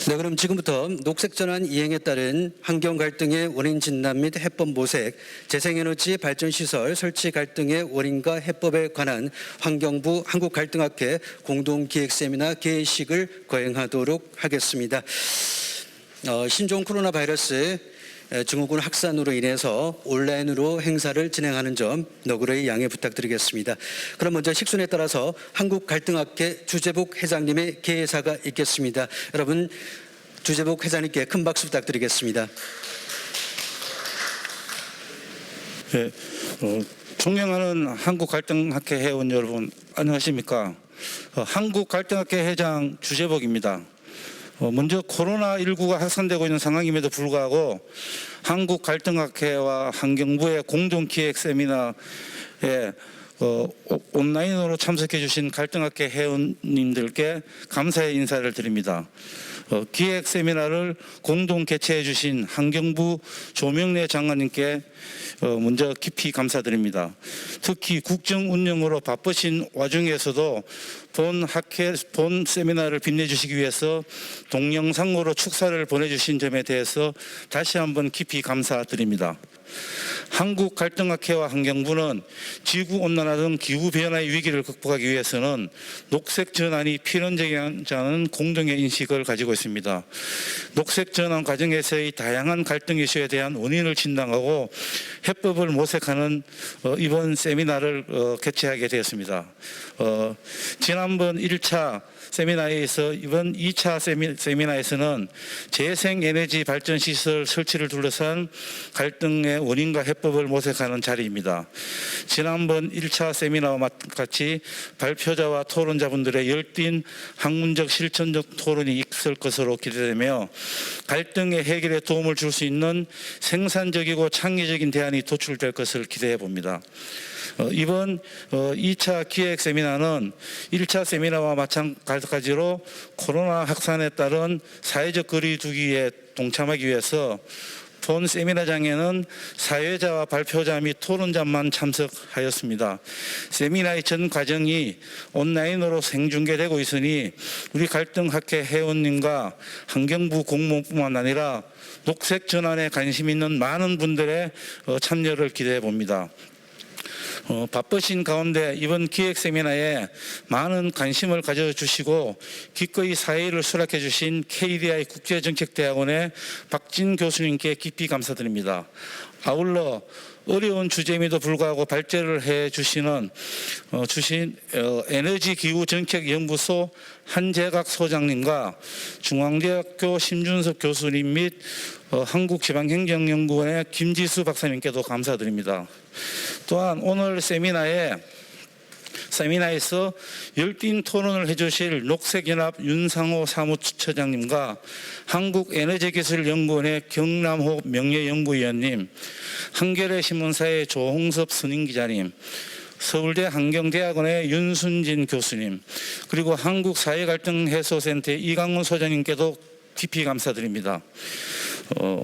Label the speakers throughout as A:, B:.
A: 네, 그럼 지금부터 녹색전환 이행에 따른 환경 갈등의 원인 진단 및 해법 모색, 재생에너지 발전시설 설치 갈등의 원인과 해법에 관한 환경부 한국갈등학회 공동기획 세미나 개회식을 거행하도록 하겠습니다. 신종 코로나 바이러스 증후군 확산으로 인해서 온라인으로 행사를 진행하는 점 너그러이 양해 부탁드리겠습니다. 그럼 먼저 식순에 따라서 한국갈등학회 주재복 회장님의 개회사가 있겠습니다. 여러분, 주재복 회장님께 큰 박수 부탁드리겠습니다.
B: 네, 존경하는 한국갈등학회 회원 여러분, 안녕하십니까? 한국갈등학회 회장 주재복입니다. 먼저 코로나19가 확산되고 있는 상황임에도 불구하고 한국갈등학회와 환경부의 공동기획 세미나에 온라인으로 참석해 주신 갈등학회 회원님들께 감사의 인사를 드립니다. 기획 세미나를 공동 개최해 주신 환경부 조명래 장관님께 먼저 깊이 감사드립니다. 특히 국정 운영으로 바쁘신 와중에서도 본 세미나를 빛내주시기 위해서 동영상으로 축사를 보내주신 점에 대해서 다시 한번 깊이 감사드립니다. 한국갈등학회와 환경부는 지구온난화 등 기후변화의 위기를 극복하기 위해서는 녹색전환이 필연적이라는 공동의 인식을 가지고 있습니다. 녹색전환 과정에서의 다양한 갈등 이슈에 대한 원인을 진단하고 해법을 모색하는 이번 세미나를 개최하게 되었습니다. 지난번 1차 세미나에서 이번 2차 세미나에서는 재생에너지 발전시설 설치를 둘러싼 갈등의 원인과 해법을 모색하는 자리입니다. 지난번 1차 세미나와 같이 발표자와 토론자분들의 열띤 학문적 실천적 토론이 있을 것으로 기대되며 갈등의 해결에 도움을 줄 수 있는 생산적이고 창의적인 대안이 도출될 것을 기대해 봅니다. 이번 2차 기획 세미나는 1차 세미나와 마찬가지로 코로나 확산에 따른 사회적 거리 두기에 동참하기 위해서 본 세미나장에는 사회자와 발표자 및 토론자만 참석하였습니다. 세미나의 전 과정이 온라인으로 생중계되고 있으니 우리 갈등학회 회원님과 환경부 공무원뿐만 아니라 녹색 전환에 관심 있는 많은 분들의 참여를 기대해 봅니다. 바쁘신 가운데 이번 기획 세미나에 많은 관심을 가져주시고 기꺼이 사회를 수락해 주신 KDI 국제정책대학원의 박진 교수님께 깊이 감사드립니다. 아울러 어려운 주제임에도 불구하고 발제를 해 주신 에너지기후정책연구소 한재각 소장님과 중앙대학교 심준섭 교수님 및 한국지방행정연구원의 김지수 박사님께도 감사드립니다. 또한 오늘 세미나에서 열띤 토론을 해주실 녹색연합 윤상호 사무처장님과 한국에너지기술연구원의 경남호 명예연구위원님, 한겨레 신문사의 조홍섭 선임기자님, 서울대 환경대학원의 윤순진 교수님, 그리고 한국사회갈등해소센터의 이강훈 소장님께도 깊이 감사드립니다.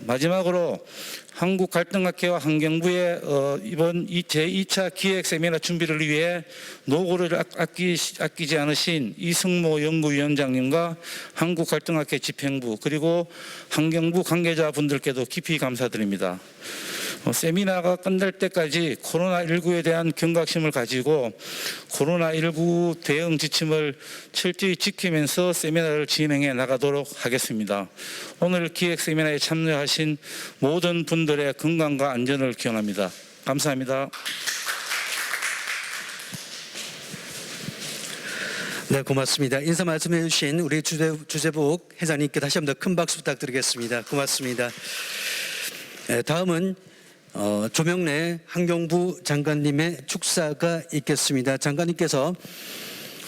B: 마지막으로 한국갈등학회와 환경부의 이번 제2차 기획 세미나 준비를 위해 노고를 아끼지 않으신 이승모 연구위원장님과 한국갈등학회 집행부 그리고 환경부 관계자분들께도 깊이 감사드립니다. 세미나가 끝날 때까지 코로나19에 대한 경각심을 가지고 코로나19 대응 지침을 철저히 지키면서 세미나를 진행해 나가도록 하겠습니다. 오늘 기획 세미나에 참여하신 모든 분들의 건강과 안전을 기원합니다. 감사합니다.
A: 네, 고맙습니다. 인사 말씀해 주신 우리 주재복 회장님께 다시 한번 더 큰 박수 부탁드리겠습니다. 고맙습니다. 다음은 조명래 환경부 장관님의 축사가 있겠습니다. 장관님께서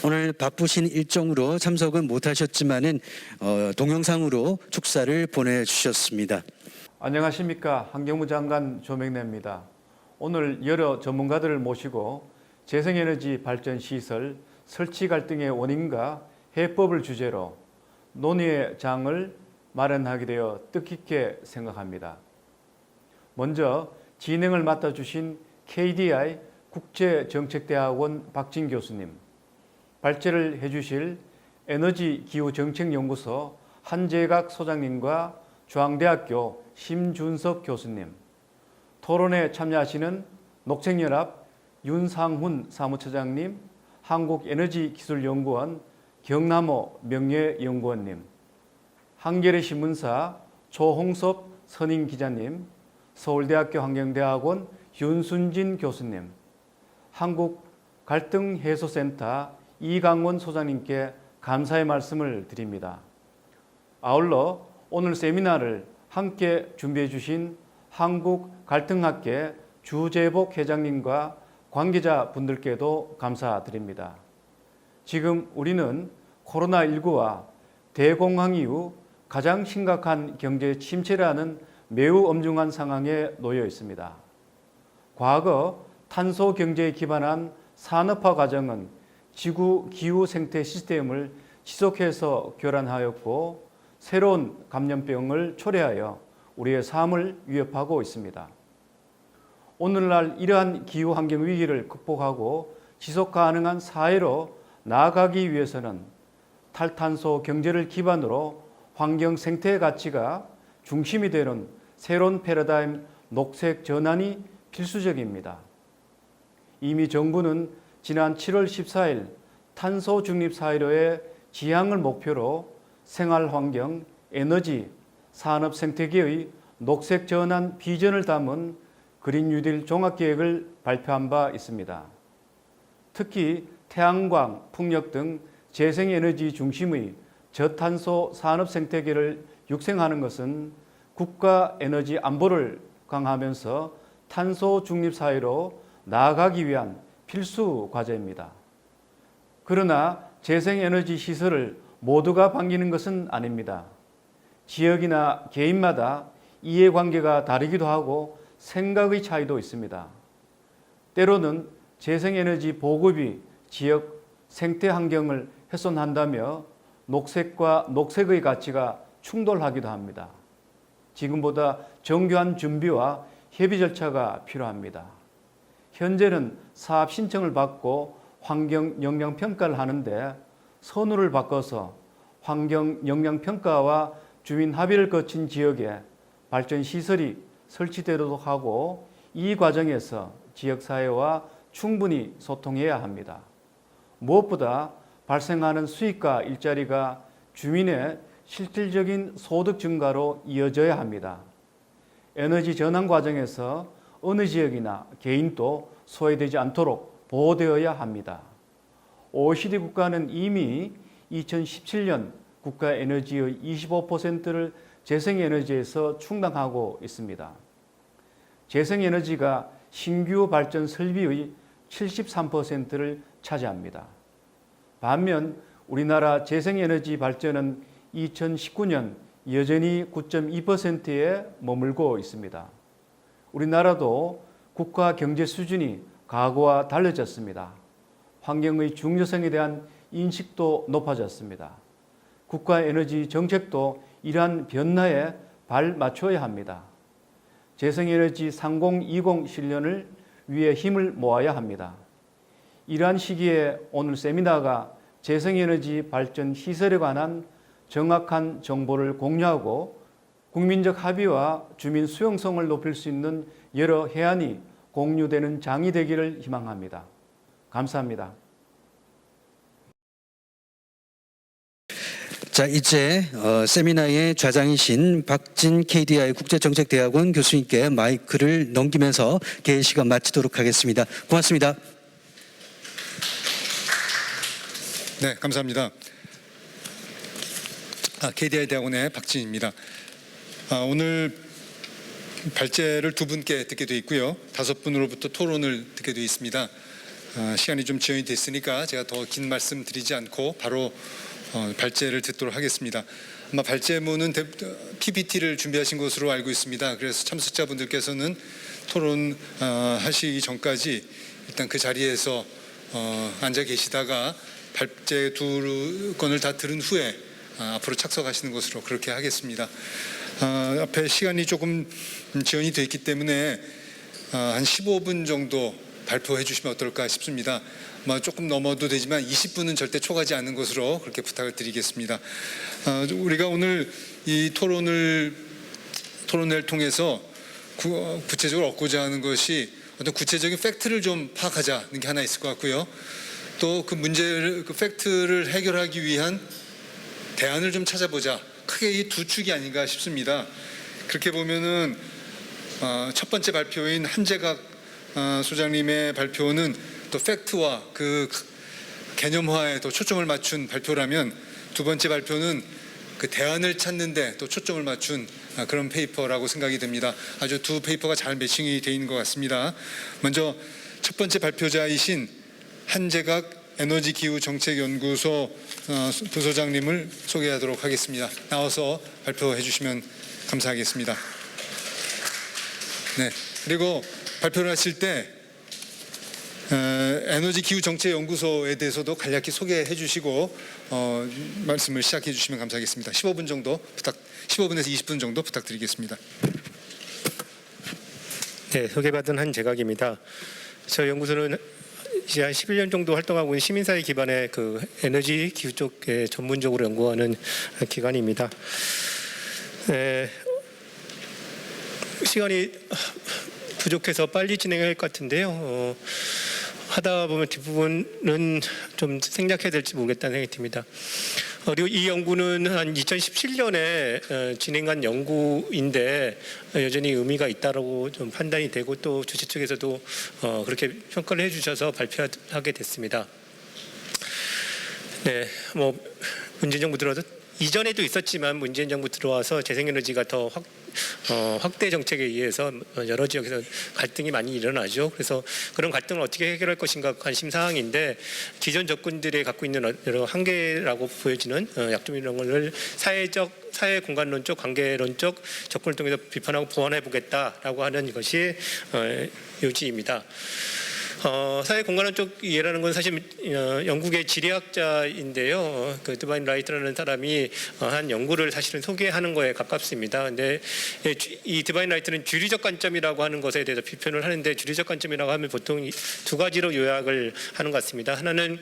A: 오늘 바쁘신 일정으로 참석은 못하셨지만은 동영상으로 축사를 보내주셨습니다.
C: 안녕하십니까. 환경부 장관 조명래입니다. 오늘 여러 전문가들을 모시고 재생에너지 발전시설 설치 갈등의 원인과 해법을 주제로 논의의 장을 마련하게 되어 뜻깊게 생각합니다. 먼저 진행을 맡아주신 KDI 국제정책대학원 박진 교수님, 발제를 해주실 에너지기후정책연구소 한재각 소장님과 중앙대학교 심준석 교수님, 토론에 참여하시는 녹색연합 윤상훈 사무처장님, 한국에너지기술연구원 경남호 명예연구원님, 한겨레 신문사 조홍섭 선임기자님, 서울대학교 환경대학원 윤순진 교수님, 한국갈등해소센터 이강원 소장님께 감사의 말씀을 드립니다. 아울러 오늘 세미나를 함께 준비해 주신 한국갈등학회 주재복 회장님과 관계자분들께도 감사드립니다. 지금 우리는 코로나19와 대공황 이후 가장 심각한 경제 침체라는 매우 엄중한 상황에 놓여 있습니다. 과거 탄소 경제에 기반한 산업화 과정은 지구 기후 생태 시스템을 지속해서 교란하였고 새로운 감염병을 초래하여 우리의 삶을 위협하고 있습니다. 오늘날 이러한 기후 환경 위기를 극복하고 지속 가능한 사회로 나아가기 위해서는 탈탄소 경제를 기반으로 환경 생태의 가치가 중심이 되는 새로운 패러다임 녹색 전환이 필수적입니다. 이미 정부는 지난 7월 14일 탄소 중립 사회로의 지향을 목표로 생활환경, 에너지, 산업 생태계의 녹색 전환 비전을 담은 그린 뉴딜 종합계획을 발표한 바 있습니다. 특히 태양광, 풍력 등 재생에너지 중심의 저탄소 산업 생태계를 육성하는 것은 국가 에너지 안보를 강화하면서 탄소 중립 사회로 나아가기 위한 필수 과제입니다. 그러나 재생에너지 시설을 모두가 반기는 것은 아닙니다. 지역이나 개인마다 이해관계가 다르기도 하고 생각의 차이도 있습니다. 때로는 재생에너지 보급이 지역 생태 환경을 훼손한다며 녹색과 녹색의 가치가 충돌하기도 합니다. 지금보다 정교한 준비와 협의 절차가 필요합니다. 현재는 사업 신청을 받고 환경 영향 평가를 하는데 선호를 바꿔서 환경 영향 평가와 주민 합의를 거친 지역에 발전 시설이 설치되도록 하고 이 과정에서 지역사회와 충분히 소통해야 합니다. 무엇보다 발생하는 수익과 일자리가 주민의 실질적인 소득 증가로 이어져야 합니다. 에너지 전환 과정에서 어느 지역이나 개인도 소외되지 않도록 보호되어야 합니다. OECD 국가는 이미 2017년 국가 에너지의 25%를 재생에너지에서 충당하고 있습니다. 재생에너지가 신규 발전 설비의 73%를 차지합니다. 반면 우리나라 재생에너지 발전은 2019년 여전히 9.2%에 머물고 있습니다. 우리나라도 국가 경제 수준이 과거와 달라졌습니다. 환경의 중요성에 대한 인식도 높아졌습니다. 국가 에너지 정책도 이러한 변화에 발맞춰야 합니다. 재생에너지 3020 실현을 위해 힘을 모아야 합니다. 이러한 시기에 오늘 세미나가 재생에너지 발전 시설에 관한 정확한 정보를 공유하고 국민적 합의와 주민 수용성을 높일 수 있는 여러 해안이 공유되는 장이 되기를 희망합니다. 감사합니다.
A: 자, 이제 세미나의 좌장이신 박진 KDI 국제정책대학원 교수님께 마이크를 넘기면서 개회 시간 마치도록 하겠습니다. 고맙습니다.
D: 네, 감사합니다. KDI 대학원의 박진입니다. 오늘 발제를 두 분께 듣게 되어 있고요. 5분으로부터 토론을 듣게 되어 있습니다. 시간이 좀 지연이 됐으니까 제가 더 긴 말씀 드리지 않고 바로 발제를 듣도록 하겠습니다. 아마 발제문은 PPT를 준비하신 것으로 알고 있습니다. 그래서 참석자분들께서는 토론 하시기 전까지 일단 그 자리에서 앉아 계시다가 발제 두 건을 다 들은 후에 앞으로 착석하시는 것으로 그렇게 하겠습니다. 앞에 시간이 조금 지연이 되어 있기 때문에 한 15분 정도 발표해 주시면 어떨까 싶습니다. 조금 넘어도 되지만 20분은 절대 초과하지 않는 것으로 그렇게 부탁을 드리겠습니다. 우리가 오늘 이 토론회를 통해서 구체적으로 얻고자 하는 것이 어떤 구체적인 팩트를 좀 파악하자는 게 하나 있을 것 같고요. 또 그 문제를, 그 팩트를 해결하기 위한 대안을 좀 찾아보자. 크게 이 두 축이 아닌가 싶습니다. 그렇게 보면은 첫 번째 발표인 한재각 소장님의 발표는 또 팩트와 그 개념화에 또 초점을 맞춘 발표라면, 두 번째 발표는 그 대안을 찾는데 또 초점을 맞춘 그런 페이퍼라고 생각이 됩니다. 아주 두 페이퍼가 잘 매칭이 되어 있는 것 같습니다. 먼저 첫 번째 발표자이신 한재각 에너지기후정책연구소 부소장님을 소개하도록 하겠습니다. 나와서 발표해 주시면 감사하겠습니다. 네, 그리고 발표를 하실 때 에너지기후정책연구소에 대해서도 간략히 소개해 주시고 말씀을 시작해 주시면 감사하겠습니다. 15분에서 20분 정도 부탁드리겠습니다.
E: 네, 소개받은 한재각입니다. 저희 연구소는 이제 한 11년 정도 활동하고 있는 시민사회 기반의 그 에너지 기후 쪽에 전문적으로 연구하는 기관입니다. 시간이 부족해서 빨리 진행할 것 같은데요. 하다 보면 뒷부분은 좀 생략해야 될지 모르겠다는 생각이 듭니다. 그리고 이 연구는 한 2017년에 진행한 연구인데 여전히 의미가 있다고 좀 판단이 되고, 또 주최 측에서도 그렇게 평가를 해주셔서 발표하게 됐습니다. 네, 문재인 정부 들어서 이전에도 있었지만 문재인 정부 들어와서 재생에너지가 더 확대 정책에 의해서 여러 지역에서 갈등이 많이 일어나죠. 그래서 그런 갈등을 어떻게 해결할 것인가 관심 사항인데, 기존 접근들이 갖고 있는 여러 한계라고 보여지는 약점 이런 것을 사회 공간론적, 관계론적 접근을 통해서 비판하고 보완해 보겠다라고 하는 것이 요지입니다. 사회 공간론적 이해라는 건 사실 영국의 지리학자인데요. 그 드바인 라이트라는 사람이 한 연구를 사실은 소개하는 거에 가깝습니다. 근데 이 드바인 라이트는 주류적 관점이라고 하는 것에 대해서 비판을 하는데, 주류적 관점이라고 하면 보통 두 가지로 요약을 하는 것 같습니다. 하나는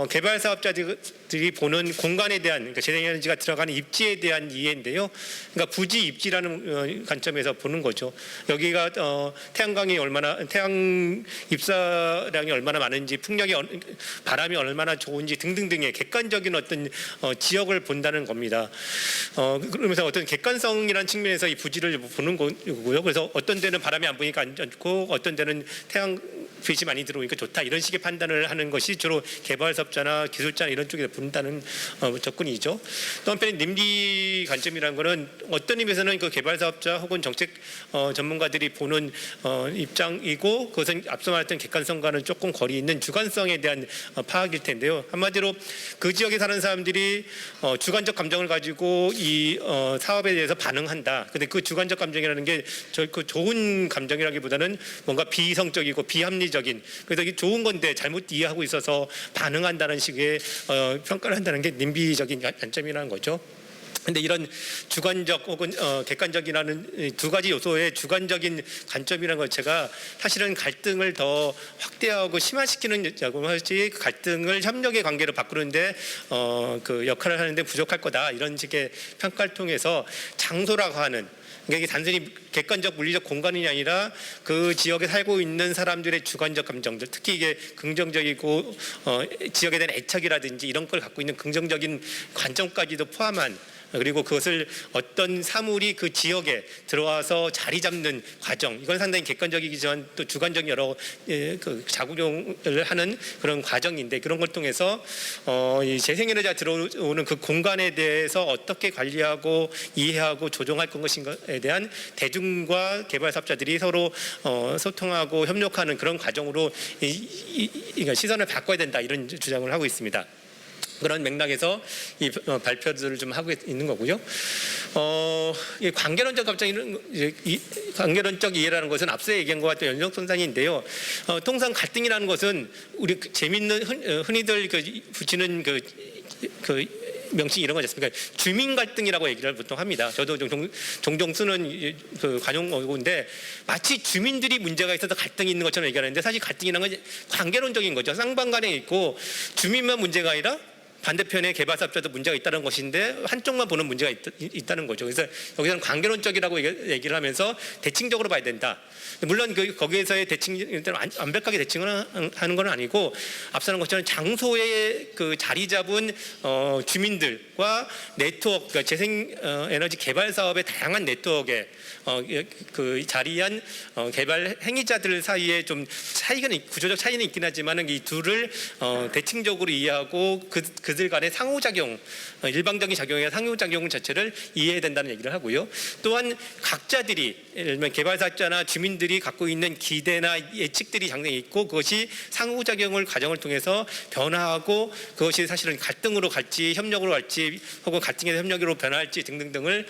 E: 개발 사업자들이 보는 공간에 대한, 그러니까 재생에너지가 들어가는 입지에 대한 이해인데요. 그러니까 부지 입지라는 관점에서 보는 거죠. 여기가 태양광이 얼마나, 태양 입사량이 얼마나 많은지, 풍력이, 바람이 얼마나 좋은지 등등등의 객관적인 어떤 지역을 본다는 겁니다. 그러면서 어떤 객관성이라는 측면에서 이 부지를 보는 거고요. 그래서 어떤 데는 바람이 안 부니까 안 좋고, 어떤 데는 빛이 많이 들어오니까 좋다, 이런 식의 판단을 하는 것이 주로 개발 사업자나 기술자 이런 쪽에서 본다는 접근이죠. 또 한편에 님비 관점이라는 것은 어떤 의미에서는 그 개발 사업자 혹은 정책 전문가들이 보는 입장이고, 그것은 앞서 말했던 객관성과는 조금 거리 있는 주관성에 대한 파악일 텐데요. 한마디로 그 지역에 사는 사람들이 주관적 감정을 가지고 이 사업에 대해서 반응한다. 근데 그 주관적 감정이라는 게 그 좋은 감정이라기보다는 뭔가 비이성적이고 비합리적인, 그래서 이게 좋은 건데 잘못 이해하고 있어서 반응한다는 식의 평가를 한다는 게 님비적인 관점이라는 거죠. 근데 이런 주관적 혹은 객관적이라는 두 가지 요소의 주관적인 관점이라는 것 자체가 사실은 갈등을 더 확대하고 심화시키는 것이, 갈등을 협력의 관계로 바꾸는데 그 역할을 하는데 부족할 거다, 이런 식의 평가를 통해서 장소라고 하는, 그러니까 이게 단순히 객관적 물리적 공간이 아니라 그 지역에 살고 있는 사람들의 주관적 감정들, 특히 이게 긍정적이고 지역에 대한 애착이라든지 이런 걸 갖고 있는 긍정적인 관점까지도 포함한, 그리고 그것을 어떤 사물이 그 지역에 들어와서 자리 잡는 과정, 이건 상당히 객관적이지만 또 주관적인 여러 그 작용을 하는 그런 과정인데, 그런 걸 통해서 이 재생에너지가 들어오는 그 공간에 대해서 어떻게 관리하고 이해하고 조정할 것인가에 대한 대중과 개발 사업자들이 서로 소통하고 협력하는 그런 과정으로 그러니까 시선을 바꿔야 된다, 이런 주장을 하고 있습니다. 그런 맥락에서 이 발표들을 좀 하고 있는 거고요. 이 관계론적 관계론적 이해라는 것은 앞서 얘기한 것과 또 연장선상인데요. 통상 갈등이라는 것은 우리 재밌는 흔히들 붙이는 그 명칭 이런 거지 않습니까? 주민 갈등이라고 얘기를 보통 합니다. 저도 종종 쓰는 그 관용어인데 마치 주민들이 문제가 있어서 갈등이 있는 것처럼 얘기하는데 사실 갈등이라는 건 관계론적인 거죠. 쌍방간에 있고 주민만 문제가 아니라 반대편에 개발사업자도 문제가 있다는 것인데 한쪽만 보는 문제가 있다는 거죠. 그래서 여기서는 관계론적이라고 얘기를 하면서 대칭적으로 봐야 된다. 물론 거기에서의 대칭, 완벽하게 대칭을 하는 건 아니고 앞서는 것처럼 장소에 그 자리 잡은 주민들과 네트워크, 그러니까 재생에너지 개발 사업의 다양한 네트워크에 그 자리한 개발 행위자들 사이에 좀 차이가 구조적 차이는 있긴 하지만 이 둘을 대칭적으로 이해하고 그들 간의 상호작용, 일방적인 작용의 상호작용 자체를 이해해야 된다는 얘기를 하고요. 또한 각자들이 예를 들면 개발사업자나 주민들이 갖고 있는 기대나 예측들이 상당히 있고 그것이 상호작용을 과정을 통해서 변화하고 그것이 사실은 갈등으로 갈지 협력으로 갈지 혹은 갈등에서 협력으로 변화할지 등등등을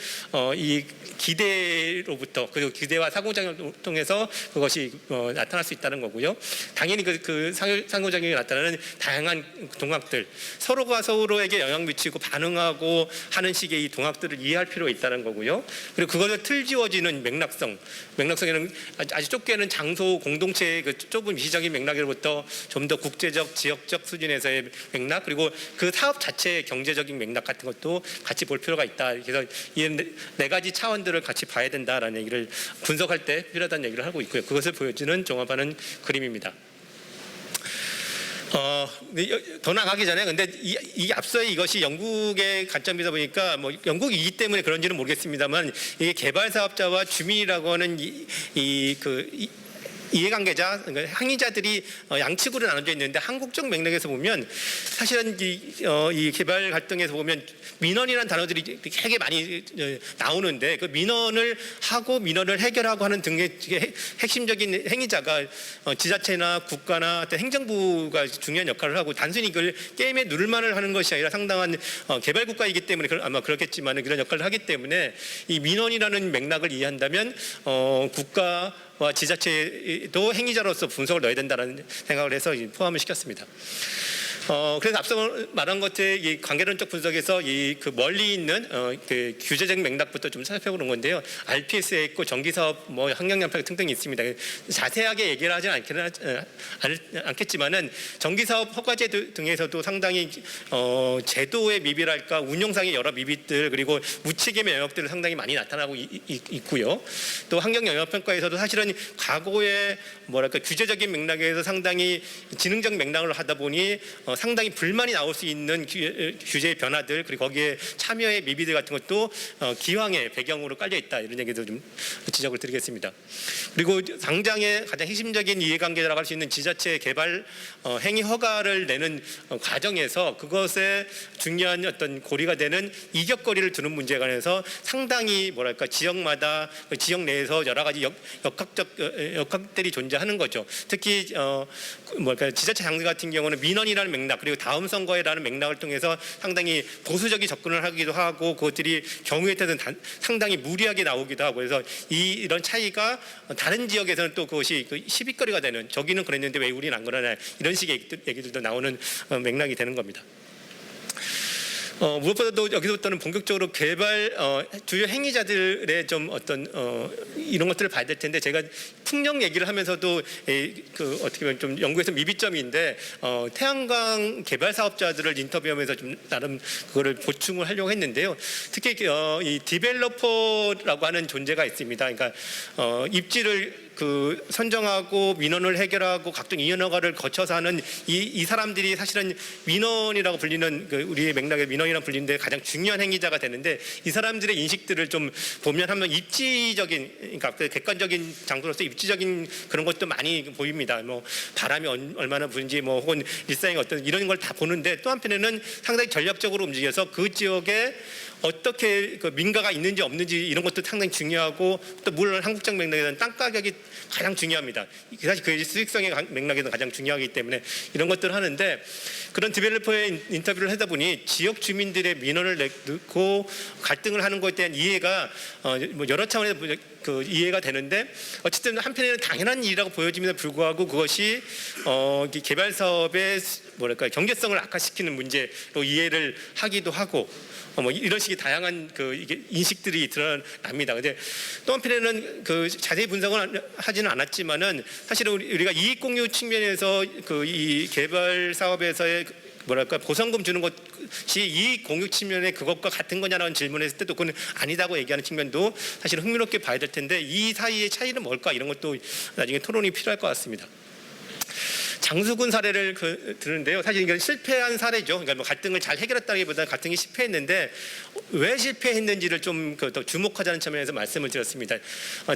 E: 이 기대로부터 그리고 기대와 상호작용을 통해서 그것이 나타날 수 있다는 거고요. 당연히 그 상호작용이 나타나는 다양한 동학들 서로가 서로에게 영향 미치고 반응하고 하는 식의 이 동학들을 이해할 필요가 있다는 거고요. 그리고 그것을 틀지워지는 맥락성에는 아주 좁게는 장소 공동체의 그 좁은 미시적인 맥락으로부터 좀 더 국제적 지역적 수준에서의 맥락 그리고 그 사업 자체의 경제적인 맥락 같은 것도 같이 볼 필요가 있다. 그래서 이 네 가지 차원들을 같이 봐야 된다라는 얘기를 분석할 때 필요하다는 얘기를 하고 있고요. 그것을 보여주는 종합하는 그림입니다. 더 나가기 전에 근데 이 앞서의 이것이 영국의 관점이다 보니까 뭐 영국이기 때문에 그런지는 모르겠습니다만 이게 개발 사업자와 주민이라고 하는 이해관계자, 그러니까 항의자들이 양측으로 나눠져 있는데 한국적 맥락에서 보면 사실은 이 개발 갈등에서 보면 민원이라는 단어들이 되게 많이 나오는데 그 민원을 하고 민원을 해결하고 하는 등의 핵심적인 행위자가 지자체나 국가나 행정부가 중요한 역할을 하고 단순히 그걸 게임의 누를만을 하는 것이 아니라 상당한 개발 국가이기 때문에 아마 그렇겠지만 그런 역할을 하기 때문에 이 민원이라는 맥락을 이해한다면 국가 와 지자체도 행위자로서 분석을 넣어야 된다는 생각을 해서 포함을 시켰습니다. 그래서 앞서 말한 것의 이 관계론적 분석에서 그 멀리 있는 그 규제적 맥락부터 좀 살펴보는 건데요. RPS에 있고 전기사업, 뭐 환경연합 등등이 있습니다. 자세하게 얘기를 하지 않겠지만은 전기사업 허가제 등에서도 상당히 제도의 미비랄까 운용상의 여러 미비들 그리고 무책임의 영역들을 상당히 많이 나타나고 있고요. 또 환경영향평가에서도 사실은 과거에 뭐랄까 규제적인 맥락에서 상당히 지능적 맥락을 하다 보니 상당히 불만이 나올 수 있는 규제의 변화들 그리고 거기에 참여의 미비들 같은 것도 기왕의 배경으로 깔려 있다 이런 얘기도 좀 지적을 드리겠습니다. 그리고 당장의 가장 핵심적인 이해관계라고 할 수 있는 지자체 개발 행위 허가를 내는 과정에서 그것에 중요한 어떤 고리가 되는 이격거리를 두는 문제에 관해서 상당히 뭐랄까 지역마다 지역 내에서 여러 가지 역학들이 존재하는 거죠. 특히 뭐랄까 지자체 장르 같은 경우는 민원이라는 맥락 그리고 다음 선거에라는 맥락을 통해서 상당히 보수적인 접근을 하기도 하고 그것들이 경우에 따라서는 상당히 무리하게 나오기도 하고 그래서 이런 차이가 다른 지역에서는 또 그것이 시비거리가 되는 저기는 그랬는데 왜 우리는 안 그러냐 이런 식의 얘기들도 나오는 맥락이 되는 겁니다. 무엇보다도 여기서부터는 본격적으로 개발 주요 행위자들의 좀 어떤 이런 것들을 봐야 될 텐데 제가 풍력 얘기를 하면서도 그 어떻게 보면 좀 연구에서 미비점인데 태양광 개발 사업자들을 인터뷰하면서 좀 나름 그거를 보충을 하려고 했는데요. 특히 이 디벨로퍼라고 하는 존재가 있습니다. 그러니까 입지를 그 선정하고 민원을 해결하고 각종 이연허가를 거쳐서 하는 이 사람들이 사실은 민원이라고 불리는 그 우리의 맥락의 민원이라고 불리는데 가장 중요한 행위자가 되는데 이 사람들의 인식들을 좀 보면 한번 입지적인 그러니까 그 객관적인 장소로서 입지적인 그런 것도 많이 보입니다. 뭐 바람이 얼마나 부는지 뭐 혹은 일상이 어떤 이런 걸 다 보는데 또 한편에는 상당히 전략적으로 움직여서 그 지역에 어떻게 그 민가가 있는지 없는지 이런 것도 상당히 중요하고 또 물론 한국적 맥락에서는 땅 가격이 가장 중요합니다. 사실 그 수익성의 맥락에서 가장 중요하기 때문에 이런 것들을 하는데 그런 디벨로퍼의 인터뷰를 하다 보니 지역 주민들의 민원을 내고 갈등을 하는 것에 대한 이해가 뭐 여러 차원에서 그 이해가 되는데 어쨌든 한편에는 당연한 일이라고 보여짐에도 불구하고 그것이 개발 사업의 뭐랄까 경제성을 악화시키는 문제로 이해를 하기도 하고 뭐 이런 식의 다양한 그 이게 인식들이 드러납니다. 근데 또 한편에는 그 자세히 분석을 하지는 않았지만은 사실은 우리가 이익 공유 측면에서 그 이 개발 사업에서의 뭐랄까 보상금 주는 것이 이익 공유 측면의 그것과 같은 거냐라는 질문을 했을 때도 그건 아니다고 얘기하는 측면도 사실 흥미롭게 봐야 될 텐데 이 사이의 차이는 뭘까 이런 것도 나중에 토론이 필요할 것 같습니다. 장수군 사례를 드는데요. 사실 이건 실패한 사례죠. 그러니까 뭐 갈등을 잘 해결했다기보다는 갈등이 실패했는데 왜 실패했는지를 좀 더 주목하자는 측면에서 말씀을 드렸습니다.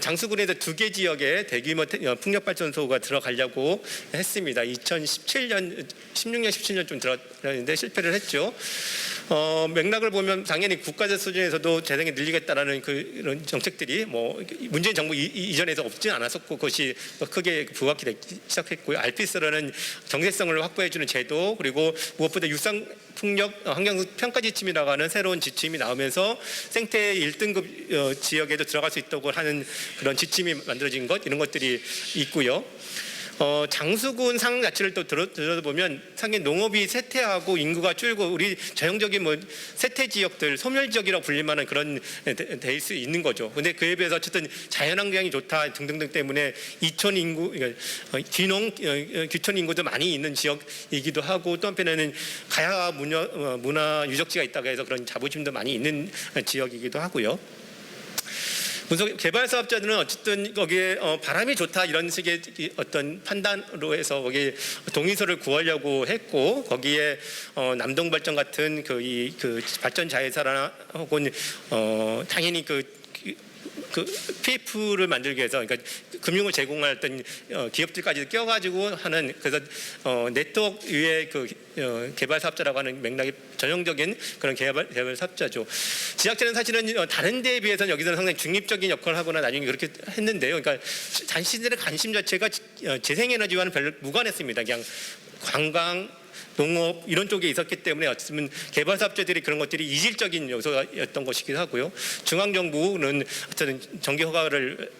E: 장수군에서 2개 지역에 대규모 풍력발전소가 들어가려고 했습니다. 2017년, 16년, 17년쯤 들어갔는데 실패를 했죠. 맥락을 보면 당연히 국가적 수준에서도 재생에 늘리겠다라는 그런 정책들이 뭐 문재인 정부 이전에서 없지 않았었고 그것이 크게 부각되기 시작했고요. 알피스라는 정체성을 확보해주는 제도 그리고 무엇보다 육상풍력 환경평가 지침이라고 하는 새로운 지침이 나오면서 생태 1등급 지역에도 들어갈 수 있다고 하는 그런 지침이 만들어진 것 이런 것들이 있고요. 장수군 상황 자체를 또 들여다보면 상당히 농업이 쇠퇴하고 인구가 줄고 우리 전형적인 뭐 쇠퇴 지역들 소멸 지역이라고 불릴 만한 그런 될 수 있는 거죠. 근데 그에 비해서 어쨌든 자연환경이 좋다 등등등 때문에 이촌 인구 귀농 귀촌 인구도 많이 있는 지역이기도 하고 또 한편에는 가야 문화 유적지가 있다고 해서 그런 자부심도 많이 있는 지역이기도 하고요. 개발 사업자들은 어쨌든 거기에 바람이 좋다 이런 식의 어떤 판단으로 해서 거기에 동의서를 구하려고 했고 거기에 남동 발전 같은 그 발전 자회사나 혹은 당연히 그 PF를 만들기 위해서 그러니까 금융을 제공할 어떤 기업들까지 껴가지고 하는 그래서 네트워크 위에 그 개발 사업자라고 하는 맥락이 전형적인 그런 개발 사업자죠. 지자체는 사실은 다른 데에 비해서는 여기서는 상당히 중립적인 역할을 하거나 나중에 그렇게 했는데요. 그러니까 자신들의 관심 자체가 재생에너지와는 별로 무관했습니다. 그냥 관광 농업 이런 쪽에 있었기 때문에 어쩌면 개발 사업자들이 그런 것들이 이질적인 요소였던 것이기도 하고요. 중앙 정부는 어쨌든 정기 허가를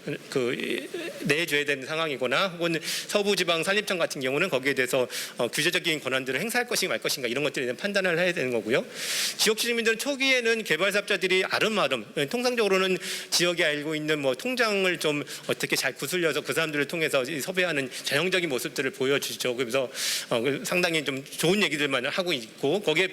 E: 내줘야 되는 상황이거나 혹은 서부지방 산림청 같은 경우는 거기에 대해서 규제적인 권한들을 행사할 것인가 말 것인가 이런 것들에 대한 판단을 해야 되는 거고요. 지역 주민들은 초기에는 개발 사업자들이 아름아름 통상적으로는 지역에 알고 있는 뭐 통장을 좀 어떻게 잘 구슬려서 그 사람들을 통해서 섭외하는 전형적인 모습들을 보여주죠. 그래서 상당히 좀 좋은 얘기들만 하고 있고 거기에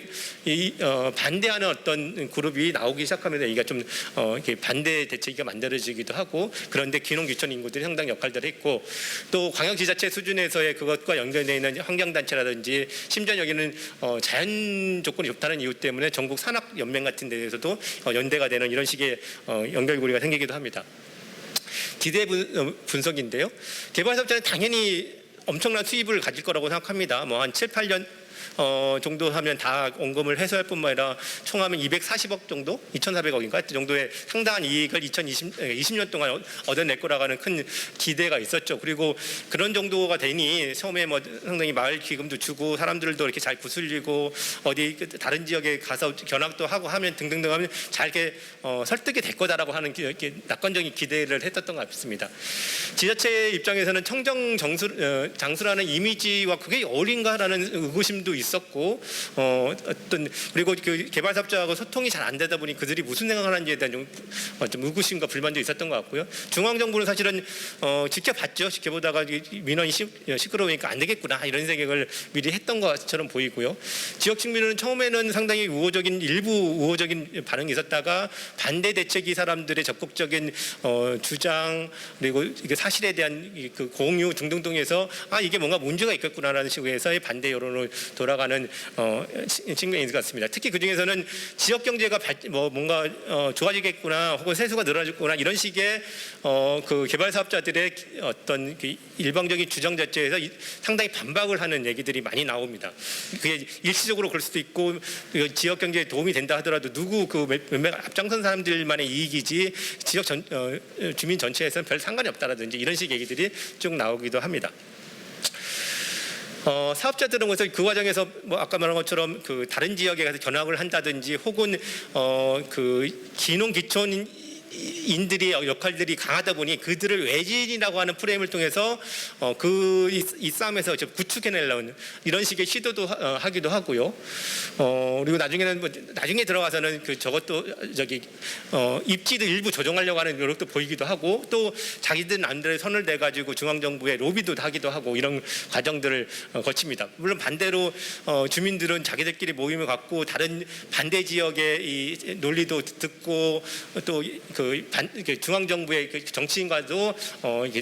E: 반대하는 어떤 그룹이 나오기 시작하면서 여기가 좀 이렇게 반대 대책이 만들어지기도 하고 그런데 귀농 귀촌 인구들이 상당히 역할들을 했고 또 광역지자체 수준에서의 그것과 연결되어 있는 환경단체라든지 심지어 여기는 자연 조건이 좋다는 이유 때문에 전국 산악연맹 같은 데에서도 연대가 되는 이런 식의 연결고리가 생기기도 합니다. 기대 분석인데요. 개발 사업자는 당연히 엄청난 수입을 가질 거라고 생각합니다. 뭐 한 7, 8년 정도 하면 다 원금을 회수할 뿐만 아니라 총하면 240억 정도, 2,400억인가 정도의 상당한 이익을 20년 동안 얻어낼 거라고 하는 큰 기대가 있었죠. 그리고 그런 정도가 되니 처음에 뭐 상당히 마을 기금도 주고 사람들도 이렇게 잘 구슬리고 어디 다른 지역에 가서 견학도 하고 하면 등등등 하면 잘 이렇게 설득이 될 거다라고 하는 이렇게 낙관적인 기대를 했었던 것 같습니다. 지자체 입장에서는 청정 장수라는 이미지와 그게 어울린가라는 의구심도 있었고 어떤 그리고 그 개발 사업자하고 소통이 잘 안 되다 보니 그들이 무슨 생각을 하는지에 대한 좀 의구심과 불만도 있었던 것 같고요. 중앙 정부는 사실은 지켜봤죠. 지켜보다가 민원이 시끄러우니까 안 되겠구나 이런 생각을 미리 했던 것처럼 보이고요. 지역 측면은 처음에는 상당히 일부 우호적인 반응이 있었다가 반대 대책이 사람들의 적극적인 주장 그리고 이게 사실에 대한 그 공유 등등등에서 이게 뭔가 문제가 있겠구나라는 식으로해서의 반대 여론을 돌아가는 측면인 것 같습니다. 특히 그 중에서는 지역 경제가 뭔가 좋아지겠구나 혹은 세수가 늘어나겠구나 이런 식의 그 개발 사업자들의 어떤 그 일방적인 주장 자체에서 상당히 반박을 하는 얘기들이 많이 나옵니다. 그게 일시적으로 그럴 수도 있고 지역 경제에 도움이 된다 하더라도 누구 그 몇몇 앞장선 사람들만의 이익이지 지역 주민 전체에서는 별 상관이 없다라든지 이런 식의 얘기들이 쭉 나오기도 합니다. 사업자들은 그래서 그 과정에서 뭐 아까 말한 것처럼 그 다른 지역에 가서 견학을 한다든지 혹은 그 귀농 귀촌 인들의 역할들이 강하다 보니 그들을 외지인이라고 하는 프레임을 통해서 이 싸움에서 구축해내려는 이런 식의 시도도 하기도 하고요. 그리고 나중에 들어가서는 저것도 입지도 일부 조정하려고 하는 노력도 보이기도 하고, 또 자기들 남들의 선을 대 가지고 중앙 정부에 로비도 하기도 하고 이런 과정들을 거칩니다. 물론 반대로 주민들은 자기들끼리 모임을 갖고 다른 반대 지역의 이 논리도 듣고 또 중앙 정부의 정치인과도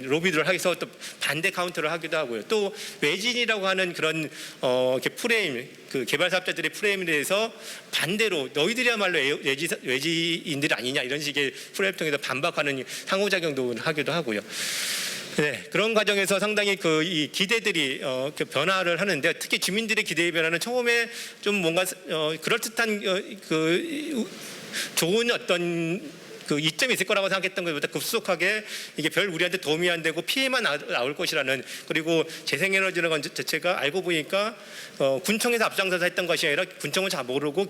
E: 로비를 해서 또 반대 카운터를 하기도 하고요. 또 외진이라고 하는 그런 프레임, 개발 사업자들의 프레임에 대해서 반대로 너희들이야말로 외지인들이 아니냐 이런 식의 프레임 통해서 반박하는 상호작용도 하기도 하고요. 네, 그런 과정에서 상당히 이 기대들이 변화를 하는데, 특히 주민들의 기대의 변화는 처음에 좀 뭔가 그럴듯한 좋은 어떤 이점이 있을 거라고 생각했던 것보다 급속하게 이게 별 우리한테 도움이 안 되고 피해만 나올 것이라는, 그리고 재생에너지라는 건 자체가 알고 보니까 군청에서 앞장서서 했던 것이 아니라 군청은 잘 모르고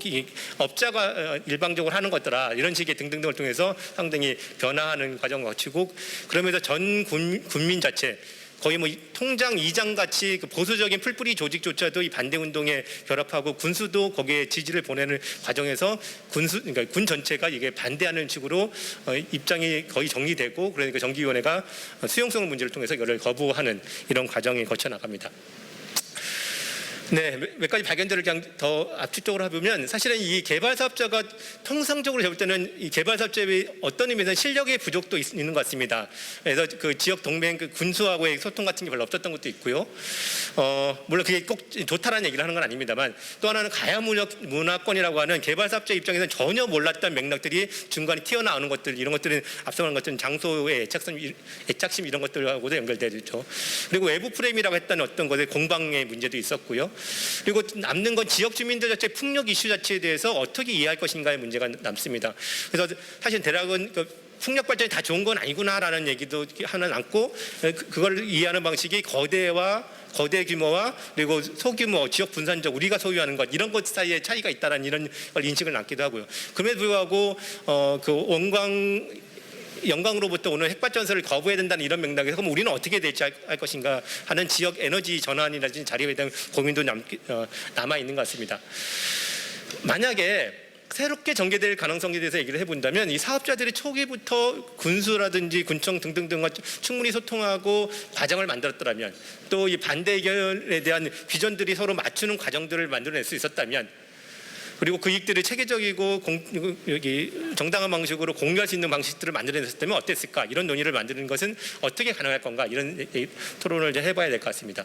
E: 업자가 일방적으로 하는 것더라, 이런 식의 등등등을 통해서 상당히 변화하는 과정을 거치고, 그러면서 전 군민 자체 거의 통장 이장 같이 보수적인 풀뿌리 조직조차도 이 반대 운동에 결합하고 군수도 거기에 지지를 보내는 과정에서 그러니까 군 전체가 이게 반대하는 식으로 입장이 거의 정리되고, 그러니까 정기위원회가 수용성 문제를 통해서 이거를 거부하는 이런 과정이 거쳐 나갑니다. 네, 몇 가지 발견들을 그냥 더 압축적으로 해보면, 사실은 이 개발 사업자가 통상적으로 볼 때는 이 개발 사업자의 어떤 의미에서 실력의 부족도 있는 것 같습니다. 그래서 지역 동맹 군수하고의 소통 같은 게 별로 없었던 것도 있고요. 물론 그게 꼭 좋다라는 얘기를 하는 건 아닙니다만, 또 하나는 가야 문화권이라고 하는 개발 사업자 입장에서는 전혀 몰랐던 맥락들이 중간에 튀어나오는 것들, 이런 것들은 앞서 말한 것처럼 장소의 애착심 이런 것들하고도 연결되죠. 그리고 외부 프레임이라고 했던 어떤 것의 공방의 문제도 있었고요. 그리고 남는 건 지역 주민들 자체 풍력 이슈 자체에 대해서 어떻게 이해할 것인가의 문제가 남습니다. 그래서 사실 대략은 풍력 발전이 다 좋은 건 아니구나라는 얘기도 하나 남고, 그걸 이해하는 방식이 거대 규모와 그리고 소규모 지역 분산적 우리가 소유하는 것, 이런 것 사이에 차이가 있다는 이런 걸 인식을 남기도 하고요. 그럼에도 불구하고 영광으로부터 오는 핵발전소를 거부해야 된다는 이런 맥락에서 그럼 우리는 어떻게 대처할 것인가 하는 지역 에너지 전환이라든지 자리에 대한 고민도 남아 있는 것 같습니다. 만약에 새롭게 전개될 가능성에 대해서 얘기를 해본다면, 이 사업자들이 초기부터 군수라든지 군청 등등등과 충분히 소통하고 과정을 만들었더라면, 또 이 반대 의견에 대한 비전들이 서로 맞추는 과정들을 만들어낼 수 있었다면, 그리고 그 이익들을 체계적이고 정당한 방식으로 공유할 수 있는 방식들을 만들어냈었다면 어땠을까? 이런 논의를 만드는 것은 어떻게 가능할 건가? 이런 토론을 해봐야 될 것 같습니다.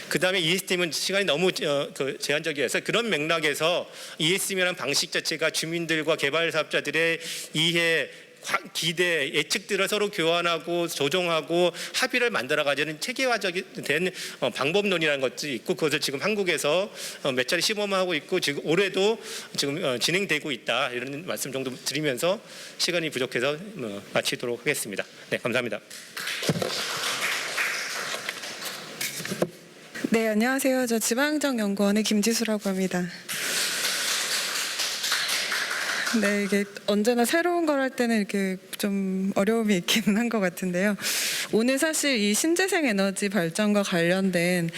E: 그 다음에 ES팀은 시간이 너무 제한적이어서 그런 맥락에서 ES팀이라는 방식 자체가 주민들과 개발 사업자들의 이해, 기대, 예측들을 서로 교환하고 조정하고 합의를 만들어가지는 체계화된 방법론이라는 것도 있고, 그것을 지금 한국에서 몇 차례 시범하고 있고, 지금 올해도 지금 진행되고 있다, 이런 말씀 정도 드리면서 시간이 부족해서 마치도록 하겠습니다. 네, 감사합니다.
F: 네, 안녕하세요. 저 지방정연구원의 김지수라고 합니다. 네, 이게 언제나 새로운 걸 할 때는 이렇게 좀 어려움이 있기는 한 것 같은데요. 오늘 사실 이 신재생 에너지 발전과 관련된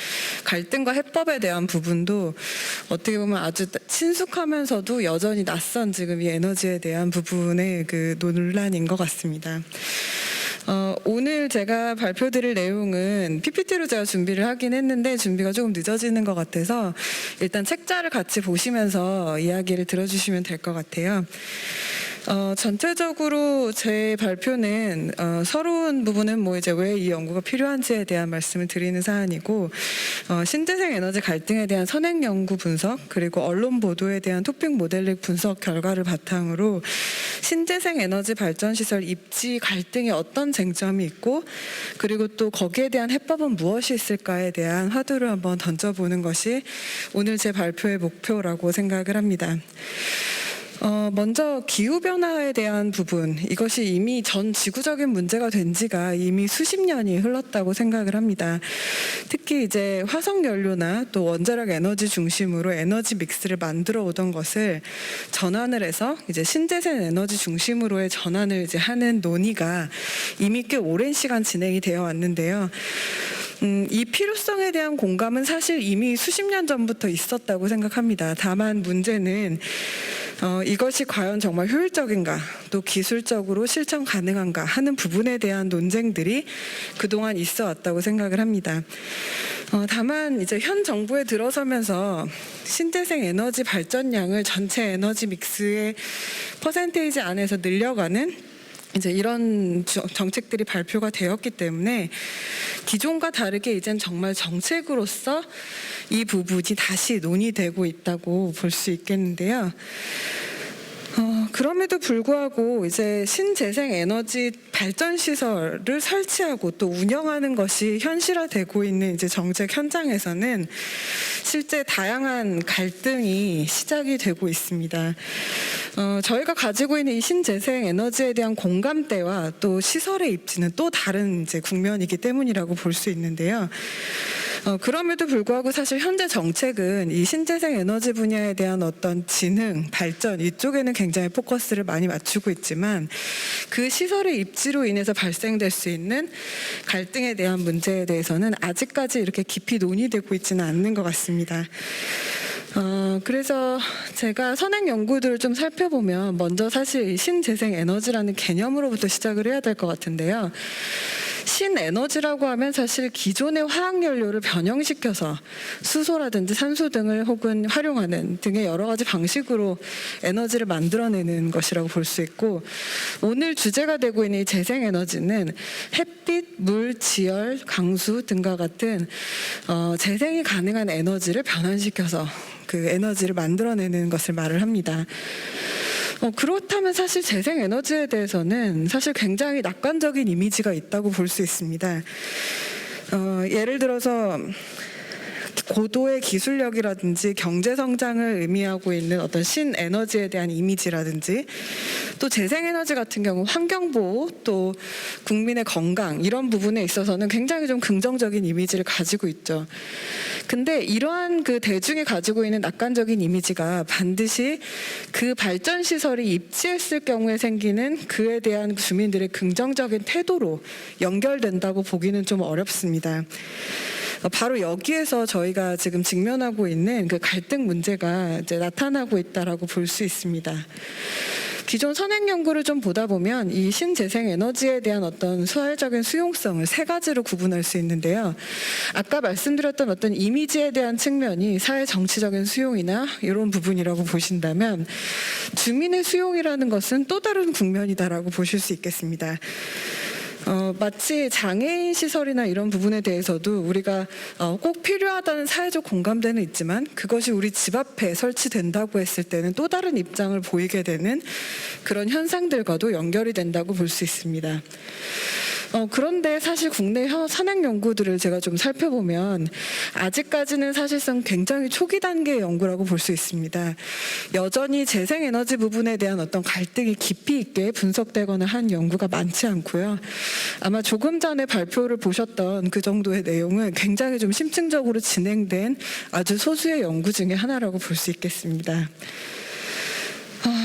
F: 갈등과 해법에 대한 부분도 어떻게 보면 아주 친숙하면서도 여전히 낯선 지금 이 에너지에 대한 부분의 논란인 것 같습니다. 오늘 제가 발표드릴 내용은 PPT로 제가 준비를 하긴 했는데 준비가 조금 늦어지는 것 같아서 일단 책자를 같이 보시면서 이야기를 들어주시면 될 것 같아요. 전체적으로 제 발표는 서러운 부분은 이제 왜 이 연구가 필요한지에 대한 말씀을 드리는 사안이고, 신재생 에너지 갈등에 대한 선행 연구 분석, 그리고 언론 보도에 대한 토픽 모델링 분석 결과를 바탕으로 신재생 에너지 발전 시설 입지 갈등에 어떤 쟁점이 있고, 그리고 또 거기에 대한 해법은 무엇이 있을까에 대한 화두를 한번 던져보는 것이 오늘 제 발표의 목표라고 생각을 합니다. 먼저 기후변화에 대한 부분, 이것이 이미 전 지구적인 문제가 된 지가 이미 수십 년이 흘렀다고 생각을 합니다. 특히 이제 화석연료나 또 원자력 에너지 중심으로 에너지 믹스를 만들어 오던 것을 전환을 해서 이제 신재생 에너지 중심으로의 전환을 이제 하는 논의가 이미 꽤 오랜 시간 진행이 되어 왔는데요. 이 필요성에 대한 공감은 사실 이미 수십 년 전부터 있었다고 생각합니다. 다만 문제는 이것이 과연 정말 효율적인가, 또 기술적으로 실천 가능한가 하는 부분에 대한 논쟁들이 그동안 있어 왔다고 생각을 합니다. 다만 이제 현 정부에 들어서면서 신재생 에너지 발전량을 전체 에너지 믹스의 퍼센테이지 안에서 늘려가는 이제 이런 정책들이 발표가 되었기 때문에 기존과 다르게 이젠 정말 정책으로서 이 부분이 다시 논의되고 있다고 볼 수 있겠는데요. 그럼에도 불구하고 이제 신재생 에너지 발전 시설을 설치하고 또 운영하는 것이 현실화되고 있는 이제 정책 현장에서는 실제 다양한 갈등이 시작이 되고 있습니다. 저희가 가지고 있는 이 신재생 에너지에 대한 공감대와 또 시설의 입지는 또 다른 이제 국면이기 때문이라고 볼 수 있는데요. 그럼에도 불구하고 사실 현재 정책은 이 신재생 에너지 분야에 대한 어떤 진흥, 발전 이쪽에는 굉장히 포커스를 많이 맞추고 있지만 그 시설의 입지로 인해서 발생될 수 있는 갈등에 대한 문제에 대해서는 아직까지 이렇게 깊이 논의되고 있지는 않는 것 같습니다. 그래서 제가 선행 연구들을 좀 살펴보면 먼저 사실 이 신재생 에너지라는 개념으로부터 시작을 해야 될 것 같은데요. 신에너지라고 하면 사실 기존의 화학연료를 변형시켜서 수소라든지 산소 등을 혹은 활용하는 등의 여러 가지 방식으로 에너지를 만들어내는 것이라고 볼 수 있고, 오늘 주제가 되고 있는 이 재생에너지는 햇빛, 물, 지열, 강수 등과 같은 재생이 가능한 에너지를 변환시켜서 그 에너지를 만들어내는 것을 말을 합니다. 그렇다면 사실 재생에너지에 대해서는 사실 굉장히 낙관적인 이미지가 있다고 볼 수 있습니다. 예를 들어서 고도의 기술력이라든지 경제 성장을 의미하고 있는 어떤 신에너지에 대한 이미지라든지 또 재생에너지 같은 경우 환경보호 또 국민의 건강 이런 부분에 있어서는 굉장히 좀 긍정적인 이미지를 가지고 있죠. 근데 이러한 그 대중이 가지고 있는 낙관적인 이미지가 반드시 그 발전 시설이 입지했을 경우에 생기는 그에 대한 주민들의 긍정적인 태도로 연결된다고 보기는 좀 어렵습니다. 바로 여기에서 저희가 지금 직면하고 있는 그 갈등 문제가 이제 나타나고 있다라고 볼 수 있습니다. 기존 선행 연구를 좀 보다 보면 이 신재생 에너지에 대한 어떤 사회적인 수용성을 세 가지로 구분할 수 있는데요. 아까 말씀드렸던 어떤 이미지에 대한 측면이 사회 정치적인 수용이나 이런 부분이라고 보신다면 주민의 수용이라는 것은 또 다른 국면이다라고 보실 수 있겠습니다. 마치 장애인 시설이나 이런 부분에 대해서도 우리가 꼭 필요하다는 사회적 공감대는 있지만 그것이 우리 집 앞에 설치된다고 했을 때는 또 다른 입장을 보이게 되는 그런 현상들과도 연결이 된다고 볼 수 있습니다. 그런데 사실 국내 선행 연구들을 제가 좀 살펴보면 아직까지는 사실상 굉장히 초기 단계의 연구라고 볼 수 있습니다. 여전히 재생에너지 부분에 대한 어떤 갈등이 깊이 있게 분석되거나 한 연구가 많지 않고요. 아마 조금 전에 발표를 보셨던 그 정도의 내용은 굉장히 좀 심층적으로 진행된 아주 소수의 연구 중에 하나라고 볼 수 있겠습니다.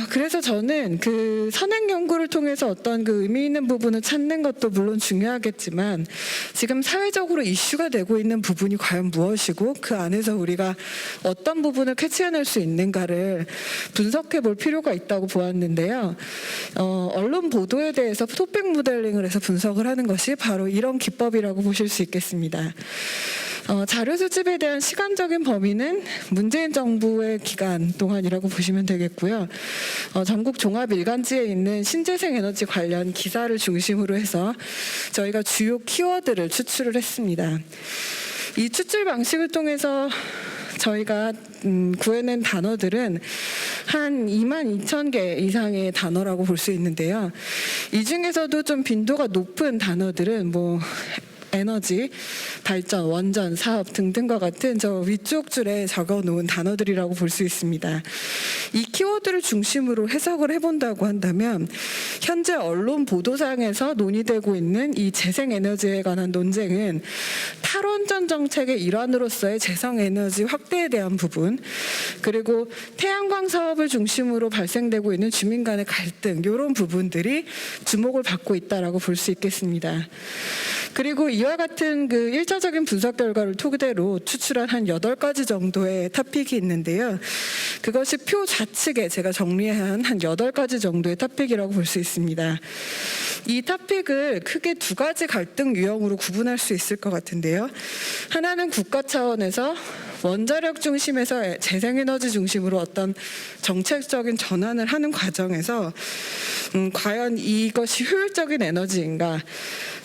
F: 그래서 저는 그 선행 연구를 통해서 어떤 그 의미 있는 부분을 찾는 것도 물론 중요하겠지만 지금 사회적으로 이슈가 되고 있는 부분이 과연 무엇이고 그 안에서 우리가 어떤 부분을 캐치해낼 수 있는가를 분석해 볼 필요가 있다고 보았는데요. 언론 보도에 대해서 토픽 모델링을 해서 분석을 하는 것이 바로 이런 기법이라고 보실 수 있겠습니다. 자료 수집에 대한 시간적인 범위는 문재인 정부의 기간 동안이라고 보시면 되겠고요. 전국 종합 일간지에 있는 신재생 에너지 관련 기사를 중심으로 해서 저희가 주요 키워드를 추출을 했습니다. 이 추출 방식을 통해서 저희가 구해낸 단어들은 한 22,000개 이상의 단어라고 볼 수 있는데요. 이 중에서도 좀 빈도가 높은 단어들은 에너지, 발전, 원전, 사업 등등과 같은 저 위쪽 줄에 적어놓은 단어들이라고 볼 수 있습니다. 이 키워드를 중심으로 해석을 해본다고 한다면 현재 언론 보도상에서 논의되고 있는 이 재생에너지에 관한 논쟁은 탈원전 정책의 일환으로서의 재생에너지 확대에 대한 부분, 그리고 태양광 사업을 중심으로 발생되고 있는 주민 간의 갈등, 이런 부분들이 주목을 받고 있다라고 볼 수 있겠습니다. 그리고 이와 같은 그 일차적인 분석 결과를 토대로 추출한 한 8가지 정도의 토픽이 있는데요. 그것이 표 좌측에 제가 정리한 한 8가지 정도의 토픽이라고 볼 수 있습니다. 이 토픽을 크게 2가지 갈등 유형으로 구분할 수 있을 것 같은데요. 하나는 국가 차원에서 원자력 중심에서 재생에너지 중심으로 어떤 정책적인 전환을 하는 과정에서 과연 이것이 효율적인 에너지인가,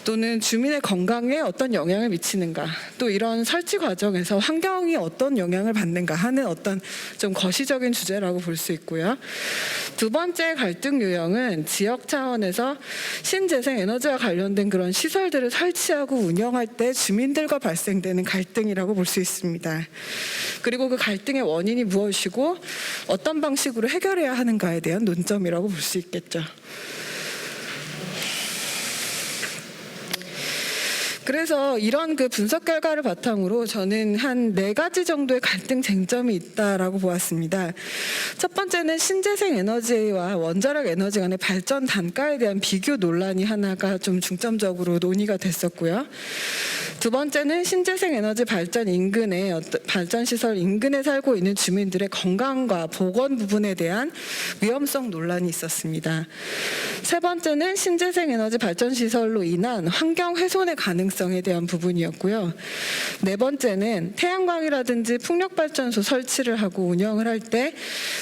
F: 또는 주민의 건강에 어떤 영향을 미치는가, 또 이런 설치 과정에서 환경이 어떤 영향을 받는가 하는 어떤 좀 거시적인 주제라고 볼 수 있고요. 두 번째 갈등 유형은 지역 차원에서 신재생 에너지와 관련된 그런 시설들을 설치하고 운영할 때 주민들과 발생되는 갈등이라고 볼 수 있습니다. 그리고 그 갈등의 원인이 무엇이고 어떤 방식으로 해결해야 하는가에 대한 논점이라고 볼 수 있겠죠. 그래서 이런 그 분석 결과를 바탕으로 저는 한 4가지 정도의 갈등 쟁점이 있다라고 보았습니다. 첫 번째는 신재생 에너지와 원자력 에너지 간의 발전 단가에 대한 비교 논란이 하나가 좀 중점적으로 논의가 됐었고요. 두 번째는 신재생 에너지 발전 인근에 발전 시설 인근에 살고 있는 주민들의 건강과 보건 부분에 대한 위험성 논란이 있었습니다. 세 번째는 신재생 에너지 발전 시설로 인한 환경 훼손의 가능성에 대한 부분이었고요. 네 번째는 태양광이라든지 풍력발전소 설치를 하고 운영을 할 때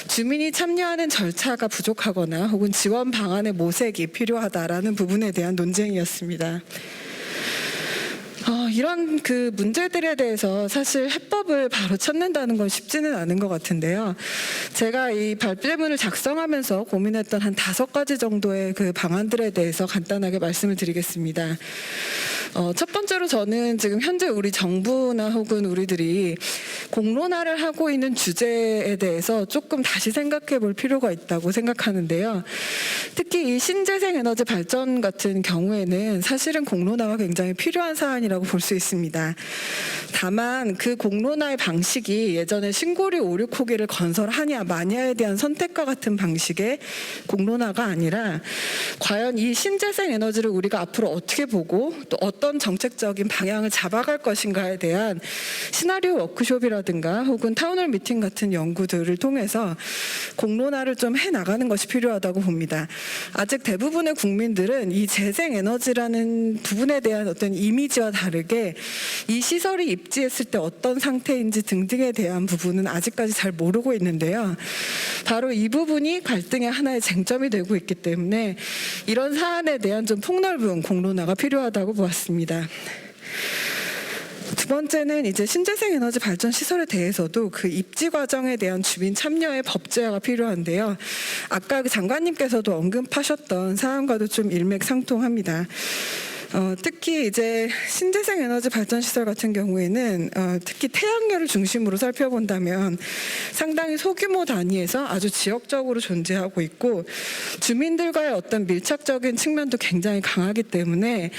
F: 주민이 참여하는 절차가 부족하거나 혹은 지원 방안의 모색이 필요하다라는 부분에 대한 논쟁이었습니다. 이런 그 문제들에 대해서 사실 해법을 바로 찾는다는 건 쉽지는 않은 것 같은데요. 제가 이 발표문을 작성하면서 고민했던 한 5가지 정도의 그 방안들에 대해서 간단하게 말씀을 드리겠습니다. 첫 번째로 저는 지금 현재 우리 정부나 혹은 우리들이 공론화를 하고 있는 주제에 대해서 조금 다시 생각해 볼 필요가 있다고 생각하는데요. 특히 이 신재생 에너지 발전 같은 경우에는 사실은 공론화가 굉장히 필요한 사안이라고 볼 수 있습니다. 다만 그 공론화의 방식이 예전에 신고리 5,6호기를 건설하냐 마냐에 대한 선택과 같은 방식의 공론화가 아니라 과연 이 신재생 에너지를 우리가 앞으로 어떻게 보고 또 어떤 정책적인 방향을 잡아갈 것인가에 대한 시나리오 워크숍이라든가 혹은 타운홀 미팅 같은 연구들을 통해서 공론화를 좀 해나가는 것이 필요하다고 봅니다. 아직 대부분의 국민들은 이 재생에너지라는 부분에 대한 어떤 이미지와 다르게 이 시설이 입지했을 때 어떤 상태인지 등등에 대한 부분은 아직까지 잘 모르고 있는데요. 바로 이 부분이 갈등의 하나의 쟁점이 되고 있기 때문에 이런 사안에 대한 좀 폭넓은 공론화가 필요하다고 보았습니다. 두 번째는 이제 신재생 에너지 발전 시설에 대해서도 그 입지 과정에 대한 주민 참여의 법제화가 필요한데요. 아까 그 장관님께서도 언급하셨던 사안과도 좀 일맥상통합니다. 특히 이제 신재생 에너지 발전 시설 같은 경우에는 특히 태양열을 중심으로 살펴본다면 상당히 소규모 단위에서 아주 지역적으로 존재하고 있고 주민들과의 어떤 밀착적인 측면도 굉장히 강하기 때문에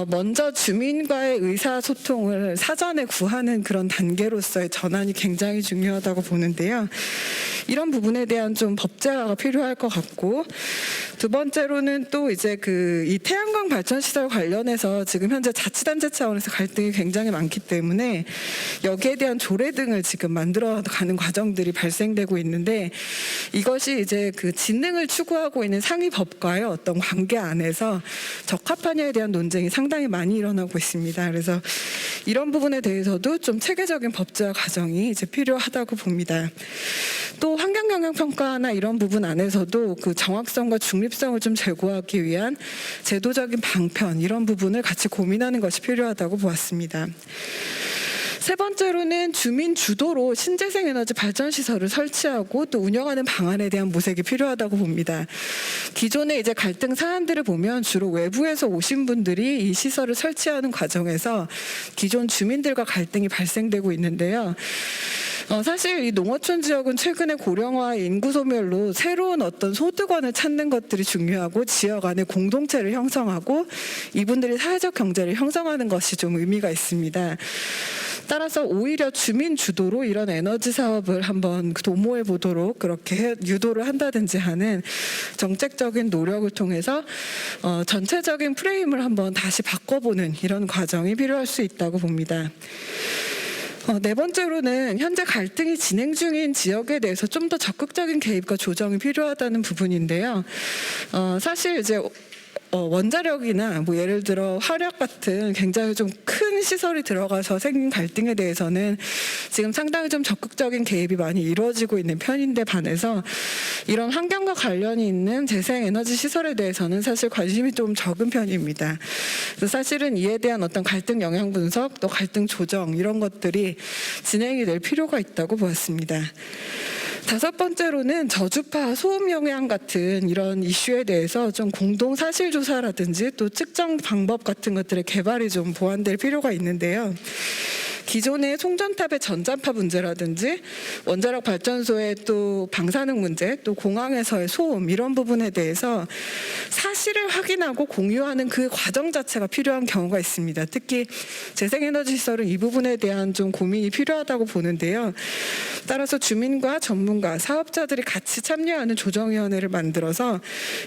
F: 먼저 주민과의 의사소통을 사전에 구하는 그런 단계로서의 전환이 굉장히 중요하다고 보는데요. 이런 부분에 대한 좀 법제화가 필요할 것 같고, 두 번째로는 또 이제 이 태양광 발전 시설 관련해서 지금 현재 자치단체 차원에서 갈등이 굉장히 많기 때문에 여기에 대한 조례 등을 지금 만들어가는 과정들이 발생되고 있는데, 이것이 이제 그 진능을 추구하고 있는 상위법과의 어떤 관계 안에서 적합하냐에 대한 논쟁이 상당히 많이 일어나고 있습니다. 그래서 이런 부분에 대해서도 좀 체계적인 법제화 과정이 이제 필요하다고 봅니다. 또 환경영향평가나 이런 부분 안에서도 그 정확성과 중립성을 좀 제고하기 위한 제도적인 방편, 이런 부분을 같이 고민하는 것이 필요하다고 보았습니다. 세 번째로는 주민 주도로 신재생 에너지 발전 시설을 설치하고 또 운영하는 방안에 대한 모색이 필요하다고 봅니다. 기존의 이제 갈등 사안들을 보면 주로 외부에서 오신 분들이 이 시설을 설치하는 과정에서 기존 주민들과 갈등이 발생되고 있는데요. 사실 이 농어촌 지역은 최근에 고령화 인구 소멸로 새로운 어떤 소득원을 찾는 것들이 중요하고 지역 안에 공동체를 형성하고 이분들이 사회적 경제를 형성하는 것이 좀 의미가 있습니다. 따라서 오히려 주민 주도로 이런 에너지 사업을 한번 도모해 보도록 그렇게 유도를 한다든지 하는 정책적인 노력을 통해서 전체적인 프레임을 한번 다시 바꿔보는 이런 과정이 필요할 수 있다고 봅니다. 네 번째로는 현재 갈등이 진행 중인 지역에 대해서 좀 더 적극적인 개입과 조정이 필요하다는 부분인데요. 사실 이제 원자력이나 뭐 예를 들어 화력 같은 굉장히 좀 큰 시설이 들어가서 생긴 갈등에 대해서는 지금 상당히 좀 적극적인 개입이 많이 이루어지고 있는 편인데 반해서 이런 환경과 관련이 있는 재생에너지 시설에 대해서는 사실 관심이 좀 적은 편입니다. 그래서 사실은 이에 대한 어떤 갈등 영향 분석 또 갈등 조정 이런 것들이 진행이 될 필요가 있다고 보았습니다. 다섯 번째로는 저주파 소음 영향 같은 이런 이슈에 대해서 좀 공동 사실 조사라든지 또 측정 방법 같은 것들의 개발이 좀 보완될 필요가 있는데요. 기존의 송전탑의 전자파 문제라든지 원자력 발전소의 또 방사능 문제, 또 공항에서의 소음 이런 부분에 대해서 사실을 확인하고 공유하는 그 과정 자체가 필요한 경우가 있습니다. 특히 재생에너지 시설은 이 부분에 대한 좀 고민이 필요하다고 보는데요. 따라서 주민과 전문가, 사업자들이 같이 참여하는 조정위원회를 만들어서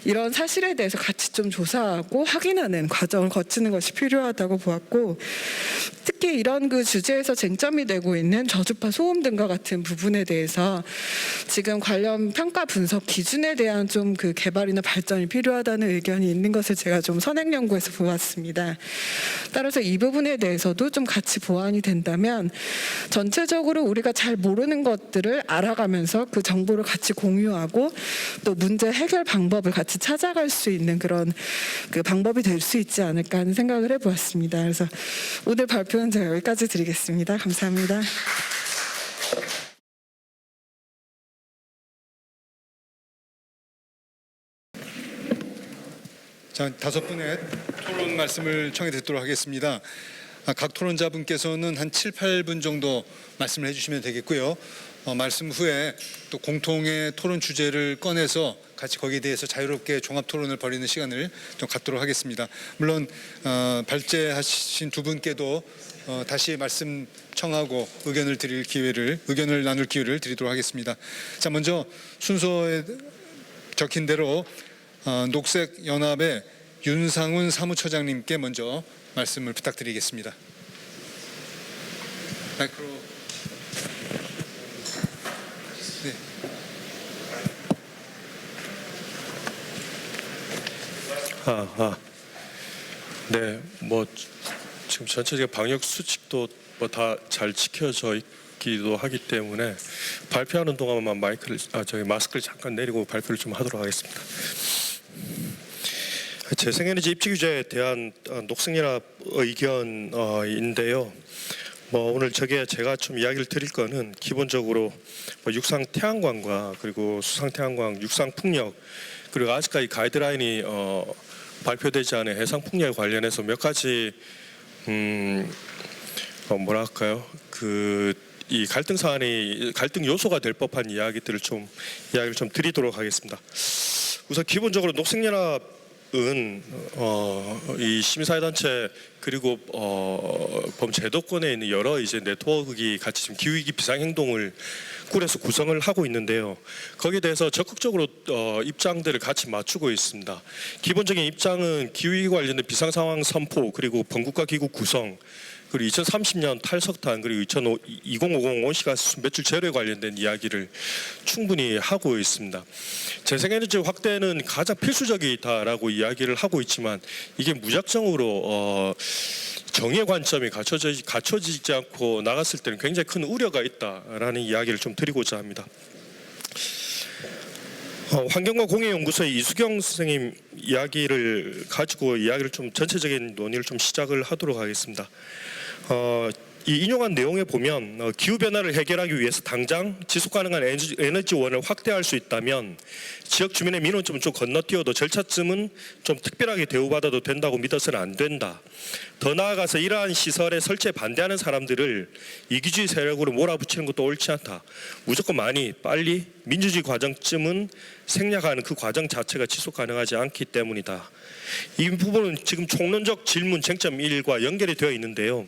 F: 이런 사실에 대해서 같이 좀 조사하고 확인하는 과정을 거치는 것이 필요하다고 보았고, 특히 이런 그 주제에서 쟁점이 되고 있는 저주파 소음 등과 같은 부분에 대해서 지금 관련 평가 분석 기준에 대한 좀 그 개발이나 발전이 필요하다는 의견이 있는 것을 제가 좀 선행 연구에서 보았습니다. 따라서 이 부분에 대해서도 좀 같이 보완이 된다면 전체적으로 우리가 잘 모르는 것들을 알아가면서 그 정보를 같이 공유하고 또 문제 해결 방법을 같이 찾아갈 수 있는 그런 그 방법이 될 수 있지 않을까 하는 생각을 해보았습니다. 그래서 오늘 발표는 제가 여기까지 드리겠습니다. 감사합니다.
D: 자, 5분의 토론 말씀을 청해 듣도록 하겠습니다. 각 토론자분께서는 한 7, 8분 정도 말씀을 해주시면 되겠고요. 말씀 후에 또 공통의 토론 주제를 꺼내서 같이 거기에 대해서 자유롭게 종합 토론을 벌이는 시간을 좀 갖도록 하겠습니다. 물론 발제하신 두 분께도 다시 말씀 청하고 의견을 나눌 기회를 드리도록 하겠습니다. 자, 먼저 순서에 적힌 대로 녹색연합의 윤상훈 사무처장님께 먼저 말씀을 부탁드리겠습니다. 마이크로. 네.
G: 네, 뭐 지금 전체적인 방역 수칙도 뭐 다 잘 지켜져 있기도 하기 때문에 발표하는 동안만 마스크를 잠깐 내리고 발표를 좀 하도록 하겠습니다. 재생에너지 입지 규제에 대한 녹색연합 의견인데요. 뭐 오늘 제가 좀 이야기를 드릴 거는 기본적으로 뭐 육상 태양광과 그리고 수상 태양광, 육상 풍력 그리고 아직까지 가이드라인이 발표되지 않은 해상 풍력에 관련해서 몇 가지 이 갈등 사안이 갈등 요소가 될 법한 이야기를 좀 드리도록 하겠습니다. 우선 기본적으로 녹색연합은 이 시민사회단체 그리고 범제도권에 있는 여러 이제 네트워크가 같이 지금 기후위기 비상행동을 꿀에서 구성을 하고 있는데요. 거기에 대해서 적극적으로 입장들을 같이 맞추고 있습니다. 기본적인 입장은 기후위기 관련된 비상상황 선포 그리고 번국가 기구 구성 그리고 2030년 탈석탄 그리고 2050 온실가스 배출 제로에 관련된 이야기를 충분히 하고 있습니다. 재생에너지 확대는 가장 필수적이다라고 이야기를 하고 있지만 이게 무작정으로 정의의 관점이 갖춰지지 않고 나갔을 때는 굉장히 큰 우려가 있다라는 이야기를 좀 드리고자 합니다. 환경과 공해연구소의 이수경 선생님 이야기를 가지고 이야기를 좀 전체적인 논의를 좀 시작을 하도록 하겠습니다. 이 인용한 내용에 보면 기후 변화를 해결하기 위해서 당장 지속 가능한 에너지원을 확대할 수 있다면 지역 주민의 민원점은 좀 건너뛰어도 절차쯤은 좀 특별하게 대우받아도 된다고 믿어서는 안 된다. 더 나아가서 이러한 시설의 설치에 반대하는 사람들을 이기주의 세력으로 몰아붙이는 것도 옳지 않다. 무조건 많이 빨리 민주주의 과정쯤은 생략하는 그 과정 자체가 지속 가능하지 않기 때문이다. 이 부분은 지금 총론적 질문 쟁점 1과 연결이 되어 있는데요.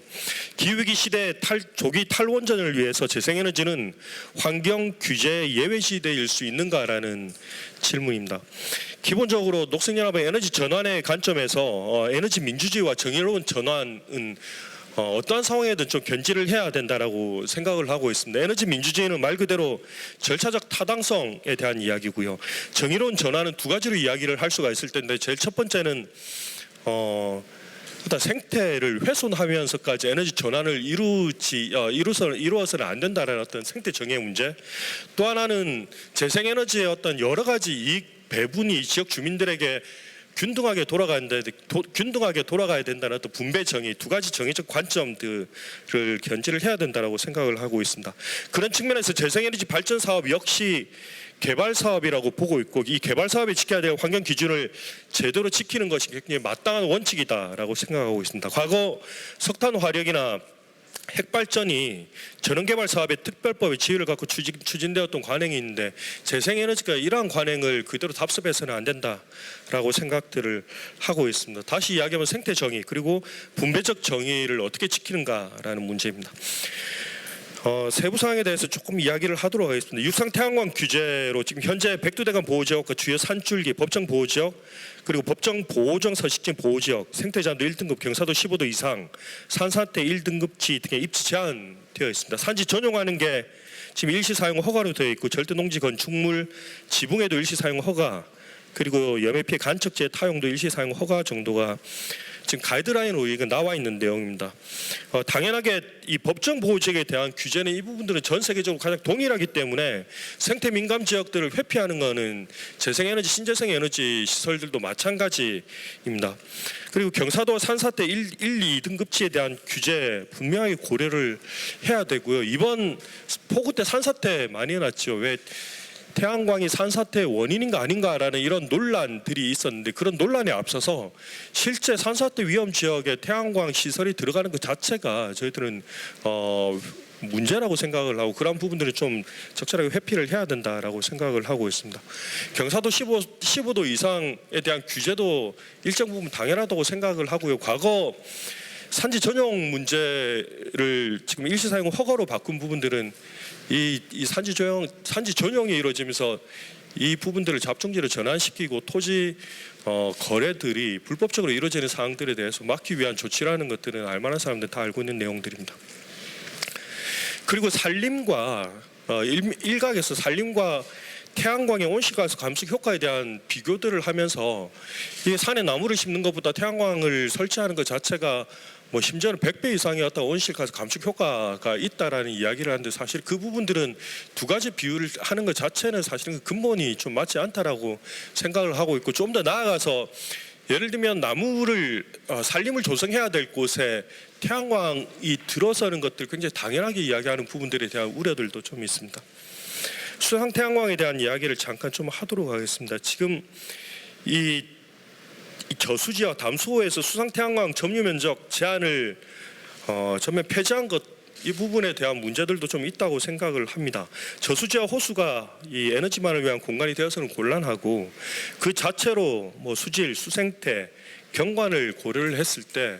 G: 기후위기 시대 조기 탈원전을 위해서 재생에너지는 환경 규제의 예외 시대일 수 있는가라는 질문입니다. 기본적으로 녹색연합의 에너지 전환의 관점에서 에너지 민주주의와 정의로운 전환은 어떠한 상황에든 좀 견지를 해야 된다라고 생각을 하고 있습니다. 에너지 민주주의는 말 그대로 절차적 타당성에 대한 이야기고요. 정의로운 전환은 두 가지로 이야기를 할 수가 있을 텐데 제일 첫 번째는 일단 생태를 훼손하면서까지 에너지 전환을 이루어서는 안 된다라는 어떤 생태 정의 문제. 또 하나는 재생에너지의 어떤 여러 가지 이익 배분이 지역 주민들에게 균등하게 돌아가야 된다는 어떤 분배 정의, 두 가지 정의적 관점들을 견지를 해야 된다라고 생각을 하고 있습니다. 그런 측면에서 재생에너지 발전 사업 역시 개발 사업이라고 보고 있고 이 개발 사업이 지켜야 될 환경 기준을 제대로 지키는 것이 굉장히 마땅한 원칙이다라고 생각하고 있습니다. 과거 석탄 화력이나 핵발전이 전원개발 사업의 특별법의 지위를 갖고 추진되었던 관행이 있는데 재생에너지가 이러한 관행을 그대로 답습해서는 안 된다라고 생각들을 하고 있습니다. 다시 이야기하면 생태 정의 그리고 분배적 정의를 어떻게 지키는가라는 문제입니다. 세부 사항에 대해서 조금 이야기를 하도록 하겠습니다. 육상 태양광 규제로 지금 현재 백두대간 보호지역과 주요 산줄기, 법정 보호지역 그리고 법정 보호정 서식지 보호지역, 생태자연도 1등급, 경사도 15도 이상, 산사태 1등급지 등의 입지 제한되어 있습니다. 산지 전용하는 게 지금 일시 사용 허가로 되어 있고 절대 농지 건축물 지붕에도 일시 사용 허가 그리고 염해 피해 간척지의 타용도 일시 사용 허가 정도가 지금 가이드라인으로 이거 나와 있는 내용입니다. 당연하게 이 법정 보호 지역에 대한 규제는 이 부분들은 전 세계적으로 가장 동일하기 때문에 생태 민감 지역들을 회피하는 것은 재생에너지, 신재생 에너지 시설들도 마찬가지입니다. 그리고 경사도 산사태 1, 2등급지에 대한 규제 분명하게 고려를 해야 되고요. 이번 폭우 때 산사태 많이 해놨죠. 왜? 태양광이 산사태의 원인인가 아닌가라는 이런 논란들이 있었는데 그런 논란에 앞서서 실제 산사태 위험 지역에 태양광 시설이 들어가는 것 자체가 저희들은 문제라고 생각을 하고 그런 부분들을 좀 적절하게 회피를 해야 된다라고 생각을 하고 있습니다. 경사도 15도 이상에 대한 규제도 일정 부분 당연하다고 생각을 하고요. 과거 산지 전용 문제를 지금 일시 사용 허가로 바꾼 부분들은 이 산지 전용이 이루어지면서 이 부분들을 잡종지로 전환시키고 토지 거래들이 불법적으로 이루어지는 사항들에 대해서 막기 위한 조치라는 것들은 알만한 사람들 다 알고 있는 내용들입니다. 그리고 산림과 일각에서 산림과 태양광의 온실가스 감축 효과에 대한 비교들을 하면서 이 산에 나무를 심는 것보다 태양광을 설치하는 것 자체가 뭐 심지어는 100배 이상의 어떤 온실가스 감축 효과가 있다라는 이야기를 하는데 사실 그 부분들은 두 가지 비율을 하는 것 자체는 사실은 근본이 좀 맞지 않다라고 생각을 하고 있고 좀 더 나아가서 예를 들면 나무를 산림을 조성해야 될 곳에 태양광이 들어서는 것들 굉장히 당연하게 이야기하는 부분들에 대한 우려들도 좀 있습니다. 수상 태양광에 대한 이야기를 잠깐 좀 하도록 하겠습니다. 지금 이 저수지와 담수호에서 수상 태양광 점유 면적 제한을 전면 폐지한 것 이 부분에 대한 문제들도 좀 있다고 생각을 합니다. 저수지와 호수가 이 에너지만을 위한 공간이 되어서는 곤란하고 그 자체로 뭐 수질, 수생태, 경관을 고려를 했을 때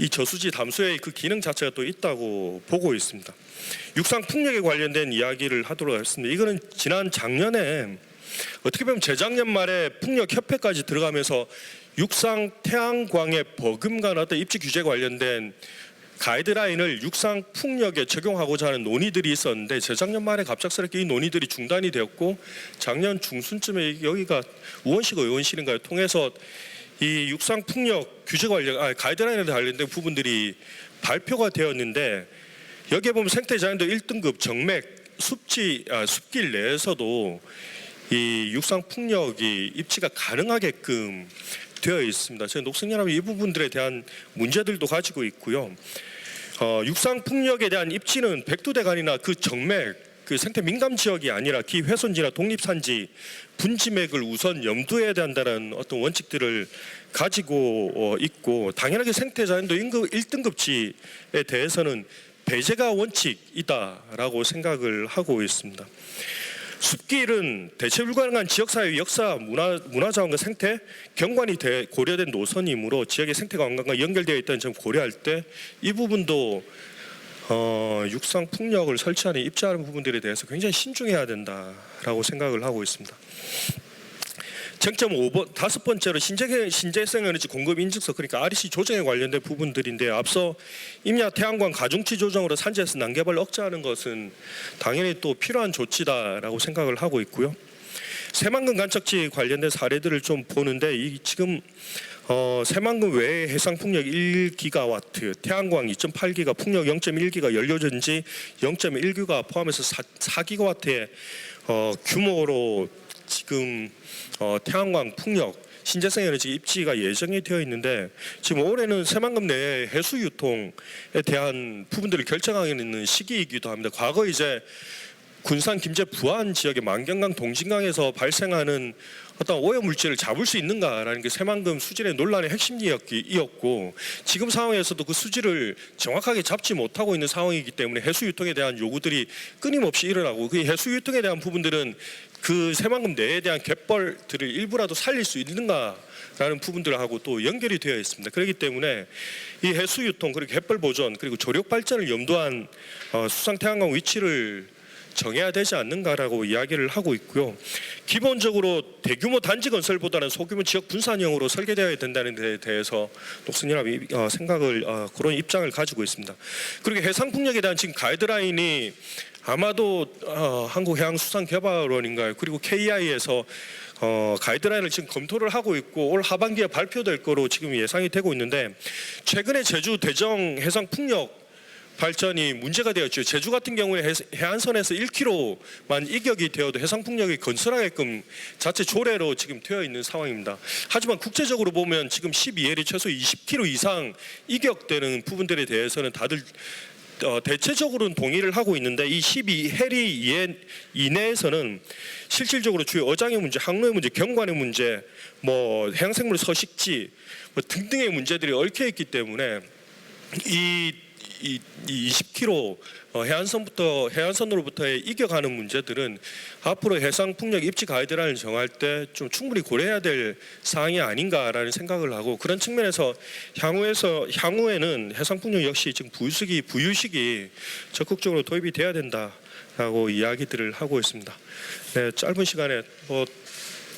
G: 이 저수지 담수의 그 기능 자체가 또 있다고 보고 있습니다. 육상 풍력에 관련된 이야기를 하도록 하겠습니다. 이거는 지난 작년에 어떻게 보면 재작년 말에 풍력협회까지 들어가면서 육상 태양광의 버금가나 어떤 입지 규제 관련된 가이드라인을 육상 풍력에 적용하고자 하는 논의들이 있었는데 재작년 말에 갑작스럽게 이 논의들이 중단이 되었고 작년 중순쯤에 여기가 우원식 의원실인가요? 통해서 이 육상 풍력 규제 관련 가이드라인에 관련된 부분들이 발표가 되었는데 여기에 보면 생태자연도 1등급 정맥 숲길 내에서도 이 육상 풍력이 입지가 가능하게끔 되어 있습니다. 저희 녹색연합이 이 부분들에 대한 문제들도 가지고 있고요. 육상 풍력에 대한 입지는 백두대간이나 그 정맥, 그 생태 민감 지역이 아니라 기훼손지나 독립산지, 분지맥을 우선 염두에 한다는 어떤 원칙들을 가지고 있고, 당연하게 생태자연도 1등급지에 대해서는 배제가 원칙이다라고 생각을 하고 있습니다. 숲길은 대체 불가능한 지역사회 역사, 문화자원과 생태, 경관이 고려된 노선이므로 지역의 생태가 관광과 연결되어 있다는 점 고려할 때 이 부분도 육상 풍력을 설치하는 입지하는 부분들에 대해서 굉장히 신중해야 된다라고 생각을 하고 있습니다. 쟁점 5번, 5번째로 신재생에너지 공급 인증서, 그러니까 REC 조정에 관련된 부분들인데, 앞서 임야 태양광 가중치 조정으로 산지에서 난개발 억제하는 것은 당연히 또 필요한 조치다라고 생각을 하고 있고요. 새만금 간척지 관련된 사례들을 좀 보는데, 지금 새만금 외에 해상풍력 1기가와트, 태양광 2.8기가, 풍력 0.1기가, 연료전지 0.1기가 포함해서 4기가와트의 규모로 지금 태양광, 풍력, 신재생 에너지 입지가 예정이 되어 있는데, 지금 올해는 새만금 내에 해수 유통에 대한 부분들을 결정하는 시기이기도 합니다. 과거 이제 군산, 김제, 부안 지역의 만경강, 동진강에서 발생하는 어떤 오염 물질을 잡을 수 있는가라는 게 새만금 수질의 논란의 핵심이었고, 지금 상황에서도 그 수질을 정확하게 잡지 못하고 있는 상황이기 때문에 해수 유통에 대한 요구들이 끊임없이 일어나고, 그 해수 유통에 대한 부분들은 그 새만금 내에 대한 갯벌들을 일부라도 살릴 수 있는가라는 부분들하고 또 연결이 되어 있습니다. 그렇기 때문에 이 해수 유통, 그리고 갯벌 보존, 그리고 조력 발전을 염두한 수상 태양광 위치를 정해야 되지 않는가라고 이야기를 하고 있고요. 기본적으로 대규모 단지 건설보다는 소규모 지역 분산형으로 설계되어야 된다는 데 대해서 녹색연합이 생각을, 그런 입장을 가지고 있습니다. 그리고 해상풍력에 대한 지금 가이드라인이 아마도 한국해양수산개발원인가요? 그리고 KI에서 가이드라인을 지금 검토를 하고 있고 올 하반기에 발표될 거로 지금 예상이 되고 있는데, 최근에 제주 대정 해상풍력 발전이 문제가 되었죠. 제주 같은 경우에 해안선에서 1km만 이격이 되어도 해상풍력이 건설하게끔 자체 조례로 지금 되어 있는 상황입니다. 하지만 국제적으로 보면 지금 12해리 최소 20km 이상 이격되는 부분들에 대해서는 다들 대체적으로는 동의를 하고 있는데, 이 12해리 이내에서는 실질적으로 주요 어장의 문제, 항로의 문제, 경관의 문제, 해양생물 서식지 등등의 문제들이 얽혀 있기 때문에 이 20km 해안선으로부터의 이격하는 문제들은 앞으로 해상풍력 입지 가이드라인을 정할 때 좀 충분히 고려해야 될 사항이 아닌가라는 생각을 하고, 그런 측면에서 향후에는 해상풍력 역시 지금 부유식이 적극적으로 도입이 돼야 된다라고 이야기들을 하고 있습니다. 네, 짧은 시간에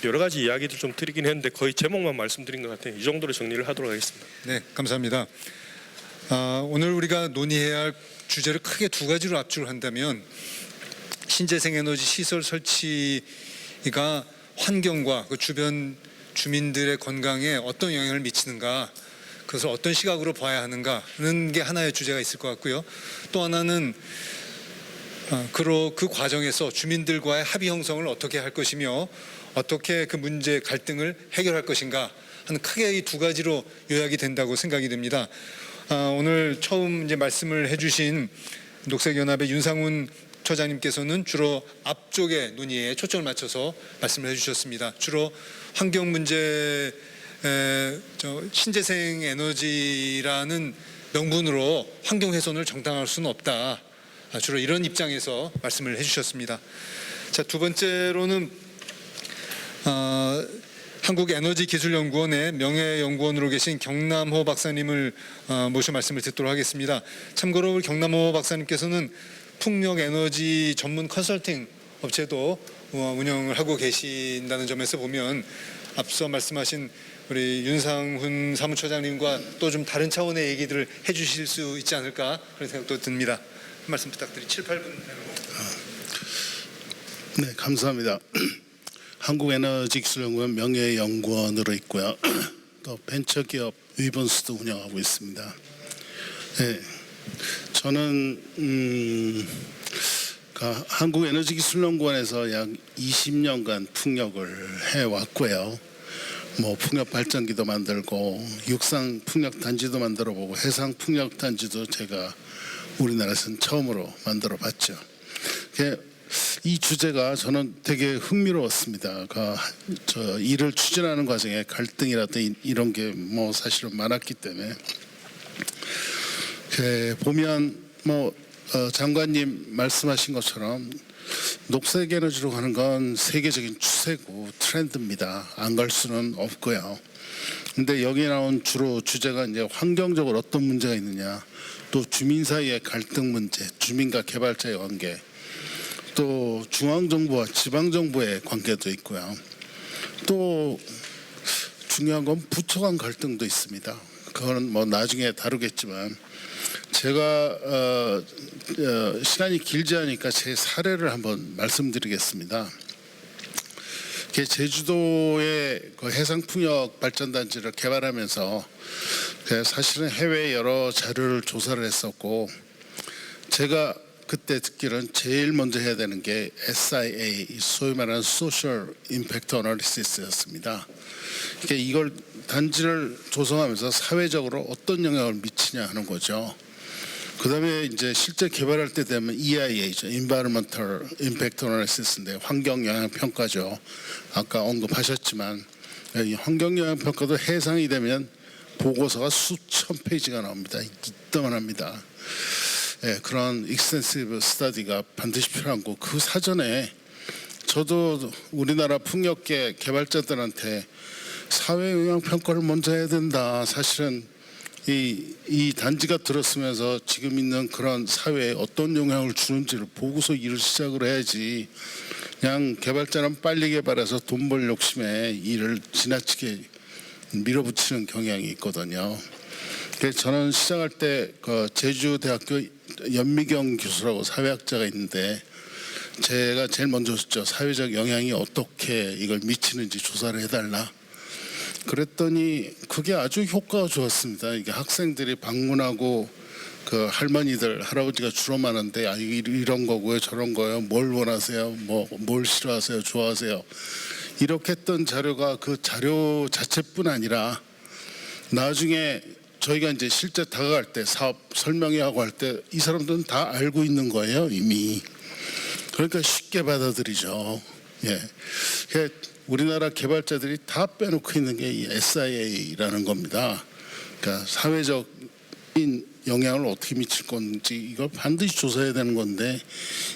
G: 여러 가지 이야기들 좀 드리긴 했는데 거의 제목만 말씀드린 것 같아요. 이 정도로 정리를 하도록 하겠습니다.
D: 네, 감사합니다. 오늘 우리가 논의해야 할 주제를 크게 두 가지로 압축을 한다면, 신재생에너지 시설 설치가 환경과 그 주변 주민들의 건강에 어떤 영향을 미치는가, 그것을 어떤 시각으로 봐야 하는가 하는 게 하나의 주제가 있을 것 같고요. 또 하나는 그 과정에서 주민들과의 합의 형성을 어떻게 할 것이며 어떻게 그 문제 갈등을 해결할 것인가 하는, 크게 이 두 가지로 요약이 된다고 생각이 됩니다. 오늘 처음 이제 말씀을 해주신 녹색연합의 윤상훈 처장님께서는 주로 앞쪽의 논의에 초점을 맞춰서 말씀을 해주셨습니다. 주로 환경 문제, 신재생 에너지라는 명분으로 환경 훼손을 정당화할 수는 없다. 주로 이런 입장에서 말씀을 해주셨습니다. 자, 두 번째로는 한국에너지기술연구원의 명예연구원으로 계신 경남호 박사님을 모셔 말씀을 듣도록 하겠습니다. 참고로 경남호 박사님께서는 풍력에너지 전문 컨설팅 업체도 운영을 하고 계신다는 점에서 보면 앞서 말씀하신 우리 윤상훈 사무처장님과 또 좀 다른 차원의 얘기들을 해주실 수 있지 않을까 그런 생각도 듭니다. 한 말씀 부탁드립니다. 7, 8분 내로.
H: 네, 감사합니다. 한국에너지기술연구원 명예연구원으로 있고요. 또 벤처기업 위번스도 운영하고 있습니다. 네, 저는 한국에너지기술연구원에서 약 20년간 풍력을 해왔고요. 뭐 풍력 발전기도 만들고 육상 풍력 단지도 만들어 보고 해상 풍력 단지도 제가 우리나라에서는 처음으로 만들어 봤죠. 이 주제가 저는 되게 흥미로웠습니다. 저 일을 추진하는 과정에 갈등이라든지 이런 게 뭐 사실은 많았기 때문에 보면 뭐 장관님 말씀하신 것처럼 녹색 에너지로 가는 건 세계적인 추세고 트렌드입니다. 안 갈 수는 없고요. 근데 여기 나온 주로 주제가 이제 환경적으로 어떤 문제가 있느냐, 또 주민 사이의 갈등 문제, 주민과 개발자의 관계, 또 중앙 정부와 지방 정부의 관계도 있고요. 또 중요한 건 부처 간 갈등도 있습니다. 그거는 뭐 나중에 다루겠지만 제가 시간이 길지 않으니까 제 사례를 한번 말씀드리겠습니다. 제주도의 그 해상풍력 발전단지를 개발하면서 사실은 해외 여러 자료를 조사를 했었고, 제가 그때 듣기로는 제일 먼저 해야 되는 게 SIA, 소위 말하는 Social Impact Analysis였습니다. 이걸 단지를 조성하면서 사회적으로 어떤 영향을 미치냐 하는 거죠. 그 다음에 이제 실제 개발할 때 되면 EIA죠. Environmental Impact Analysis인데 환경 영향 평가죠. 아까 언급하셨지만 이 환경 영향 평가도 해상이 되면 보고서가 수천 페이지가 나옵니다. 이따만합니다. 그런 익스텐시브 스터디가 반드시 필요한 거. 그 사전에 저도 우리나라 풍력계 개발자들한테 사회 영향 평가를 먼저 해야 된다. 사실은 이 단지가 들었으면서 지금 있는 그런 사회에 어떤 영향을 주는지를 보고서 일을 시작을 해야지, 그냥 개발자는 빨리 개발해서 돈 벌 욕심에 일을 지나치게 밀어붙이는 경향이 있거든요. 그래서 저는 시작할 때 그 제주대학교 연미경 교수라고 사회학자가 있는데 제가 제일 먼저 줬죠. 사회적 영향이 어떻게 이걸 미치는지 조사를 해달라. 그랬더니 그게 아주 효과가 좋았습니다. 이게 학생들이 방문하고 그 할머니들, 할아버지가 주로 많은데 이런 거고요, 저런 거요, 뭘 원하세요, 뭘 싫어하세요, 좋아하세요, 이렇게 했던 자료가 그 자료 자체뿐 아니라 나중에 저희가 이제 실제 다가갈 때 사업 설명회하고 할 때 이 사람들은 다 알고 있는 거예요, 이미. 그러니까 쉽게 받아들이죠. 우리나라 개발자들이 다 빼놓고 있는 게 이 SIA라는 겁니다. 그러니까 사회적인 영향을 어떻게 미칠 건지 이걸 반드시 조사해야 되는 건데,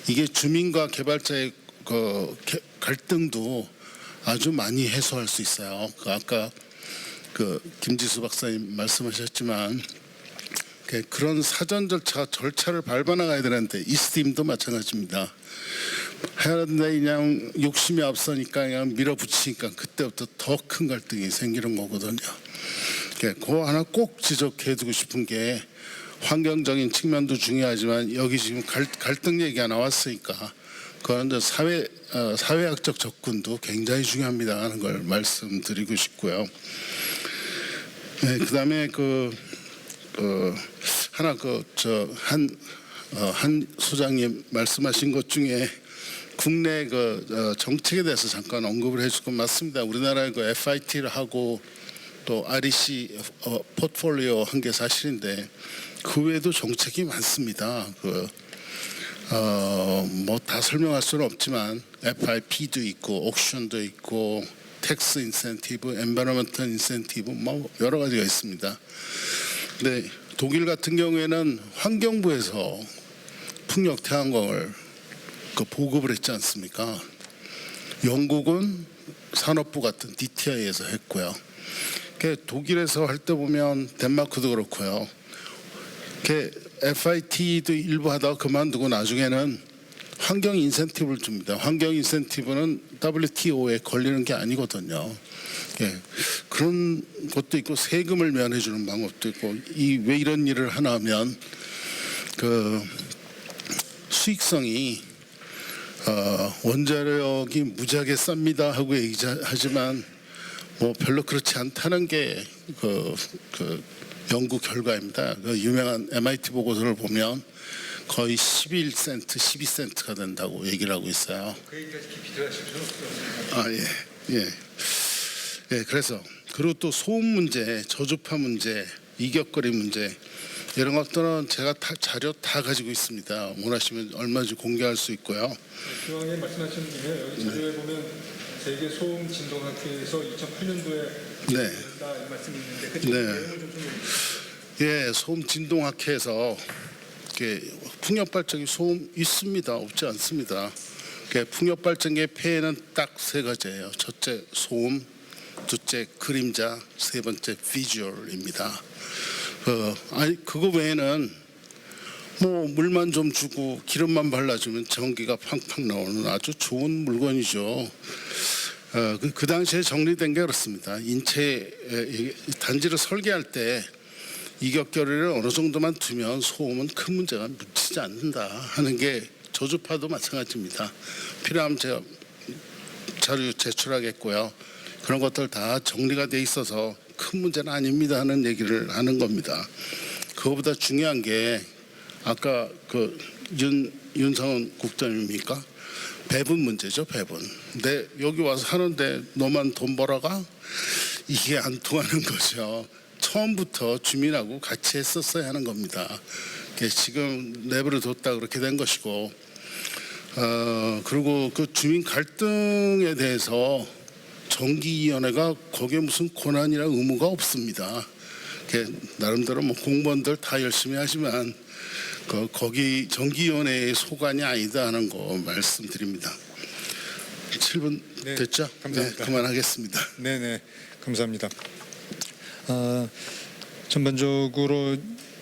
H: 이게 주민과 개발자의 그 갈등도 아주 많이 해소할 수 있어요. 아까 그 김지수 박사님 말씀하셨지만 그런 사전 절차를 밟아 나가야 되는데, 이스팀도 마찬가지입니다. 해야 되는데 그냥 욕심이 앞서니까 그냥 밀어붙이니까 그때부터 더 큰 갈등이 생기는 거거든요. 그거 하나 꼭 지적해두고 싶은 게, 환경적인 측면도 중요하지만 여기 지금 갈등 얘기가 나왔으니까 그건 사회학적 접근도 굉장히 중요합니다 하는 걸 말씀드리고 싶고요. 그다음에 한 소장님 말씀하신 것 중에 국내 정책에 대해서 잠깐 언급을 해주고, 맞습니다. 우리나라의 FIT를 하고 또 REC 포트폴리오 한 게 사실인데 그 외에도 정책이 많습니다. 뭐 다 설명할 수는 없지만 FIP도 있고 옥션도 있고 텍스 인센티브, 엔바이러먼털 인센티브 뭐 여러 가지가 있습니다. 근데 독일 같은 경우에는 환경부에서 풍력 태양광을 보급을 했지 않습니까? 영국은 산업부 같은 DTI에서 했고요. 독일에서 할 때 보면 덴마크도 그렇고요. FIT도 일부 하다가 그만두고 나중에는 환경 인센티브를 줍니다. 환경 인센티브는 WTO에 걸리는 게 아니거든요. 그런 것도 있고 세금을 면해 주는 방법도 있고, 왜 이런 일을 하나 하면 그 수익성이 원자력이 무지하게 쌉니다 하고 얘기하지만 뭐 별로 그렇지 않다는 게 그 연구 결과입니다. 그 유명한 MIT 보고서를 보면 거의 11센트, 12센트가 된다고 얘기를 하고 있어요.
D: 그 얘기까지 깊이 들어가실 필요 없어요.
H: 예. 예, 그래서 그리고 또 소음 문제, 저주파 문제, 이격거리 문제 이런 것들은 제가 자료 다 가지고 있습니다. 원하시면 얼마든지 공개할 수 있고요.
D: 기왕에 말씀하신 김에 여기 자료에 보면 세계 소음 진동학회에서 2008년도에
H: 네.
D: 이 말씀이 있는데 그
H: 네.
D: 내용을 좀
H: 예, 소음 진동학회에서 풍력 발전기 소음 있습니다. 없지 않습니다. 풍력 발전기의 폐해는 딱 세 가지예요. 첫째 소음, 둘째 그림자, 세 번째 비주얼입니다. 그거 외에는 뭐 물만 좀 주고 기름만 발라주면 전기가 팡팡 나오는 아주 좋은 물건이죠. 그 당시에 정리된 게 그렇습니다. 단지를 설계할 때 이격거리를 어느 정도만 두면 소음은 큰 문제가 미치지 않는다 하는 게 저주파도 마찬가지입니다. 필요하면 제가 자료 제출하겠고요. 그런 것들 다 정리가 돼 있어서 큰 문제는 아닙니다 하는 얘기를 하는 겁니다. 그거보다 중요한 게 아까 그 윤상원 국장입니까? 배분 문제죠, 배분. 근데 여기 와서 하는데 너만 돈 벌어가? 이게 안 통하는 거죠. 처음부터 주민하고 같이 했었어야 하는 겁니다. 지금 내버려 뒀다 그렇게 된 것이고, 그리고 그 주민 갈등에 대해서 정기위원회가 거기에 무슨 권한이나 의무가 없습니다. 나름대로 뭐 공무원들 다 열심히 하지만 거기 정기위원회의 소관이 아니다 하는 거 말씀드립니다. 7분
D: 네,
H: 됐죠?
D: 감사합니다.
H: 네, 그만하겠습니다.
D: 네네, 감사합니다. 전반적으로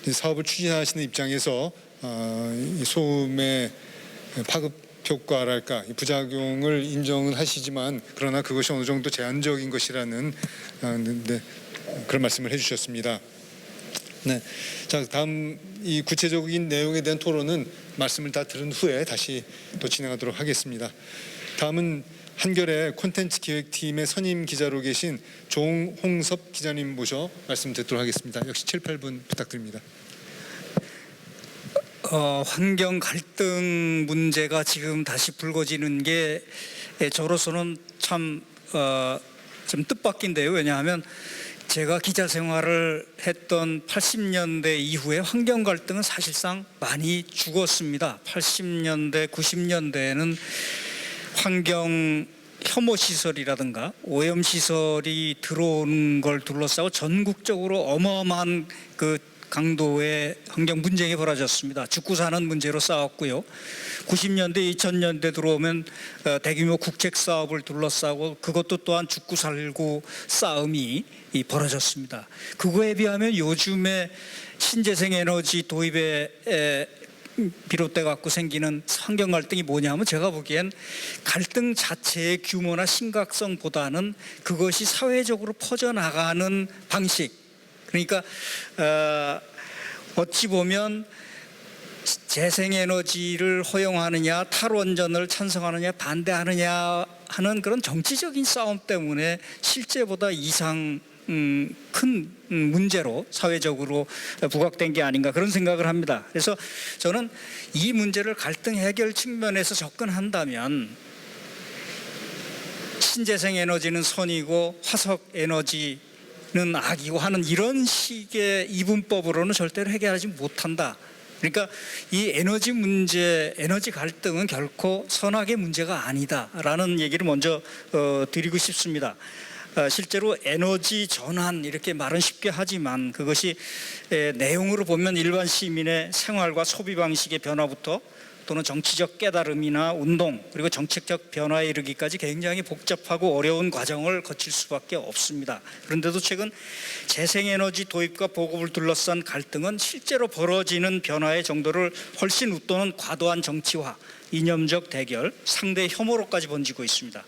D: 이 사업을 추진하시는 입장에서 이 소음의 파급 효과랄까 이 부작용을 인정은 하시지만 그러나 그것이 어느 정도 제한적인 것이라는 그런 말씀을 해주셨습니다. 네, 자 다음 이 구체적인 내용에 대한 토론은 말씀을 다 들은 후에 다시 또 진행하도록 하겠습니다. 다음은 한겨레 콘텐츠 기획팀의 선임 기자로 계신 종홍섭 기자님 모셔 말씀 듣도록 하겠습니다. 역시 7, 8분 부탁드립니다.
I: 환경 갈등 문제가 지금 다시 불거지는 게 저로서는 참 좀 뜻밖인데요. 왜냐하면 제가 기자 생활을 했던 80년대 이후에 환경 갈등은 사실상 많이 죽었습니다. 80년대, 90년대에는 환경 혐오 시설이라든가 오염 시설이 들어오는 걸 둘러싸고 전국적으로 어마어마한 그 강도의 환경 분쟁이 벌어졌습니다. 죽고 사는 문제로 싸웠고요. 90년대, 2000년대 들어오면 대규모 국책 사업을 둘러싸고 그것도 또한 죽고 살고 싸움이 벌어졌습니다. 그거에 비하면 요즘에 신재생 에너지 도입에 비롯돼 갖고 생기는 환경 갈등이 뭐냐면 제가 보기엔 갈등 자체의 규모나 심각성보다는 그것이 사회적으로 퍼져나가는 방식, 그러니까 어찌 보면 재생에너지를 허용하느냐 탈원전을 찬성하느냐 반대하느냐 하는 그런 정치적인 싸움 때문에 실제보다 이상 큰 문제로 사회적으로 부각된 게 아닌가 그런 생각을 합니다. 그래서 저는 이 문제를 갈등 해결 측면에서 접근한다면 신재생 에너지는 선이고 화석 에너지는 악이고 하는 이런 식의 이분법으로는 절대로 해결하지 못한다. 그러니까 이 에너지 문제, 에너지 갈등은 결코 선악의 문제가 아니다라는 얘기를 먼저 드리고 싶습니다. 실제로 에너지 전환 이렇게 말은 쉽게 하지만 그것이 내용으로 보면 일반 시민의 생활과 소비 방식의 변화부터 또는 정치적 깨달음이나 운동 그리고 정책적 변화에 이르기까지 굉장히 복잡하고 어려운 과정을 거칠 수밖에 없습니다. 그런데도 최근 재생에너지 도입과 보급을 둘러싼 갈등은 실제로 벌어지는 변화의 정도를 훨씬 웃도는 과도한 정치화, 이념적 대결, 상대 혐오로까지 번지고 있습니다.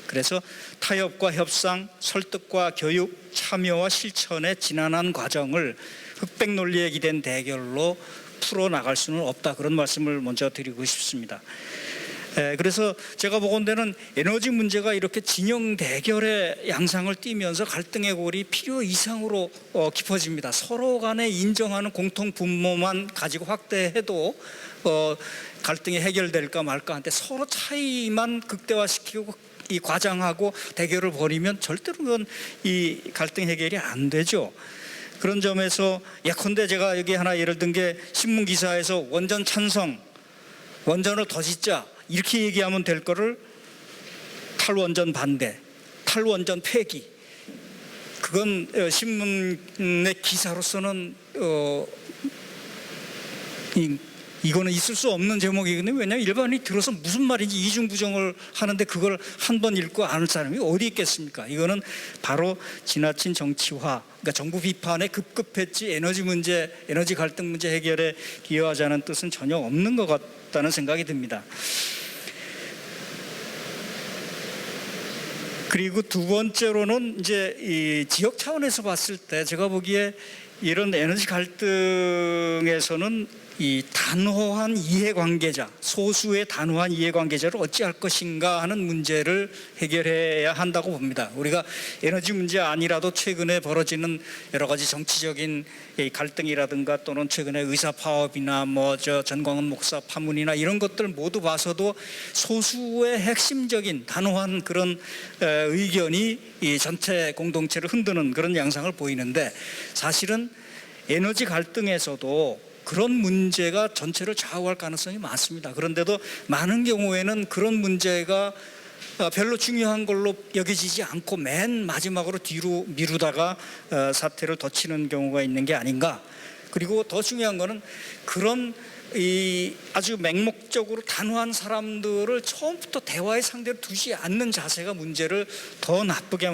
I: 그래서 타협과 협상, 설득과 교육, 참여와 실천의 지난한 과정을 흑백 논리에 기댄 대결로 풀어나갈 수는 없다. 그런 말씀을 먼저 드리고 싶습니다. 그래서 제가 보건대는 에너지 문제가 이렇게 진영 대결의 양상을 띠면서 갈등의 골이 필요 이상으로 깊어집니다. 서로 간에 인정하는 공통 분모만 가지고 확대해도 갈등이 해결될까 말까 한데 서로 차이만 극대화시키고 이 과장하고 대결을 벌이면 절대로 그건 이 갈등 해결이 안 되죠. 그런 점에서 예컨대 제가 여기 하나 예를 든 게 신문 기사에서 원전 찬성, 원전을 더 짓자 이렇게 얘기하면 될 거를 탈원전 반대, 탈원전 폐기. 그건 신문의 기사로서는 이거는 있을 수 없는 제목이거든요. 왜냐하면 일반인이 들어서 무슨 말인지 이중부정을 하는데 그걸 한 번 읽고 아는 사람이 어디 있겠습니까? 이거는 바로 지나친 정치화, 그러니까 정부 비판에 급급했지 에너지 문제, 에너지 갈등 문제 해결에 기여하자는 뜻은 전혀 없는 것 같다는 생각이 듭니다. 그리고 두 번째로는 이제 이 지역 차원에서 봤을 때 제가 보기에 이런 에너지 갈등에서는 이 단호한 이해관계자, 소수의 단호한 이해관계자를 어찌할 것인가 하는 문제를 해결해야 한다고 봅니다. 우리가 에너지 문제 아니라도 최근에 벌어지는 여러 가지 정치적인 갈등이라든가 또는 최근에 의사 파업이나 전광훈 목사 파문이나 이런 것들 모두 봐서도 소수의 핵심적인 단호한 그런 의견이 이 전체 공동체를 흔드는 그런 양상을 보이는데, 사실은 에너지 갈등에서도 그런 문제가 전체를 좌우할 가능성이 많습니다. 그런데도 많은 경우에는 그런 문제가 별로 중요한 걸로 여겨지지 않고 맨 마지막으로 뒤로 미루다가 사태를 덧치는 경우가 있는 게 아닌가. 그리고 더 중요한 거는 그런 이 아주 맹목적으로 단호한 사람들을 처음부터 대화의 상대로 두지 않는 자세가 문제를 더 나쁘게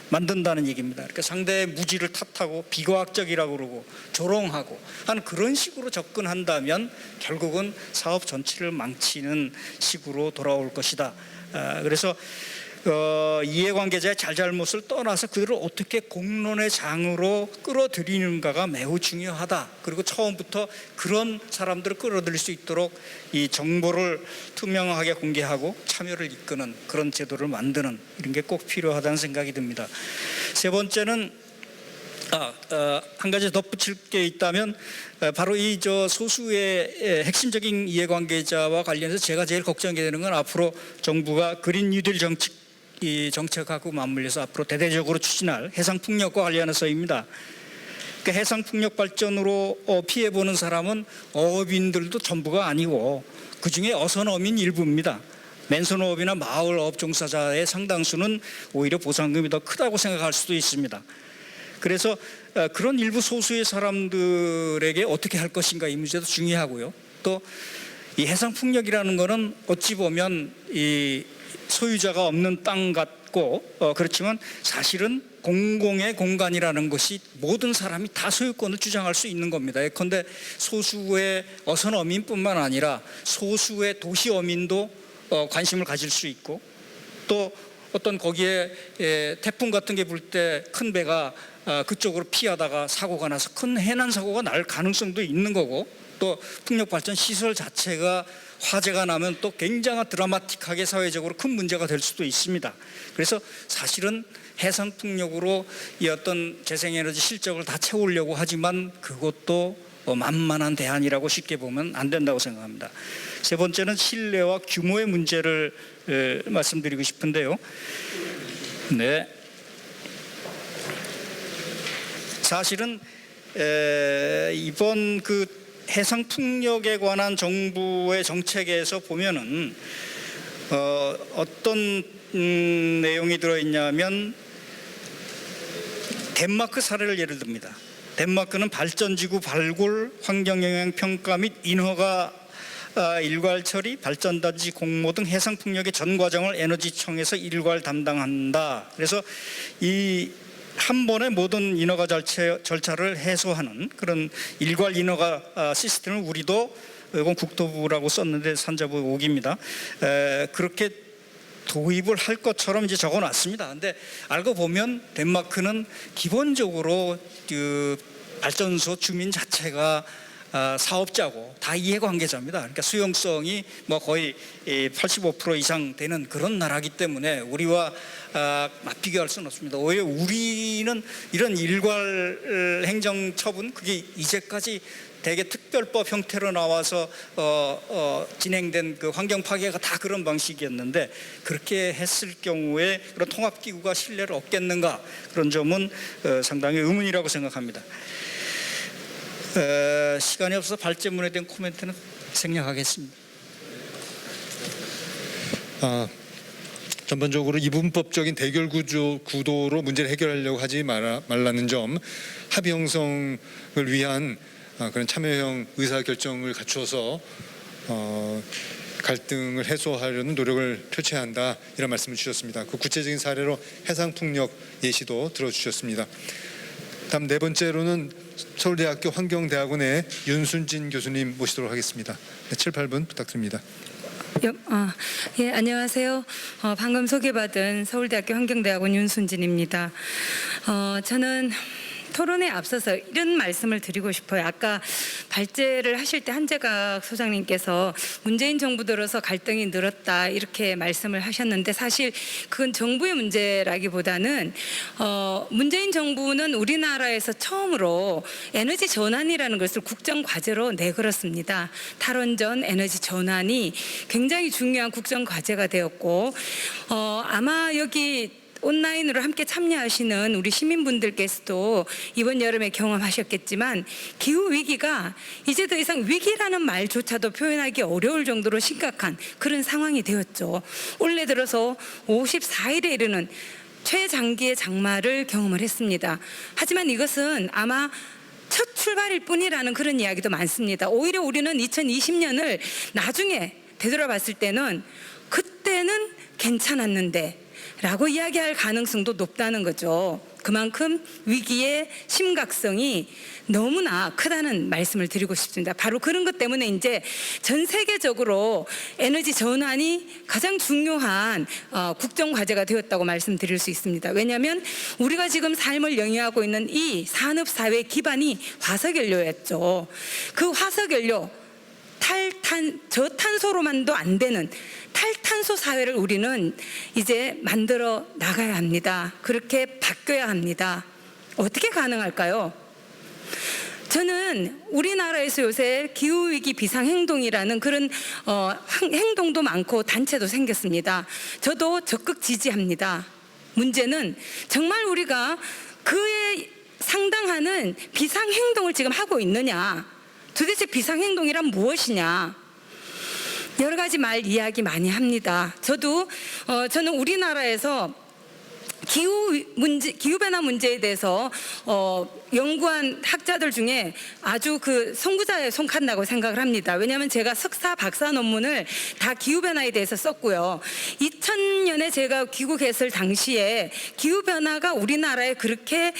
I: 만든다는 얘기입니다. 그러니까 상대의 무지를 탓하고 비과학적이라고 그러고 조롱하고 하는 그런 식으로 접근한다면 결국은 사업 전체를 망치는 식으로 돌아올 것이다. 그래서 이해관계자의 잘잘못을 떠나서 그들을 어떻게 공론의 장으로 끌어들이는가가 매우 중요하다. 그리고 처음부터 그런 사람들을 끌어들일 수 있도록 이 정보를 투명하게 공개하고 참여를 이끄는 그런 제도를 만드는 이런 게 꼭 필요하다는 생각이 듭니다. 세 번째는 한 가지 덧붙일 게 있다면 바로 이 소수의 핵심적인 이해관계자와 관련해서 제가 제일 걱정이 되는 건 앞으로 정부가 그린 뉴딜 정책하고 맞물려서 앞으로 대대적으로 추진할 해상풍력과 관련해서입니다. 그러니까 해상풍력 발전으로 피해보는 사람은 어업인들도 전부가 아니고 그중에 어선어민 일부입니다. 맨손어업이나 마을어업 종사자의 상당수는 오히려 보상금이 더 크다고 생각할 수도 있습니다. 그래서 그런 일부 소수의 사람들에게 어떻게 할 것인가 이 문제도 중요하고요. 또 이 해상풍력이라는 거는 어찌 보면 이 소유자가 없는 땅 같고 그렇지만 사실은 공공의 공간이라는 것이 모든 사람이 다 소유권을 주장할 수 있는 겁니다. 예컨대 소수의 어선어민뿐만 아니라 소수의 도시어민도 관심을 가질 수 있고, 또 어떤 거기에 태풍 같은 게 불 때 큰 배가 그쪽으로 피하다가 사고가 나서 큰 해난 사고가 날 가능성도 있는 거고, 또 풍력발전 시설 자체가 화재가 나면 또 굉장히 드라마틱하게 사회적으로 큰 문제가 될 수도 있습니다. 그래서 사실은 해상풍력으로 이 어떤 재생에너지 실적을 다 채우려고 하지만 그것도 만만한 대안이라고 쉽게 보면 안 된다고 생각합니다. 세 번째는 신뢰와 규모의 문제를 말씀드리고 싶은데요. 네. 사실은 이번 그 해상풍력에 관한 정부의 정책에서 보면은 어떤 내용이 들어있냐면 덴마크 사례를 예를 듭니다. 덴마크는 발전지구 발굴, 환경영향평가 및 인허가 일괄 처리, 발전단지 공모 등 해상풍력의 전 과정을 에너지청에서 일괄 담당한다. 그래서 이 한 번에 모든 인허가 절차를 해소하는 그런 일괄 인허가 시스템을 우리도 이건 국토부라고 썼는데 산자부 5기입니다. 그렇게 도입을 할 것처럼 이제 적어놨습니다. 근데 알고 보면 덴마크는 기본적으로 그 발전소 주민 자체가 사업자고 다 이해관계자입니다. 그러니까 수용성이 거의 85% 이상 되는 그런 나라이기 때문에 우리와 비교할 수는 없습니다. 오히려 우리는 이런 일괄 행정처분 그게 이제까지 대개 특별법 형태로 나와서 진행된 그 환경 파괴가 다 그런 방식이었는데 그렇게 했을 경우에 그런 통합기구가 신뢰를 얻겠는가 그런 점은 상당히 의문이라고 생각합니다. 시간이 없어서 발제문에 대한 코멘트는 생략하겠습니다.
D: 전반적으로 이분법적인 대결 구도로 문제를 해결하려고 하지 말라는 점, 합의 형성을 위한 그런 참여형 의사결정을 갖추어서 갈등을 해소하려는 노력을 표쳐야 한다, 이런 말씀을 주셨습니다. 그 구체적인 사례로 해상풍력 예시도 들어주셨습니다. 다음 네 번째로는 서울대학교 환경대학원의 윤순진 교수님 모시도록 하겠습니다. 네, 7, 8분 부탁드립니다.
J: 예, 안녕하세요. 방금 소개받은 서울대학교 환경대학원 윤순진입니다. 저는 토론에 앞서서 이런 말씀을 드리고 싶어요. 아까 발제를 하실 때 한재각 소장님께서 문재인 정부 들어서 갈등이 늘었다 이렇게 말씀을 하셨는데 사실 그건 정부의 문제라기보다는 문재인 정부는 우리나라에서 처음으로 에너지 전환이라는 것을 국정과제로 내걸었습니다. 탈원전 에너지 전환이 굉장히 중요한 국정과제가 되었고 아마 여기 온라인으로 함께 참여하시는 우리 시민분들께서도 이번 여름에 경험하셨겠지만 기후위기가 이제 더 이상 위기라는 말조차도 표현하기 어려울 정도로 심각한 그런 상황이 되었죠. 올해 들어서 54일에 이르는 최장기의 장마를 경험을 했습니다. 하지만 이것은 아마 첫 출발일 뿐이라는 그런 이야기도 많습니다. 오히려 우리는 2020년을 나중에 되돌아봤을 때는 그때는 괜찮았는데 라고 이야기할 가능성도 높다는 거죠. 그만큼 위기의 심각성이 너무나 크다는 말씀을 드리고 싶습니다. 바로 그런 것 때문에 이제 전 세계적으로 에너지 전환이 가장 중요한 국정과제가 되었다고 말씀드릴 수 있습니다. 왜냐하면 우리가 지금 삶을 영위하고 있는 이 산업사회의 기반이 화석연료였죠. 그 화석연료 저탄소로만도 안 되는 탈탄소 사회를 우리는 이제 만들어 나가야 합니다. 그렇게 바뀌어야 합니다. 어떻게 가능할까요? 저는 우리나라에서 요새 기후위기 비상행동이라는 그런 행동도 많고 단체도 생겼습니다. 저도 적극 지지합니다. 문제는 정말 우리가 그에 상당하는 비상행동을 지금 하고 있느냐, 도대체 비상행동이란 무엇이냐, 여러 가지 이야기 많이 합니다. 저는 우리나라에서 기후변화 문제에 대해서 연구한 학자들 중에 아주 그 선구자에 속한다고 생각을 합니다. 왜냐하면 제가 석사, 박사 논문을 다 기후변화에 대해서 썼고요. 2000년에 제가 귀국했을 당시에 기후변화가 우리나라에 그렇게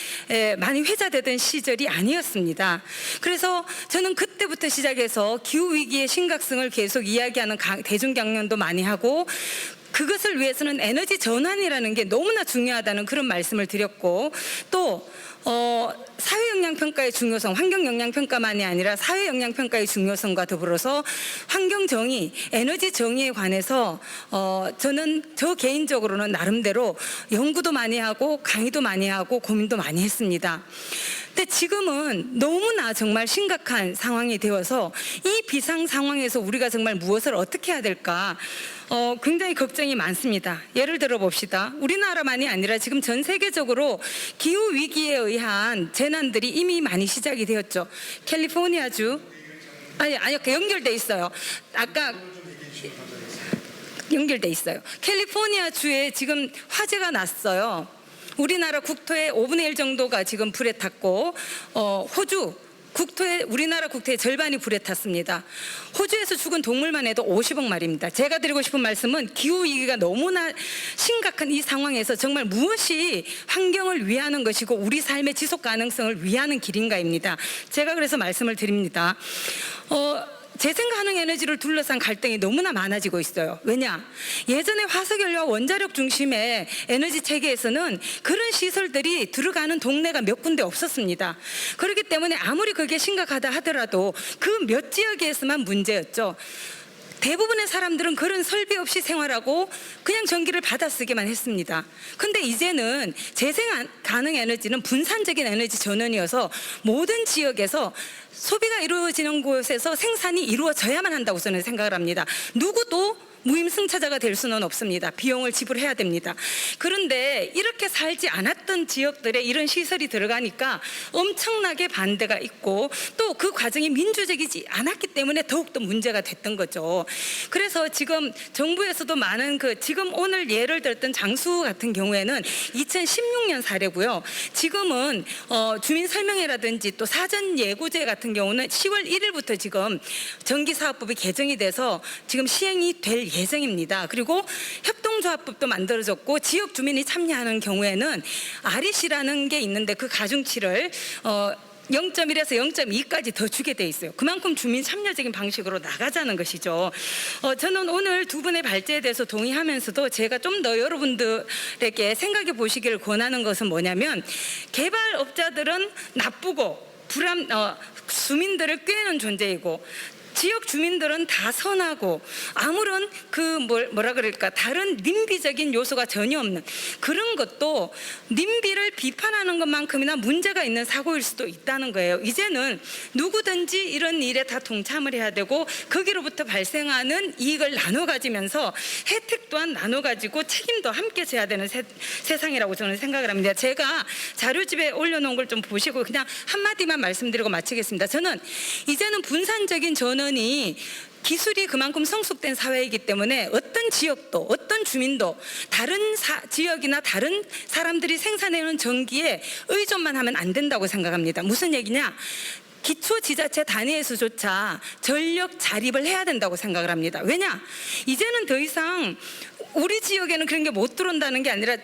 J: 많이 회자되던 시절이 아니었습니다. 그래서 저는 그때부터 시작해서 기후위기의 심각성을 계속 이야기하는 대중강연도 많이 하고 그것을 위해서는 에너지 전환이라는 게 너무나 중요하다는 그런 말씀을 드렸고 또 사회영향평가의 중요성, 환경영향평가만이 아니라 사회영향평가의 중요성과 더불어서 환경정의, 에너지 정의에 관해서 저는 저 개인적으로는 나름대로 연구도 많이 하고 강의도 많이 하고 고민도 많이 했습니다. 근데 지금은 너무나 정말 심각한 상황이 되어서 이 비상 상황에서 우리가 정말 무엇을 어떻게 해야 될까 굉장히 걱정이 많습니다. 예를 들어 봅시다. 우리나라만이 아니라 지금 전 세계적으로 기후 위기에 의한 재난들이 이미 많이 시작이 되었죠. 캘리포니아주 아니 연결돼 있어요. 아까 연결돼 있어요. 캘리포니아 주에 지금 화재가 났어요. 우리나라 국토의 5분의 1 정도가 지금 불에 탔고 호주 우리나라 국토의 절반이 불에 탔습니다. 호주에서 죽은 동물만 해도 50억 마리입니다. 제가 드리고 싶은 말씀은 기후위기가 너무나 심각한 이 상황에서 정말 무엇이 환경을 위하는 것이고 우리 삶의 지속 가능성을 위하는 길인가입니다. 제가 그래서 말씀을 드립니다. 재생 가능 에너지를 둘러싼 갈등이 너무나 많아지고 있어요. 왜냐? 예전에 화석연료와 원자력 중심의 에너지 체계에서는 그런 시설들이 들어가는 동네가 몇 군데 없었습니다. 그렇기 때문에 아무리 그게 심각하다 하더라도 그 몇 지역에서만 문제였죠. 대부분의 사람들은 그런 설비 없이 생활하고 그냥 전기를 받아 쓰기만 했습니다. 근데 이제는 재생 가능 에너지는 분산적인 에너지 전원이어서 모든 지역에서 소비가 이루어지는 곳에서 생산이 이루어져야만 한다고 저는 생각을 합니다. 누구도 무임승차자가 될 수는 없습니다. 비용을 지불해야 됩니다. 그런데 이렇게 살지 않았던 지역들에 이런 시설이 들어가니까 엄청나게 반대가 있고 또 그 과정이 민주적이지 않았기 때문에 더욱더 문제가 됐던 거죠. 그래서 지금 정부에서도 많은 지금 오늘 예를 들었던 장수 같은 경우에는 2016년 사례고요. 지금은 주민설명회라든지 또 사전 예고제 같은 경우는 10월 1일부터 지금 전기사업법이 개정이 돼서 지금 시행이 될 예정입니다. 그리고 협동조합법도 만들어졌고 지역 주민이 참여하는 경우에는 REC라는 게 있는데 그 가중치를 0.1에서 0.2까지 더 주게 돼 있어요. 그만큼 주민 참여적인 방식으로 나가자는 것이죠. 저는 오늘 두 분의 발제에 대해서 동의하면서도 제가 좀 더 여러분들에게 생각해 보시기를 권하는 것은 뭐냐면 개발업자들은 나쁘고 주민들을 꾀는 존재이고 지역 주민들은 다 선하고 아무런 다른 님비적인 요소가 전혀 없는 그런 것도 님비를 비판하는 것만큼이나 문제가 있는 사고일 수도 있다는 거예요. 이제는 누구든지 이런 일에 다 동참을 해야 되고 거기로부터 발생하는 이익을 나눠 가지면서 혜택 또한 나눠 가지고 책임도 함께 져야 되는 세상이라고 저는 생각을 합니다. 제가 자료집에 올려놓은 걸 좀 보시고 그냥 한마디만 말씀드리고 마치겠습니다. 저는 이제는 분산적인 전원이 기술이 그만큼 성숙된 사회이기 때문에 어떤 지역도 어떤 주민도 다른 지역이나 다른 사람들이 생산해오는 전기에 의존만 하면 안 된다고 생각합니다. 무슨 얘기냐? 기초지자체 단위에서조차 전력 자립을 해야 된다고 생각을 합니다. 왜냐? 이제는 더 이상 우리 지역에는 그런 게 못 들어온다는 게 아니라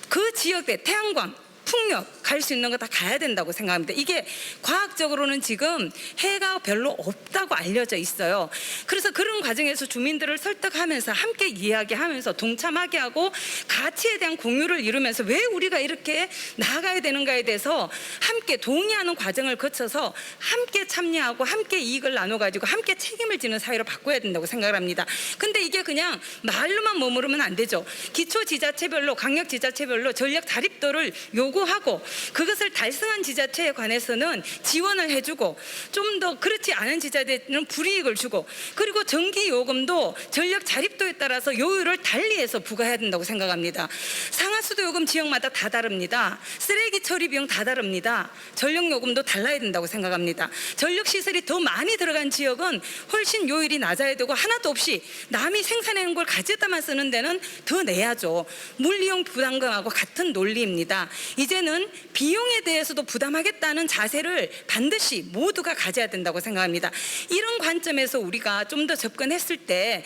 J: 그 지역에 태양광 풍력 갈 수 있는 거 다 가야 된다고 생각합니다. 이게 과학적으로는 지금 해가 별로 없다고 알려져 있어요. 그래서 그런 과정에서 주민들을 설득하면서 함께 이야기하면서 동참하게 하고 가치에 대한 공유를 이루면서 왜 우리가 이렇게 나아가야 되는가에 대해서 함께 동의하는 과정을 거쳐서 함께 참여하고 함께 이익을 나눠가지고 함께 책임을 지는 사회로 바꿔야 된다고 생각을 합니다. 근데 이게 그냥 말로만 머무르면 안 되죠. 기초지자체별로 강력지자체별로 전력 자립도를 요구하고 그것을 달성한 지자체에 관해서는 지원을 해주고 좀 더 그렇지 않은 지자체는 불이익을 주고 그리고 전기요금도 전력 자립도에 따라서 요율을 달리해서 부과해야 된다고 생각합니다. 상하수도 요금 지역마다 다 다릅니다. 쓰레기 처리 비용 다 다릅니다. 전력요금도 달라야 된다고 생각합니다. 전력시설이 더 많이 들어간 지역은 훨씬 요율이 낮아야 되고 하나도 없이 남이 생산해놓은 걸 가져다만 쓰는 데는 더 내야죠. 물이용 부담금하고 같은 논리입니다. 이제는 비용에 대해서도 부담하겠다는 자세를 반드시 모두가 가져야 된다고 생각합니다. 이런 관점에서 우리가 좀 더 접근했을 때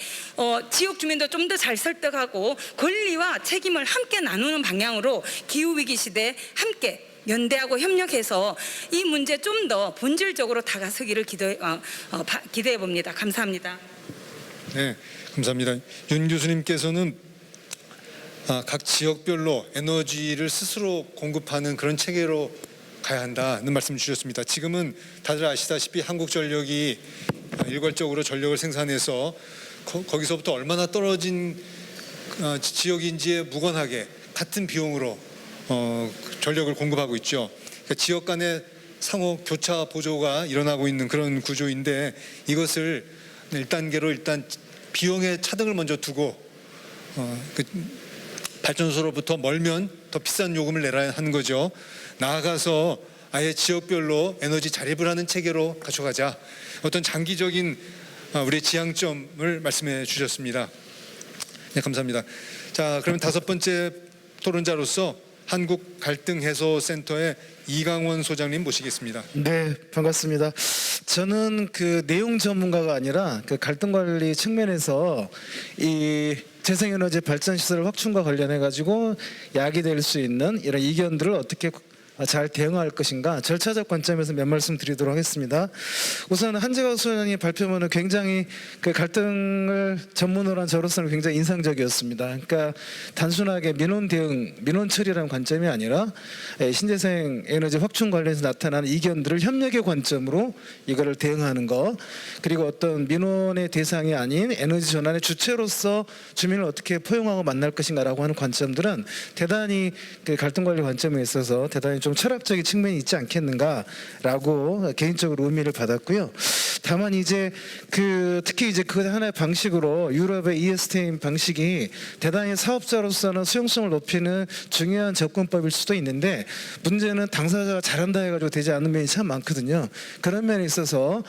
J: 지역 주민도 좀 더 잘 설득하고 권리와 책임을 함께 나누는 방향으로 기후위기 시대에 함께 연대하고 협력해서 이 문제 좀 더 본질적으로 다가서기를 기대해 봅니다. 감사합니다.
D: 네, 감사합니다. 윤 교수님께서는 각 지역별로 에너지를 스스로 공급하는 그런 체계로 가야 한다는 말씀 주셨습니다. 지금은 다들 아시다시피 한국전력이 일괄적으로 전력을 생산해서 거기서부터 얼마나 떨어진 지역인지에 무관하게 같은 비용으로 전력을 공급하고 있죠. 그러니까 지역 간의 상호 교차 보조가 일어나고 있는 그런 구조인데 이것을 1단계로 일단 비용의 차등을 먼저 두고 발전소로부터 멀면 더 비싼 요금을 내야 하는 거죠. 나아가서 아예 지역별로 에너지 자립을 하는 체계로 가져가자. 어떤 장기적인 우리의 지향점을 말씀해 주셨습니다. 네, 감사합니다. 자, 그러면 다섯 번째 토론자로서 한국갈등해소센터의 이강원 소장님 모시겠습니다.
K: 네, 반갑습니다. 저는 그 내용 전문가가 아니라 그 갈등 관리 측면에서 이 재생에너지 발전 시설 확충과 관련해 가지고 야기될 수 있는 이런 이견들을 어떻게 잘 대응할 것인가 절차적 관점에서 몇 말씀 드리도록 하겠습니다. 우선 한재광 소장이 발표문은 굉장히 그 갈등을 전문으로 한 저로서는 굉장히 인상적이었습니다. 그러니까 단순하게 민원 대응, 민원 처리라는 관점이 아니라 신재생 에너지 확충 관련해서 나타나는 이견들을 협력의 관점으로 이거를 대응하는 것, 그리고 어떤 민원의 대상이 아닌 에너지 전환의 주체로서 주민을 어떻게 포용하고 만날 것인가라고 하는 관점들은 대단히 그 갈등 관리 관점에 있어서 대단히 좀 철학적인 측면이 있지 않겠는가라고 개인적으로 의미를 받았고요. 다만 이제 그 특히 이제 그 하나의 방식으로 유럽의 ESTM 방식이 대단히 사업자로서는 수용성을 높이는 중요한 접근법일 수도 있는데 문제는 당사자가 잘한다 해가지고 되지 않는 면이 참 많거든요. 그런 면에 있어서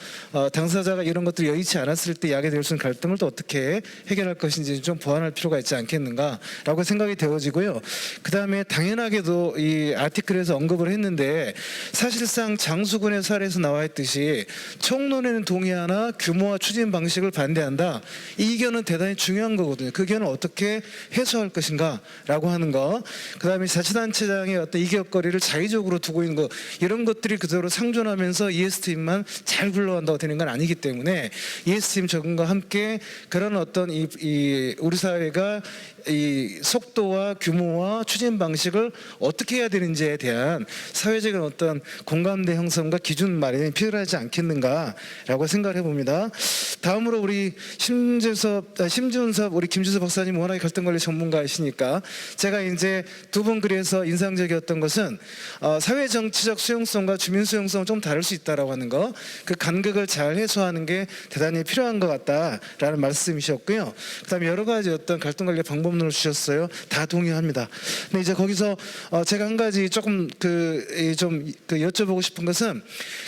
K: 당사자가 이런 것들이 여의치 않았을 때 야기될 수 있는 갈등을 또 어떻게 해결할 것인지 좀 보완할 필요가 있지 않겠는가라고 생각이 되어지고요. 그 다음에 당연하게도 이 아티클에서 언급을 했는데 사실상 장수군의 사례에서 나와 있듯이 총론에는 동의하나 규모와 추진 방식을 반대한다. 이 의견은 대단히 중요한 거거든요. 그 의견을 어떻게 해소할 것인가라고 하는 거. 그 다음에 자치단체장의 어떤 이격거리를 자의적으로 두고 있는 거, 이런 것들이 그대로 상존하면서 ESTM만 잘 굴러간다고 되는 건 아니기 때문에 ESTM 적응과 함께 그런 어떤 이 우리 사회가 이 속도와 규모와 추진 방식을 어떻게 해야 되는지에 대한 사회적인 어떤 공감대 형성과 기준 마련이 필요하지 않겠는가라고 생각을 해봅니다. 다음으로 우리 심준섭 우리 김주섭 박사님 워낙에 갈등관리 전문가이시니까 제가 이제 두 분 글에서 인상적이었던 것은 사회 정치적 수용성과 주민 수용성은 좀 다를 수 있다라고 하는 거, 그 간극을 잘 해소하는 게 대단히 필요한 것 같다라는 말씀이셨고요. 그다음에 여러 가지 어떤 갈등관리 방법론을 주셨어요. 다 동의합니다. 근데 이제 거기서 제가 한 가지 조금 좀 여쭤보고 싶은 것은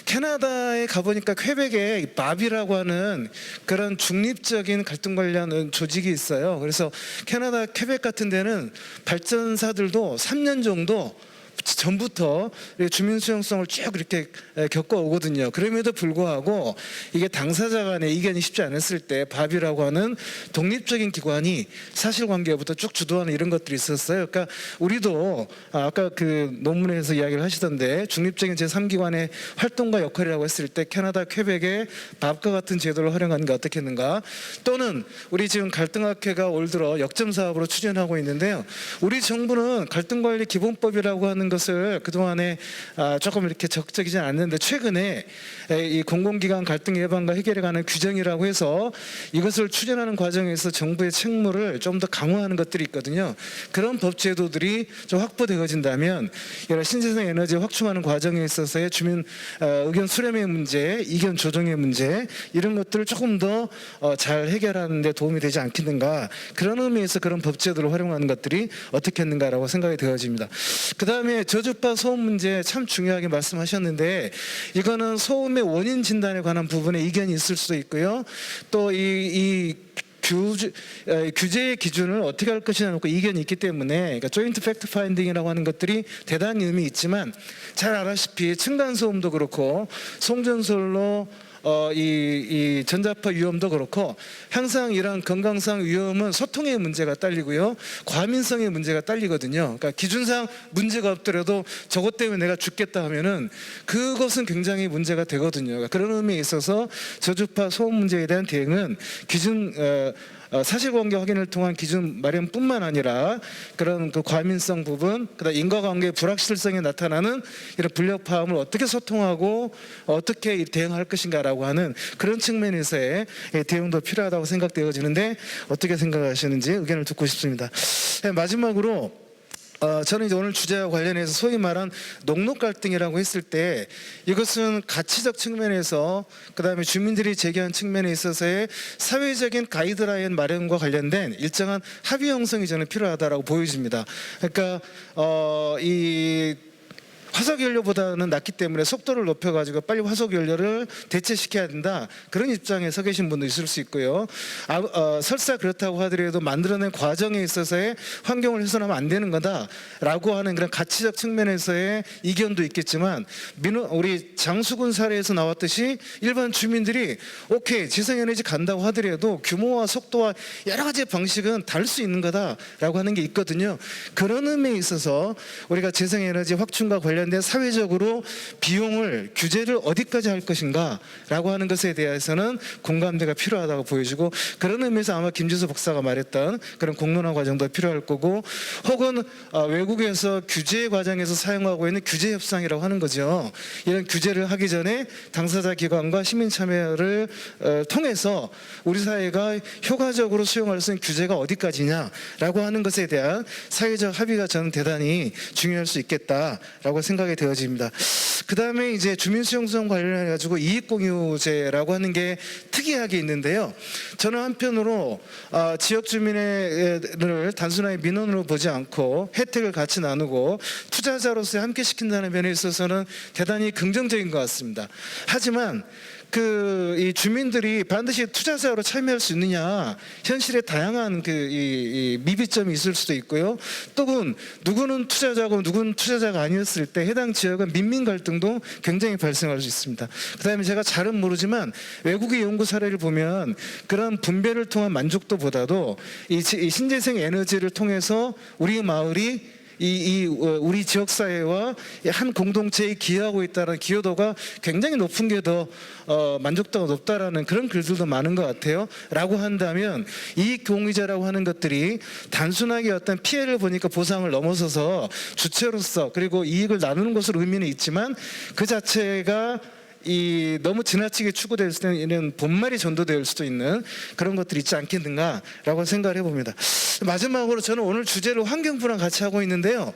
K: 캐나다에 가보니까 퀘벡에 마비라고 하는 그런 중립적인 갈등 관련 조직이 있어요. 그래서 캐나다 퀘벡 같은 데는 발전사들도 3년 정도 전부터 주민 수용성을 쭉 이렇게 겪어오거든요. 그럼에도 불구하고 이게 당사자 간의 이견이 쉽지 않았을 때 밥이라고 하는 독립적인 기관이 사실관계부터 쭉 주도하는 이런 것들이 있었어요. 그러니까 우리도 아까 그 논문에서 이야기를 하시던데 중립적인 제3기관의 활동과 역할이라고 했을 때 캐나다 퀘벡의 밥과 같은 제도를 활용하는 게 어떻겠는가, 또는 우리 지금 갈등학회가 올 들어 역점 사업으로 추진하고 있는데요. 우리 정부는 갈등관리 기본법이라고 하는 것을 그동안에 조금 이렇게 적극적이지 않았는데 최근에 이 공공기관 갈등 예방과 해결에 관한 규정이라고 해서 이것을 추진하는 과정에서 정부의 책무를 좀 더 강화하는 것들이 있거든요. 그런 법 제도들이 좀 확보되어진다면 여러 신재생 에너지 확충하는 과정에 있어서의 주민 의견 수렴의 문제, 이견 조정의 문제, 이런 것들을 조금 더 잘 해결하는 데 도움이 되지 않겠는가, 그런 의미에서 그런 법 제도를 활용하는 것들이 어떻겠는가라고 생각이 되어집니다. 그 다음에 저주파 소음 문제 참 중요하게 말씀하셨는데 이거는 소음의 원인 진단에 관한 부분에 이견이 있을 수도 있고요. 또 이 규제의 기준을 어떻게 할 것이냐 놓고 이견이 있기 때문에, 그러니까 조인트 팩트 파인딩이라고 하는 것들이 대단히 의미 있지만 잘 알다시피 층간소음도 그렇고 송전솔로 이 전자파 위험도 그렇고 항상 이런 건강상 위험은 소통의 문제가 딸리고요, 과민성의 문제가 딸리거든요. 그러니까 기준상 문제가 없더라도 저것 때문에 내가 죽겠다 하면은 그것은 굉장히 문제가 되거든요. 그러니까 그런 의미에 있어서 저주파 소음 문제에 대한 대응은 기준 사실관계 확인을 통한 기준 마련뿐만 아니라 그런 그 과민성 부분, 그다음 인과관계의 불확실성에 나타나는 이런 불협화음을 어떻게 소통하고 어떻게 대응할 것인가라고 하는 그런 측면에서의 대응도 필요하다고 생각되어지는데 어떻게 생각하시는지 의견을 듣고 싶습니다. 마지막으로 저는 이제 오늘 주제와 관련해서 소위 말한 녹록 갈등이라고 했을 때 이것은 가치적 측면에서 그다음에 주민들이 제기한 측면에 있어서의 사회적인 가이드라인 마련과 관련된 일정한 합의 형성이 저는 필요하다라고 보여집니다. 그러니까 이 화석 연료보다는 낮기 때문에 속도를 높여가지고 빨리 화석 연료를 대체시켜야 된다, 그런 입장에 서 계신 분도 있을 수 있고요. 설사 그렇다고 하더라도 만들어낸 과정에 있어서의 환경을 훼손하면 안 되는 거다라고 하는 그런 가치적 측면에서의 이견도 있겠지만, 우리 장수군 사례에서 나왔듯이 일반 주민들이 오케이 재생에너지 간다고 하더라도 규모와 속도와 여러 가지 방식은 다를 수 있는 거다라고 하는 게 있거든요. 그런 의미에 있어서 우리가 재생에너지 확충과 관련 관련된 사회적으로 비용을 규제를 어디까지 할 것인가라고 하는 것에 대해서는 공감대가 필요하다고 보여지고, 그런 의미에서 아마 김지수 박사가 말했던 그런 공론화 과정도 필요할 거고, 혹은 외국에서 규제 과정에서 사용하고 있는 규제 협상이라고 하는 거죠. 이런 규제를 하기 전에 당사자 기관과 시민 참여를 통해서 우리 사회가 효과적으로 수용할 수 있는 규제가 어디까지냐라고 하는 것에 대한 사회적 합의가 저는 대단히 중요할 수 있겠다라고 생각이 되어집니다. 그 다음에 이제 주민수용성 관련해 가지고 이익공유제라고 하는 게 특이하게 있는데요. 저는 한편으로 지역 주민을 단순하게 민원으로 보지 않고 혜택을 같이 나누고 투자자로서 함께 시킨다는 면에 있어서는 대단히 긍정적인 것 같습니다. 하지만 이 주민들이 반드시 투자자로 참여할 수 있느냐, 현실에 다양한 이 미비점이 있을 수도 있고요. 또는 누구는 투자자고 누구는 투자자가 아니었을 때 해당 지역은 민민 갈등도 굉장히 발생할 수 있습니다. 그다음에 제가 잘은 모르지만 외국의 연구 사례를 보면 그런 분배를 통한 만족도보다도 이 신재생 에너지를 통해서 우리 마을이 우리 지역 사회와 한 공동체에 기여하고 있다는 기여도가 굉장히 높은 게 더 만족도가 높다라는 그런 글들도 많은 것 같아요. 라고 한다면 이익 공유제라고 하는 것들이 단순하게 어떤 피해를 보니까 보상을 넘어서서 주체로서 그리고 이익을 나누는 것으로 의미는 있지만 그 자체가 너무 지나치게 추구될 때는 본말이 전도될 수도 있는 그런 것들이 있지 않겠는가라고 생각을 해봅니다. 마지막으로 저는 오늘 주제를 환경부랑 같이 하고 있는데요.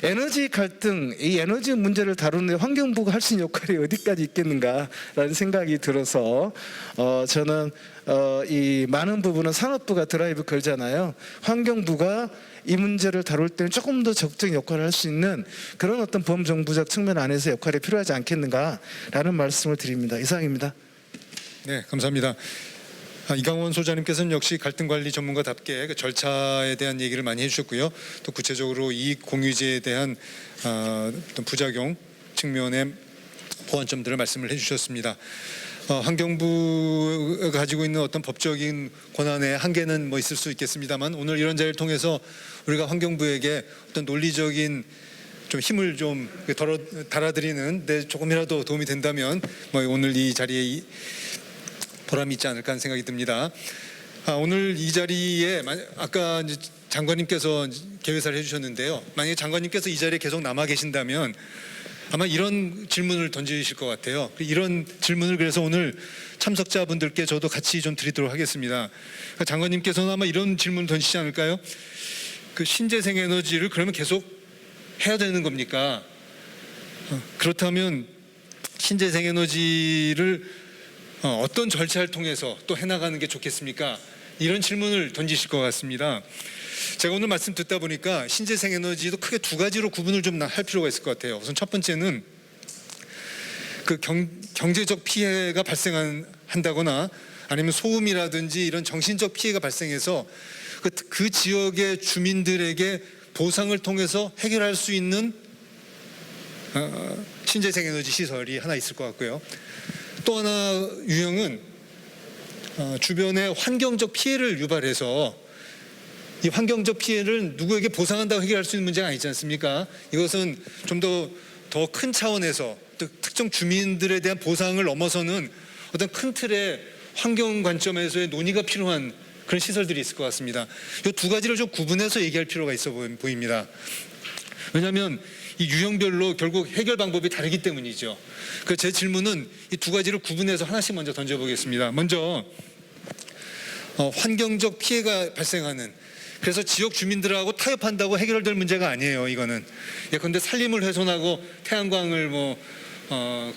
K: 에너지 갈등, 이 에너지 문제를 다루는데 환경부가 할 수 있는 역할이 어디까지 있겠는가라는 생각이 들어서 저는 이 많은 부분은 산업부가 드라이브 걸잖아요. 환경부가 이 문제를 다룰 때는 조금 더 적극적인 역할을 할 수 있는 그런 어떤 범정부적 측면 안에서 역할이 필요하지 않겠는가라는 말씀을 드립니다. 이상입니다.
D: 네, 감사합니다. 이강원 소장님께서는 역시 갈등관리 전문가답게 그 절차에 대한 얘기를 많이 해주셨고요. 또 구체적으로 이익 공유제에 대한 어떤 부작용 측면의 보완점들을 말씀을 해주셨습니다. 환경부가 가지고 있는 어떤 법적인 권한의 한계는 뭐 있을 수 있겠습니다만, 오늘 이런 자리를 통해서 우리가 환경부에게 어떤 논리적인 좀 힘을 좀 달아드리는 데 조금이라도 도움이 된다면 뭐 오늘 이 자리에 보람이 있지 않을까 하는 생각이 듭니다. 오늘 이 자리에 아까 장관님께서 개회사를 해주셨는데요. 만약에 장관님께서 이 자리에 계속 남아 계신다면 아마 이런 질문을 던지실 것 같아요. 이런 질문을 그래서 오늘 참석자분들께 저도 같이 좀 드리도록 하겠습니다. 장관님께서는 아마 이런 질문을 던지지 않을까요? 그 신재생 에너지를 그러면 계속 해야 되는 겁니까? 그렇다면 신재생 에너지를 어떤 절차를 통해서 또 해나가는 게 좋겠습니까? 이런 질문을 던지실 것 같습니다. 제가 오늘 말씀 듣다 보니까 신재생 에너지도 크게 두 가지로 구분을 좀 할 필요가 있을 것 같아요. 우선 첫 번째는 그 경제적 피해가 발생한다거나 아니면 소음이라든지 이런 정신적 피해가 발생해서 그 지역의 주민들에게 보상을 통해서 해결할 수 있는 신재생 에너지 시설이 하나 있을 것 같고요. 또 하나 유형은 주변에 환경적 피해를 유발해서 이 환경적 피해를 누구에게 보상한다고 해결할 수 있는 문제가 아니지 않습니까? 이것은 좀 더 큰 차원에서 특정 주민들에 대한 보상을 넘어서는 어떤 큰 틀의 환경 관점에서의 논의가 필요한 그런 시설들이 있을 것 같습니다. 이 두 가지를 좀 구분해서 얘기할 필요가 있어 보입니다. 왜냐하면 이 유형별로 결국 해결 방법이 다르기 때문이죠. 제 질문은 이 두 가지를 구분해서 하나씩 먼저 던져보겠습니다. 먼저 환경적 피해가 발생하는, 그래서 지역 주민들하고 타협한다고 해결될 문제가 아니에요. 이거는 예컨대 산림을 훼손하고 태양광을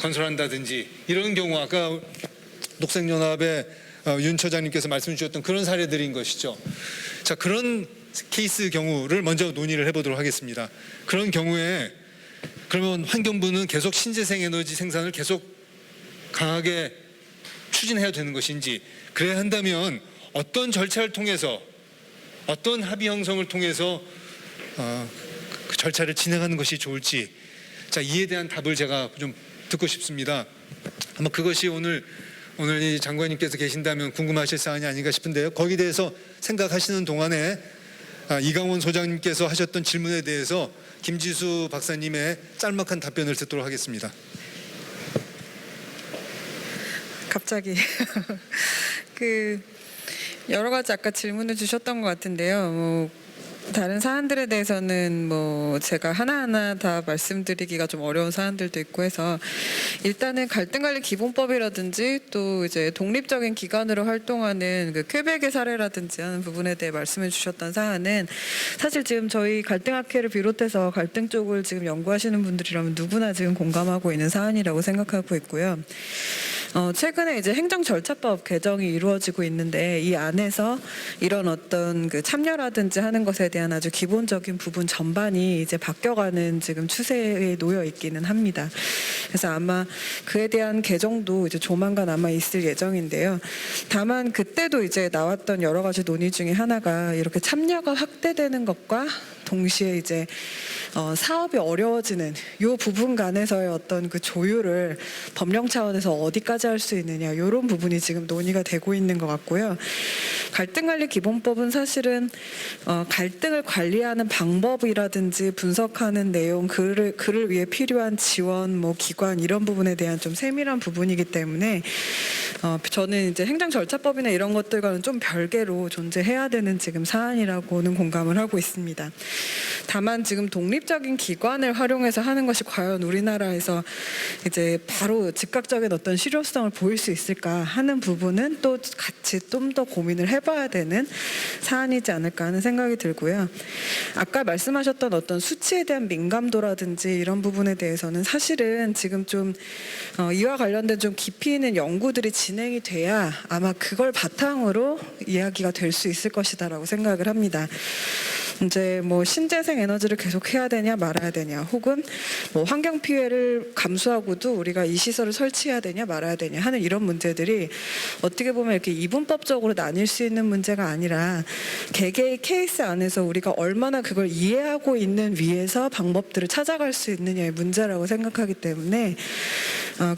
D: 건설한다든지 이런 경우, 아까 녹색연합의 윤 처장님께서 말씀 주셨던 그런 사례들인 것이죠. 자, 그런 케이스 경우를 먼저 논의를 해보도록 하겠습니다. 그런 경우에 그러면 환경부는 계속 신재생 에너지 생산을 계속 강하게 추진해야 되는 것인지, 그래야 한다면 어떤 절차를 통해서, 어떤 합의 형성을 통해서 그 절차를 진행하는 것이 좋을지, 자, 이에 대한 답을 제가 좀 듣고 싶습니다. 아마 그것이 오늘 이 장관님께서 계신다면 궁금하실 사안이 아닌가 싶은데요. 거기에 대해서 생각하시는 동안에 이강원 소장님께서 하셨던 질문에 대해서 김지수 박사님의 짤막한 답변을 듣도록 하겠습니다.
F: 갑자기 여러 가지 아까 질문을 주셨던 것 같은데요. 다른 사안들에 대해서는 제가 하나하나 다 말씀드리기가 좀 어려운 사안들도 있고 해서 일단은 갈등관리 기본법이라든지 또 이제 독립적인 기관으로 활동하는 그 퀘벡의 사례라든지 하는 부분에 대해 말씀해 주셨던 사안은 사실 지금 저희 갈등학회를 비롯해서 갈등 쪽을 지금 연구하시는 분들이라면 누구나 지금 공감하고 있는 사안이라고 생각하고 있고요. 최근에 이제 행정절차법 개정이 이루어지고 있는데 이 안에서 이런 어떤 그 참여라든지 하는 것에 대한 아주 기본적인 부분 전반이 이제 바뀌어가는 지금 추세에 놓여 있기는 합니다. 그래서 아마 그에 대한 개정도 이제 조만간 아마 있을 예정인데요. 다만 그때도 이제 나왔던 여러 가지 논의 중에 하나가 이렇게 참여가 확대되는 것과 동시에 이제 사업이 어려워지는 요 부분 간에서의 어떤 그 조율을 법령 차원에서 어디까지 할 수 있느냐 이런 부분이 지금 논의가 되고 있는 것 같고요. 갈등관리 기본법은 사실은 갈등을 관리하는 방법이라든지 분석하는 내용, 그를 위해 필요한 지원, 기관 이런 부분에 대한 좀 세밀한 부분이기 때문에 저는 이제 행정절차법이나 이런 것들과는 좀 별개로 존재해야 되는 지금 사안이라고는 공감을 하고 있습니다. 다만 지금 독립적인 기관을 활용해서 하는 것이 과연 우리나라에서 이제 바로 즉각적인 어떤 실효성을 보일 수 있을까 하는 부분은 또 같이 좀 더 고민을 해봐야 되는 사안이지 않을까 하는 생각이 들고요. 아까 말씀하셨던 어떤 수치에 대한 민감도라든지 이런 부분에 대해서는 사실은 지금 좀 이와 관련된 좀 깊이 있는 연구들이 진행이 돼야 아마 그걸 바탕으로 이야기가 될 수 있을 것이다라고 생각을 합니다. 이제 신재생 에너지를 계속 해야 되냐 말아야 되냐, 혹은 환경 피해를 감수하고도 우리가 이 시설을 설치해야 되냐 말아야 되냐 하는 이런 문제들이 어떻게 보면 이렇게 이분법적으로 나뉠 수 있는 문제가 아니라 개개의 케이스 안에서 우리가 얼마나 그걸 이해하고 있는 위에서 방법들을 찾아갈 수 있느냐의 문제라고 생각하기 때문에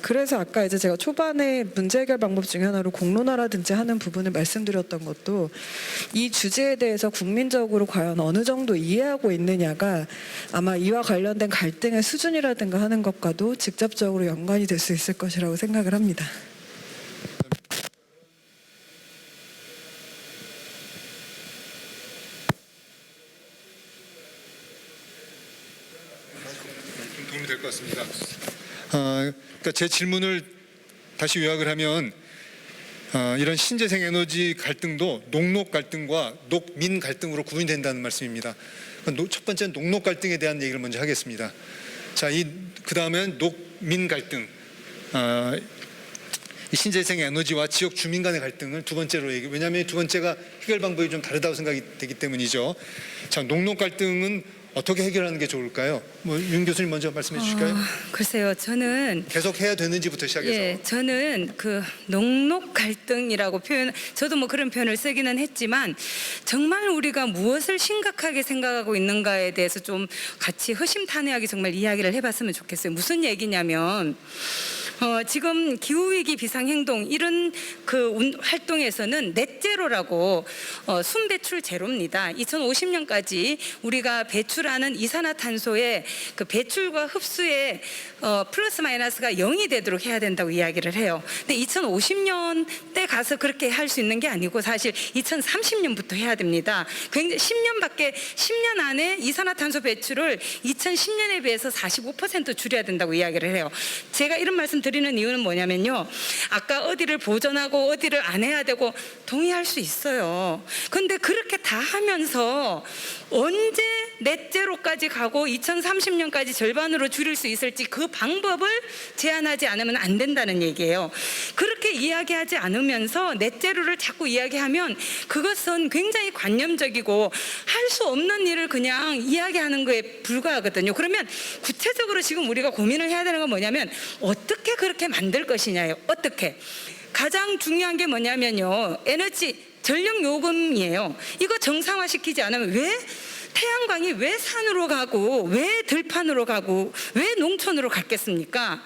F: 그래서 아까 이제 제가 초반에 문제 해결 방법 중에 하나로 공론화라든지 하는 부분을 말씀드렸던 것도 이 주제에 대해서 국민적으로 과연 어느 정도 이해하고 있느냐가 아마 이와 관련된 갈등의 수준이라든가 하는 것과도 직접적으로 연관이 될 수 있을 것이라고 생각을 합니다.
D: 도움이 될 것 같습니다. 그러니까 제 질문을 다시 요약을 하면 이런 신재생 에너지 갈등도 녹록 갈등과 녹민 갈등으로 구분이 된다는 말씀입니다. 첫 번째는 녹록 갈등에 대한 얘기를 먼저 하겠습니다. 자, 그 다음엔 녹민 갈등, 이 신재생 에너지와 지역 주민 간의 갈등을 두 번째로 왜냐하면 두 번째가 해결 방법이 좀 다르다고 생각이 되기 때문이죠. 자, 녹록 갈등은 어떻게 해결하는 게 좋을까요? 윤 교수님 먼저 말씀해 주실까요?
J: 글쎄요, 저는
D: 계속 해야 되는지부터 시작해서.
J: 예, 저는 그 녹록 갈등이라고 저도 그런 표현을 쓰기는 했지만 정말 우리가 무엇을 심각하게 생각하고 있는가에 대해서 좀 같이 허심탄회하게 정말 이야기를 해봤으면 좋겠어요. 무슨 얘기냐면 지금 기후위기 비상행동 이런 활동에서는 넷제로라고 순배출 제로입니다. 2050년까지 우리가 배출하는 이산화탄소의 그 배출과 흡수의 플러스 마이너스가 0이 되도록 해야 된다고 이야기를 해요. 근데 2050년 때 가서 그렇게 할 수 있는 게 아니고 사실 2030년부터 해야 됩니다. 굉장히 10년 안에 이산화탄소 배출을 2010년에 비해서 45% 줄여야 된다고 이야기를 해요. 제가 이런 말씀 드리는 이유는 뭐냐면요, 아까 어디를 보존하고 어디를 안 해야 되고 동의할 수 있어요. 근데 그렇게 다 하면서 언제 넷제로까지 가고 2030년까지 절반으로 줄일 수 있을지 그 방법을 제안하지 않으면 안 된다는 얘기예요. 그렇게 이야기하지 않으면서 넷제로를 자꾸 이야기하면 그것은 굉장히 관념적이고 할 수 없는 일을 그냥 이야기하는 거에 불과하거든요. 그러면 구체적으로 지금 우리가 고민을 해야 되는 건 뭐냐면 어떻게 그렇게 만들 것이냐예요. 어떻게. 가장 중요한 게 뭐냐면요, 에너지 전력 요금이에요. 이거 정상화시키지 않으면 왜 태양광이 왜 산으로 가고 왜 들판으로 가고 왜 농촌으로 갔겠습니까?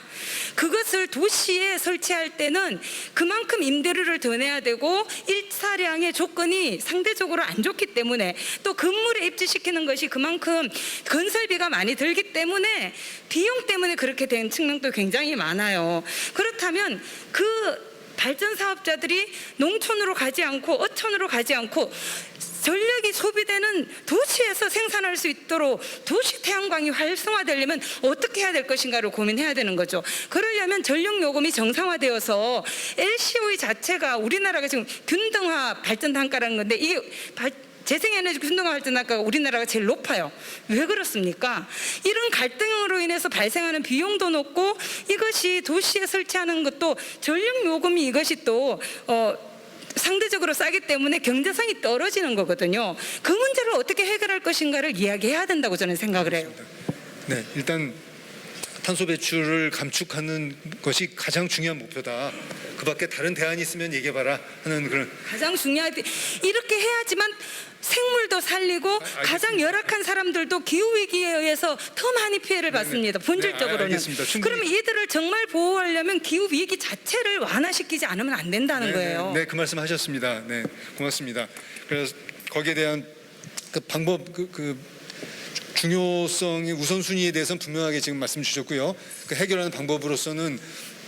J: 그것을 도시에 설치할 때는 그만큼 임대료를 더 내야 되고 일사량의 조건이 상대적으로 안 좋기 때문에 또 건물에 입주시키는 것이 그만큼 건설비가 많이 들기 때문에 비용 때문에 그렇게 된 측면도 굉장히 많아요. 그렇다면 그 발전 사업자들이 농촌으로 가지 않고 어촌으로 가지 않고 전력이 소비되는 도시에서 생산할 수 있도록 도시 태양광이 활성화되려면 어떻게 해야 될 것인가를 고민해야 되는 거죠. 그러려면 전력 요금이 정상화되어서 LCOE 자체가 우리나라가 지금 균등화 발전 단가라는 건데 이게 재생에너지 균등화 발전 단가가 우리나라가 제일 높아요. 왜 그렇습니까? 이런 갈등으로 인해서 발생하는 비용도 높고 이것이 도시에 설치하는 것도 전력 요금이 이것이 또 상대적으로 싸기 때문에 경제성이 떨어지는 거거든요. 그 문제를 어떻게 해결할 것인가를 이야기해야 된다고 저는 생각을 해요.
D: 네, 일단 탄소 배출을 감축하는 것이 가장 중요한 목표다. 그 밖에 다른 대안이 있으면 얘기해봐라 하는 그런.
J: 가장 중요하지. 이렇게 해야지만 생물도 살리고 가장 열악한 사람들도 기후위기에 의해서 더 많이 피해를 받습니다. 본질적으로는.
D: 알겠습니다. 충분히.
J: 그러면 이들을 정말 보호하려면 기후위기 자체를 완화시키지 않으면 안 된다는 거예요.
D: 네, 그 말씀 하셨습니다. 네, 고맙습니다. 그래서 거기에 대한 그 방법, 중요성의 우선순위에 대해서는 분명하게 지금 말씀 주셨고요. 그 해결하는 방법으로서는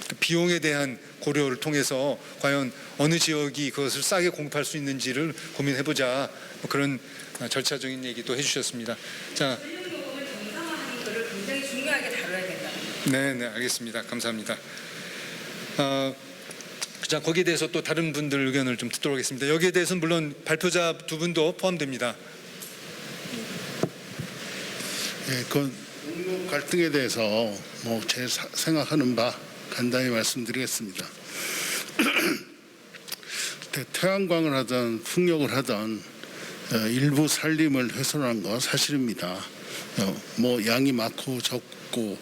D: 그 비용에 대한 고려를 통해서 과연 어느 지역이 그것을 싸게 공급할 수 있는지를 고민해보자. 뭐 그런 절차적인 얘기도 해주셨습니다. 자,
J: 정상화하는 것을 굉장히 중요하게 다뤄야 된다.
D: 네, 알겠습니다. 감사합니다. 자, 거기에 대해서 또 다른 분들 의견을 좀 듣도록 하겠습니다. 여기에 대해서는 물론 발표자 두 분도 포함됩니다.
H: 예, 그 갈등에 대해서 뭐 제 생각하는 바 간단히 말씀드리겠습니다. 태양광을 하든 풍력을 하든 일부 산림을 훼손한 건 사실입니다. 뭐 양이 많고 적고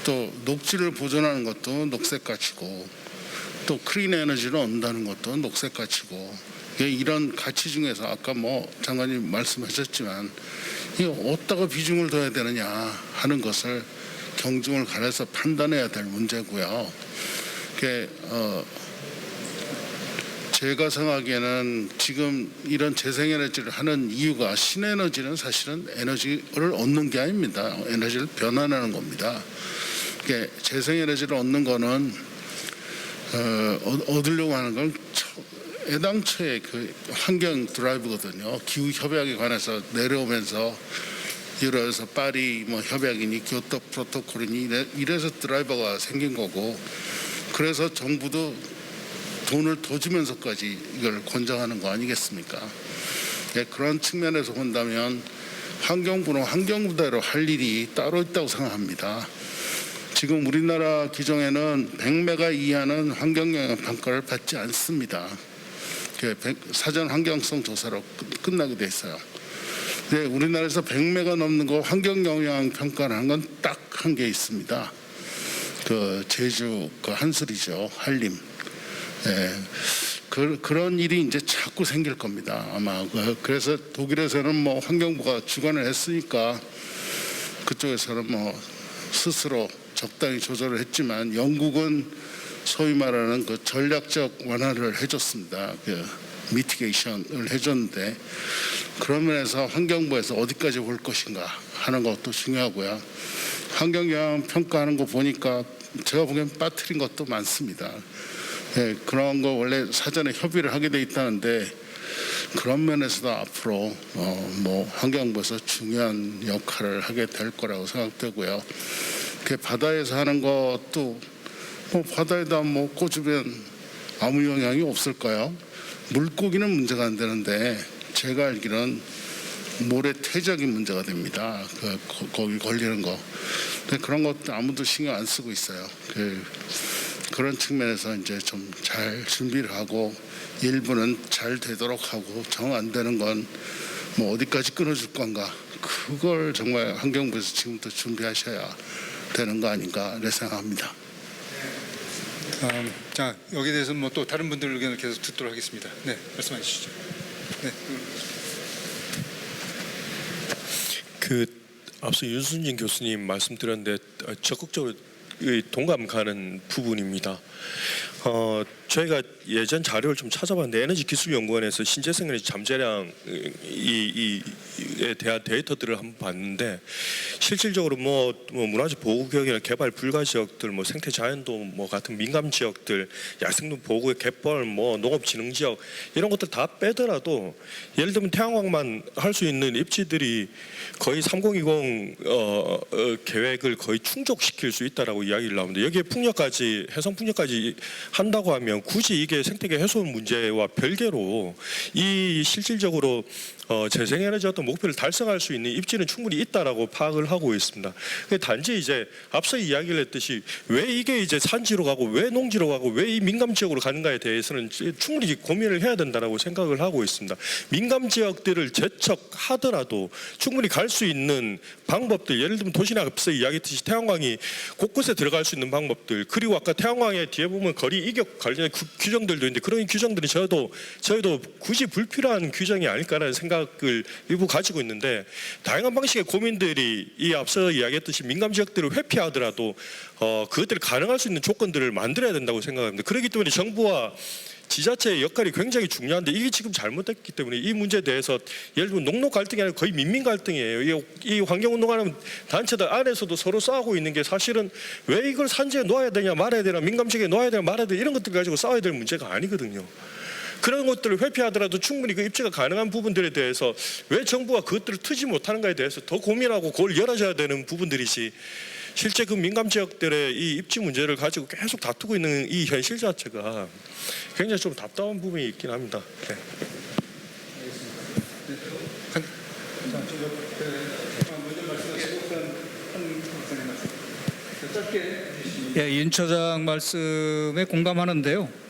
H: 또 녹지를 보존하는 것도 녹색 가치고 또 클린 에너지를 얻는다는 것도 녹색 가치고 이런 가치 중에서 아까 뭐 장관님 말씀하셨지만 이 어디다가 비중을 둬야 되느냐 하는 것을 경중을 가려서 판단해야 될 문제고요. 제가 생각하기에는 지금 이런 재생에너지를 하는 이유가 신에너지는 사실은 에너지를 얻는 게 아닙니다. 에너지를 변환하는 겁니다. 재생에너지를 얻는 거는 얻으려고 하는 건 애당초에 그 환경 드라이브거든요. 기후 협약에 관해서 내려오면서 예를 들어서 파리 뭐 협약이니 교토 프로토콜이니 이래서 드라이버가 생긴 거고 그래서 정부도 돈을 더 주면서까지 이걸 권장하는 거 아니겠습니까? 예, 그런 측면에서 본다면 환경부는 환경부대로 할 일이 따로 있다고 생각합니다. 지금 우리나라 규정에는 100메가 이하는 환경영향 평가를 받지 않습니다. 사전 환경성 조사로 끝나게 돼 있어요. 네, 우리나라에서 100메가 넘는 거 환경영향 평가를 한 건 딱 한 개 있습니다. 그 제주 그 한술이죠, 한림. 예, 그런 일이 이제 자꾸 생길 겁니다. 아마 그래서 독일에서는 뭐 환경부가 주관을 했으니까 그쪽에서는 뭐 스스로 적당히 조절을 했지만 영국은 소위 말하는 그 전략적 완화를 해줬습니다. 그 미티게이션을 해줬는데 그런 면에서 환경부에서 어디까지 볼 것인가 하는 것도 중요하고요. 환경영향 평가하는 거 보니까 제가 보기엔 빠뜨린 것도 많습니다. 예, 그런 거 원래 사전에 협의를 하게 돼 있다는데 그런 면에서도 앞으로 뭐 환경부에서 중요한 역할을 하게 될 거라고 생각되고요. 그 바다에서 하는 것도 뭐 바다에다 뭐 꽂으면 아무 영향이 없을까요? 물고기는 문제가 안 되는데 제가 알기로는 모래 퇴적이 문제가 됩니다. 거기 걸리는 거. 근데 그런 것도 아무도 신경 안 쓰고 있어요. 그런 측면에서 이제 좀 잘 준비를 하고 일부는 잘 되도록 하고 정 안 되는 건 뭐 어디까지 끊어줄 건가 그걸 정말 환경부에서 지금부터 준비하셔야 되는 거 아닌가 생각합니다.
D: 자, 여기에 대해서 뭐 또 다른 분들 의견을 계속 듣도록 하겠습니다. 네, 말씀해 주시죠. 네.
G: 앞서 윤순진 교수님 말씀드렸는데 적극적으로 동감 가는 부분입니다. 저희가 예전 자료를 좀 찾아봤는데 에너지기술연구원에서 신재생 에너지 잠재량에 대한 데이터들을 한번 봤는데 실질적으로 뭐 문화재 보호구역이나 개발 불가 지역들, 뭐 생태 자연도 같은 민감 지역들, 야생동 보호구역 개발, 농업진흥 지역 이런 것들 다 빼더라도 예를 들면 태양광만 할 수 있는 입지들이 거의 3020 계획을 거의 충족시킬 수 있다라고 이야기를 나오는데 여기에 풍력까지 해성 풍력까지 한다고 하면 굳이 이게 생태계 훼손 문제와 별개로 이 실질적으로 재생에너지 어떤 목표를 달성할 수 있는 입지는 충분히 있다라고 파악을 하고 있습니다. 단지 이제 앞서 이야기를 했듯이 왜 이게 이제 산지로 가고 왜 농지로 가고 왜 이 민감 지역으로 가는가에 대해서는 충분히 고민을 해야 된다라고 생각을 하고 있습니다. 민감 지역들을 제척하더라도 충분히 갈 수 있는 방법들, 예를 들면 도시나 앞서 이야기했듯이 태양광이 곳곳에 들어갈 수 있는 방법들, 그리고 아까 태양광의 뒤에 보면 거리 이격 관련 규정들도 있는데 그런 규정들이 저희도 굳이 불필요한 규정이 아닐까라는 생각을 일부 가지고 있는데 다양한 방식의 고민들이 이 앞서 이야기했듯이 민감 지역들을 회피하더라도 그것들을 가능할 수 있는 조건들을 만들어야 된다고 생각합니다. 그렇기 때문에 정부와 지자체의 역할이 굉장히 중요한데 이게 지금 잘못됐기 때문에 이 문제에 대해서 예를 들면 농노 갈등이 아니라 거의 민민 갈등이에요. 이 환경운동하는 단체들 안에서도 서로 싸우고 있는 게 사실은 왜 이걸 산지에 놓아야 되냐 말아야 되냐 민감지역에 놓아야 되냐 말아야 되냐 이런 것들 가지고 싸워야 될 문제가 아니거든요. 그런 것들을 회피하더라도 충분히 그 입지가 가능한 부분들에 대해서 왜 정부가 그것들을 트지 못하는가에 대해서 더 고민하고 그걸 열어줘야 되는 부분들이지 실제 그 민감 지역들의 이 입지 문제를 가지고 계속 다투고 있는 이 현실 자체가 굉장히 좀 답답한 부분이 있긴 합니다. 네.
I: 윤 처장 말씀에 공감하는데요.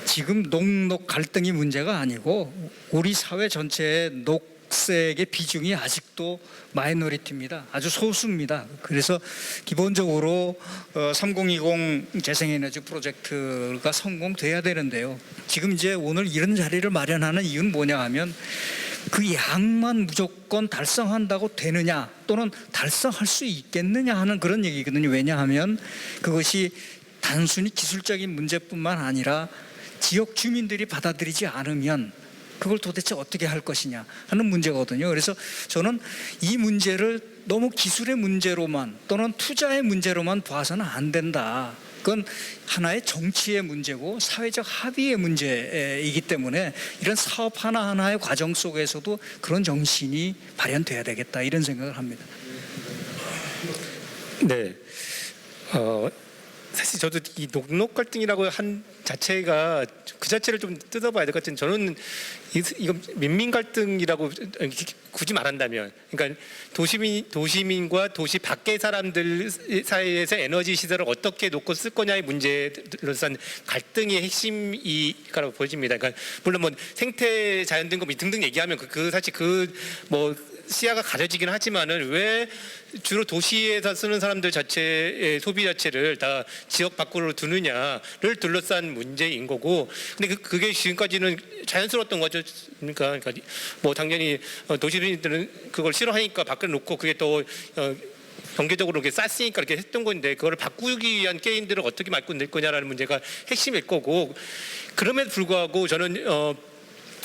I: 지금 농록 갈등이 문제가 아니고 우리 사회 전체의 녹색의 비중이 아직도 마이너리티입니다. 아주 소수입니다. 그래서 기본적으로 3020 재생에너지 프로젝트가 성공돼야 되는데요. 지금 이제 오늘 이런 자리를 마련하는 이유는 뭐냐 하면 그 양만 무조건 달성한다고 되느냐 또는 달성할 수 있겠느냐 하는 그런 얘기거든요. 왜냐하면 그것이 단순히 기술적인 문제뿐만 아니라 지역 주민들이 받아들이지 않으면 그걸 도대체 어떻게 할 것이냐 하는 문제거든요. 그래서 저는 이 문제를 너무 기술의 문제로만 또는 투자의 문제로만 봐서는 안 된다. 그건 하나의 정치의 문제고 사회적 합의의 문제이기 때문에 이런 사업 하나하나의 과정 속에서도 그런 정신이 발현돼야 되겠다 이런 생각을 합니다.
E: 네. 사실 저도 이 녹록 갈등이라고 한 자체가 그 자체를 좀 뜯어봐야 될 것 같은. 저는 이거 민민 갈등이라고 굳이 말한다면, 그러니까 도시민과 도시 밖의 사람들 사이에서 에너지 시설을 어떻게 놓고 쓸 거냐의 문제로선 갈등의 핵심이라고 보여집니다. 그러니까 물론 뭐 생태 자연 등급 등등 얘기하면 사실 시야가 가려지긴 하지만은 왜 주로 도시에서 쓰는 사람들 자체의 소비 자체를 다 지역 밖으로 두느냐를 둘러싼 문제인 거고, 근데 그게 지금까지는 자연스러웠던 거죠. 그러니까 뭐 당연히 도시민들은 그걸 싫어하니까 밖에 놓고 그게 또 경제적으로 이렇게 쌌으니까 이렇게 했던 건데 그걸 바꾸기 위한 게임들을 어떻게 바꿔낼 거냐라는 문제가 핵심일 거고, 그럼에도 불구하고 저는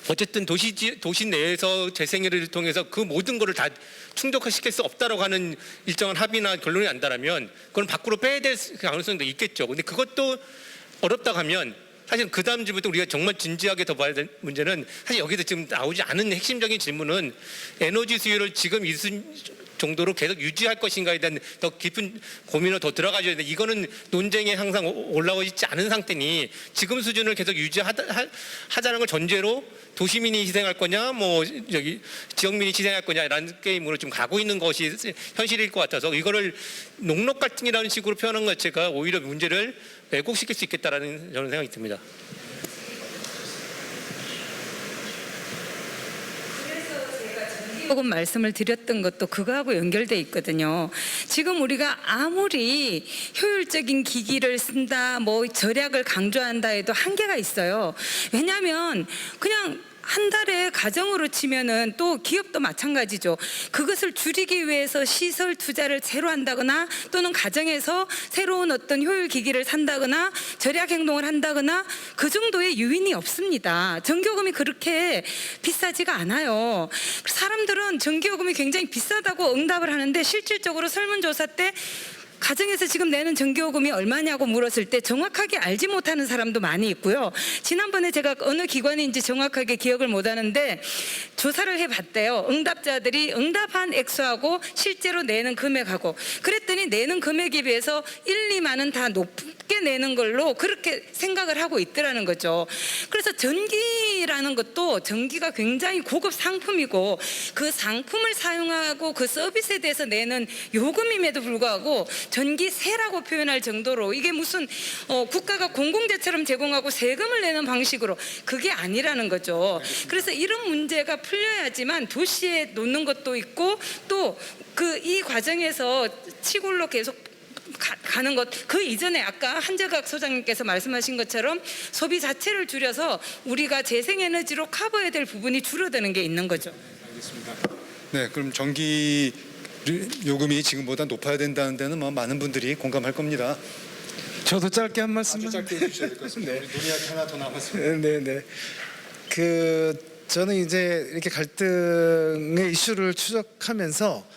E: 어쨌든 도시 내에서 재생에너지를 통해서 그 모든 것을 다 충족시킬 수 없다라고 하는 일정한 합의나 결론이 난다면 그건 밖으로 빼야 될 가능성도 있겠죠. 근데 그것도 어렵다고 하면 사실 그 다음 주부터 우리가 정말 진지하게 더 봐야 될 문제는, 사실 여기서 지금 나오지 않은 핵심적인 질문은 에너지 수요를 지금 이 정도로 계속 유지할 것인가에 대한 더 깊은 고민을 더 들어가줘야 돼. 이거는 논쟁에 항상 올라오고 있지 않은 상태니 지금 수준을 계속 유지하자는 걸 전제로 도시민이 희생할 거냐, 지역민이 희생할 거냐라는 게임으로 좀 가고 있는 것이 현실일 것 같아서 이거를 녹록 갈등이라는 식으로 표현한 것 자체가 오히려 문제를 왜곡시킬 수 있겠다라는 저는 생각이 듭니다.
J: 조금 말씀을 드렸던 것도 그거하고 연결돼 있거든요. 지금 우리가 아무리 효율적인 기기를 쓴다, 절약을 강조한다 해도 한계가 있어요. 왜냐하면 그냥 한 달에 가정으로 치면은 또 기업도 마찬가지죠. 그것을 줄이기 위해서 시설 투자를 새로 한다거나 또는 가정에서 새로운 어떤 효율 기기를 산다거나 절약 행동을 한다거나 그 정도의 유인이 없습니다. 전기요금이 그렇게 비싸지가 않아요. 사람들은 전기요금이 굉장히 비싸다고 응답을 하는데 실질적으로 설문조사 때 가정에서 지금 내는 전기요금이 얼마냐고 물었을 때 정확하게 알지 못하는 사람도 많이 있고요. 지난번에 제가 어느 기관인지 정확하게 기억을 못하는데 조사를 해봤대요. 응답자들이 응답한 액수하고 실제로 내는 금액하고 그랬더니 내는 금액에 비해서 1, 2만 원 다 높게 내는 걸로 그렇게 생각을 하고 있더라는 거죠. 그래서 전기라는 것도 전기가 굉장히 고급 상품이고 그 상품을 사용하고 그 서비스에 대해서 내는 요금임에도 불구하고 전기세라고 표현할 정도로 이게 무슨 국가가 공공재처럼 제공하고 세금을 내는 방식으로 그게 아니라는 거죠. 그래서 이런 문제가 풀려야지만 도시에 놓는 것도 있고 또 그 이 과정에서 치골로 계속 가는 것, 그 이전에 아까 한재각 소장님께서 말씀하신 것처럼 소비 자체를 줄여서 우리가 재생에너지로 커버해야 될 부분이 줄어드는 게 있는 거죠.
D: 알겠습니다. 네, 그럼 전기 요금이 지금보다 높아야 된다는 데는 뭐 많은 분들이 공감할 겁니다.
K: 저도 짧게 한 말씀만.
D: 아주 짧게 해주셔야 될 것 같습니다. 우리 논의할 하나 더 남았습니다.
K: 네네. 저는 이제 이렇게 갈등의 이슈를 추적하면서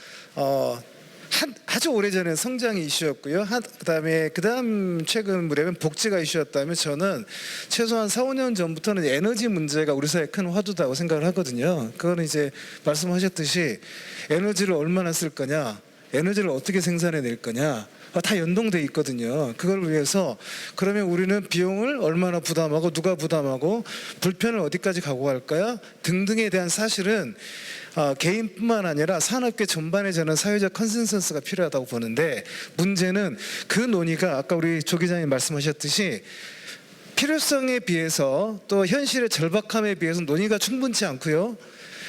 K: 아주 오래전에 성장이 이슈였고요. 그다음 최근 무렵엔 복지가 이슈였다면 저는 최소한 4, 5년 전부터는 에너지 문제가 우리 사회의 큰 화두다고 생각을 하거든요. 그거는 이제 말씀하셨듯이 에너지를 얼마나 쓸 거냐, 에너지를 어떻게 생산해낼 거냐, 다 연동돼 있거든요. 그걸 위해서 그러면 우리는 비용을 얼마나 부담하고 누가 부담하고 불편을 어디까지 가고 갈까요? 등등에 대한 사실은 개인뿐만 아니라 산업계 전반에 저는 사회적 컨센서스가 필요하다고 보는데 문제는 그 논의가 아까 우리 조 기자님 말씀하셨듯이 필요성에 비해서 또 현실의 절박함에 비해서 논의가 충분치 않고요.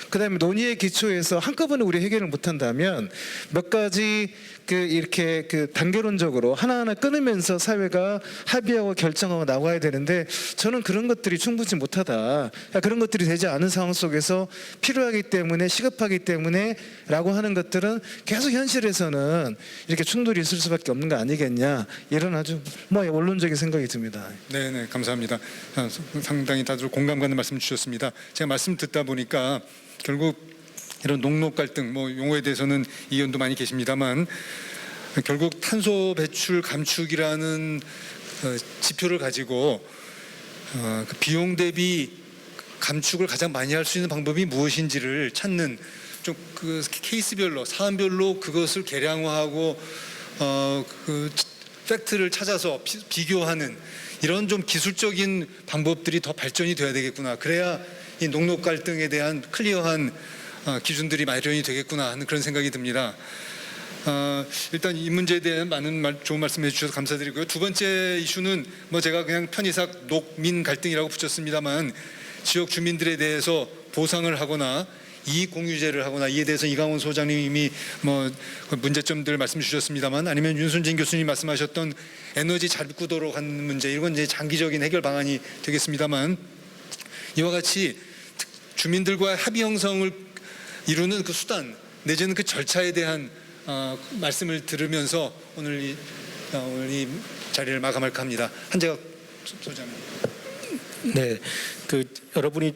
K: 그다음에 논의의 기초에서 한꺼번에 우리 해결을 못한다면 몇 가지 이렇게 단계론적으로 하나하나 끊으면서 사회가 합의하고 결정하고 나가야 되는데 저는 그런 것들이 충분치 못하다. 그런 것들이 되지 않은 상황 속에서 필요하기 때문에 시급하기 때문에라고 하는 것들은 계속 현실에서는 이렇게 충돌이 있을 수밖에 없는 거 아니겠냐. 이런 아주 원론적인 생각이 듭니다.
D: 네, 감사합니다. 상당히 다들 공감 가는 말씀 주셨습니다. 제가 말씀 듣다 보니까 결국 이런 농록 갈등, 용어에 대해서는 이견도 많이 계십니다만 결국 탄소 배출 감축이라는 지표를 가지고 그 비용 대비 감축을 가장 많이 할 수 있는 방법이 무엇인지를 찾는 좀 그 케이스별로 사안별로 그것을 계량화하고 그 팩트를 찾아서 비교하는 이런 좀 기술적인 방법들이 더 발전이 돼야 되겠구나. 그래야 이 농록 갈등에 대한 클리어한 기준들이 마련이 되겠구나 하는 그런 생각이 듭니다. 일단 이 문제에 대한 많은 좋은 말씀 해주셔서 감사드리고요. 두 번째 이슈는 제가 그냥 편의상 녹민 갈등이라고 붙였습니다만 지역 주민들에 대해서 보상을 하거나 이익 공유제를 하거나 이에 대해서 이강원 소장님이 이미 문제점들 말씀 주셨습니다만 아니면 윤순진 교수님 말씀하셨던 에너지 자립구도로 가는 문제 이건 이제 장기적인 해결 방안이 되겠습니다만 이와 같이 주민들과 합의 형성을 이루는 그 수단 내지는 그 절차에 대한 말씀을 들으면서 오늘 이 자리를 마감할까 합니다. 한재각 소장님.
E: 네, 여러분이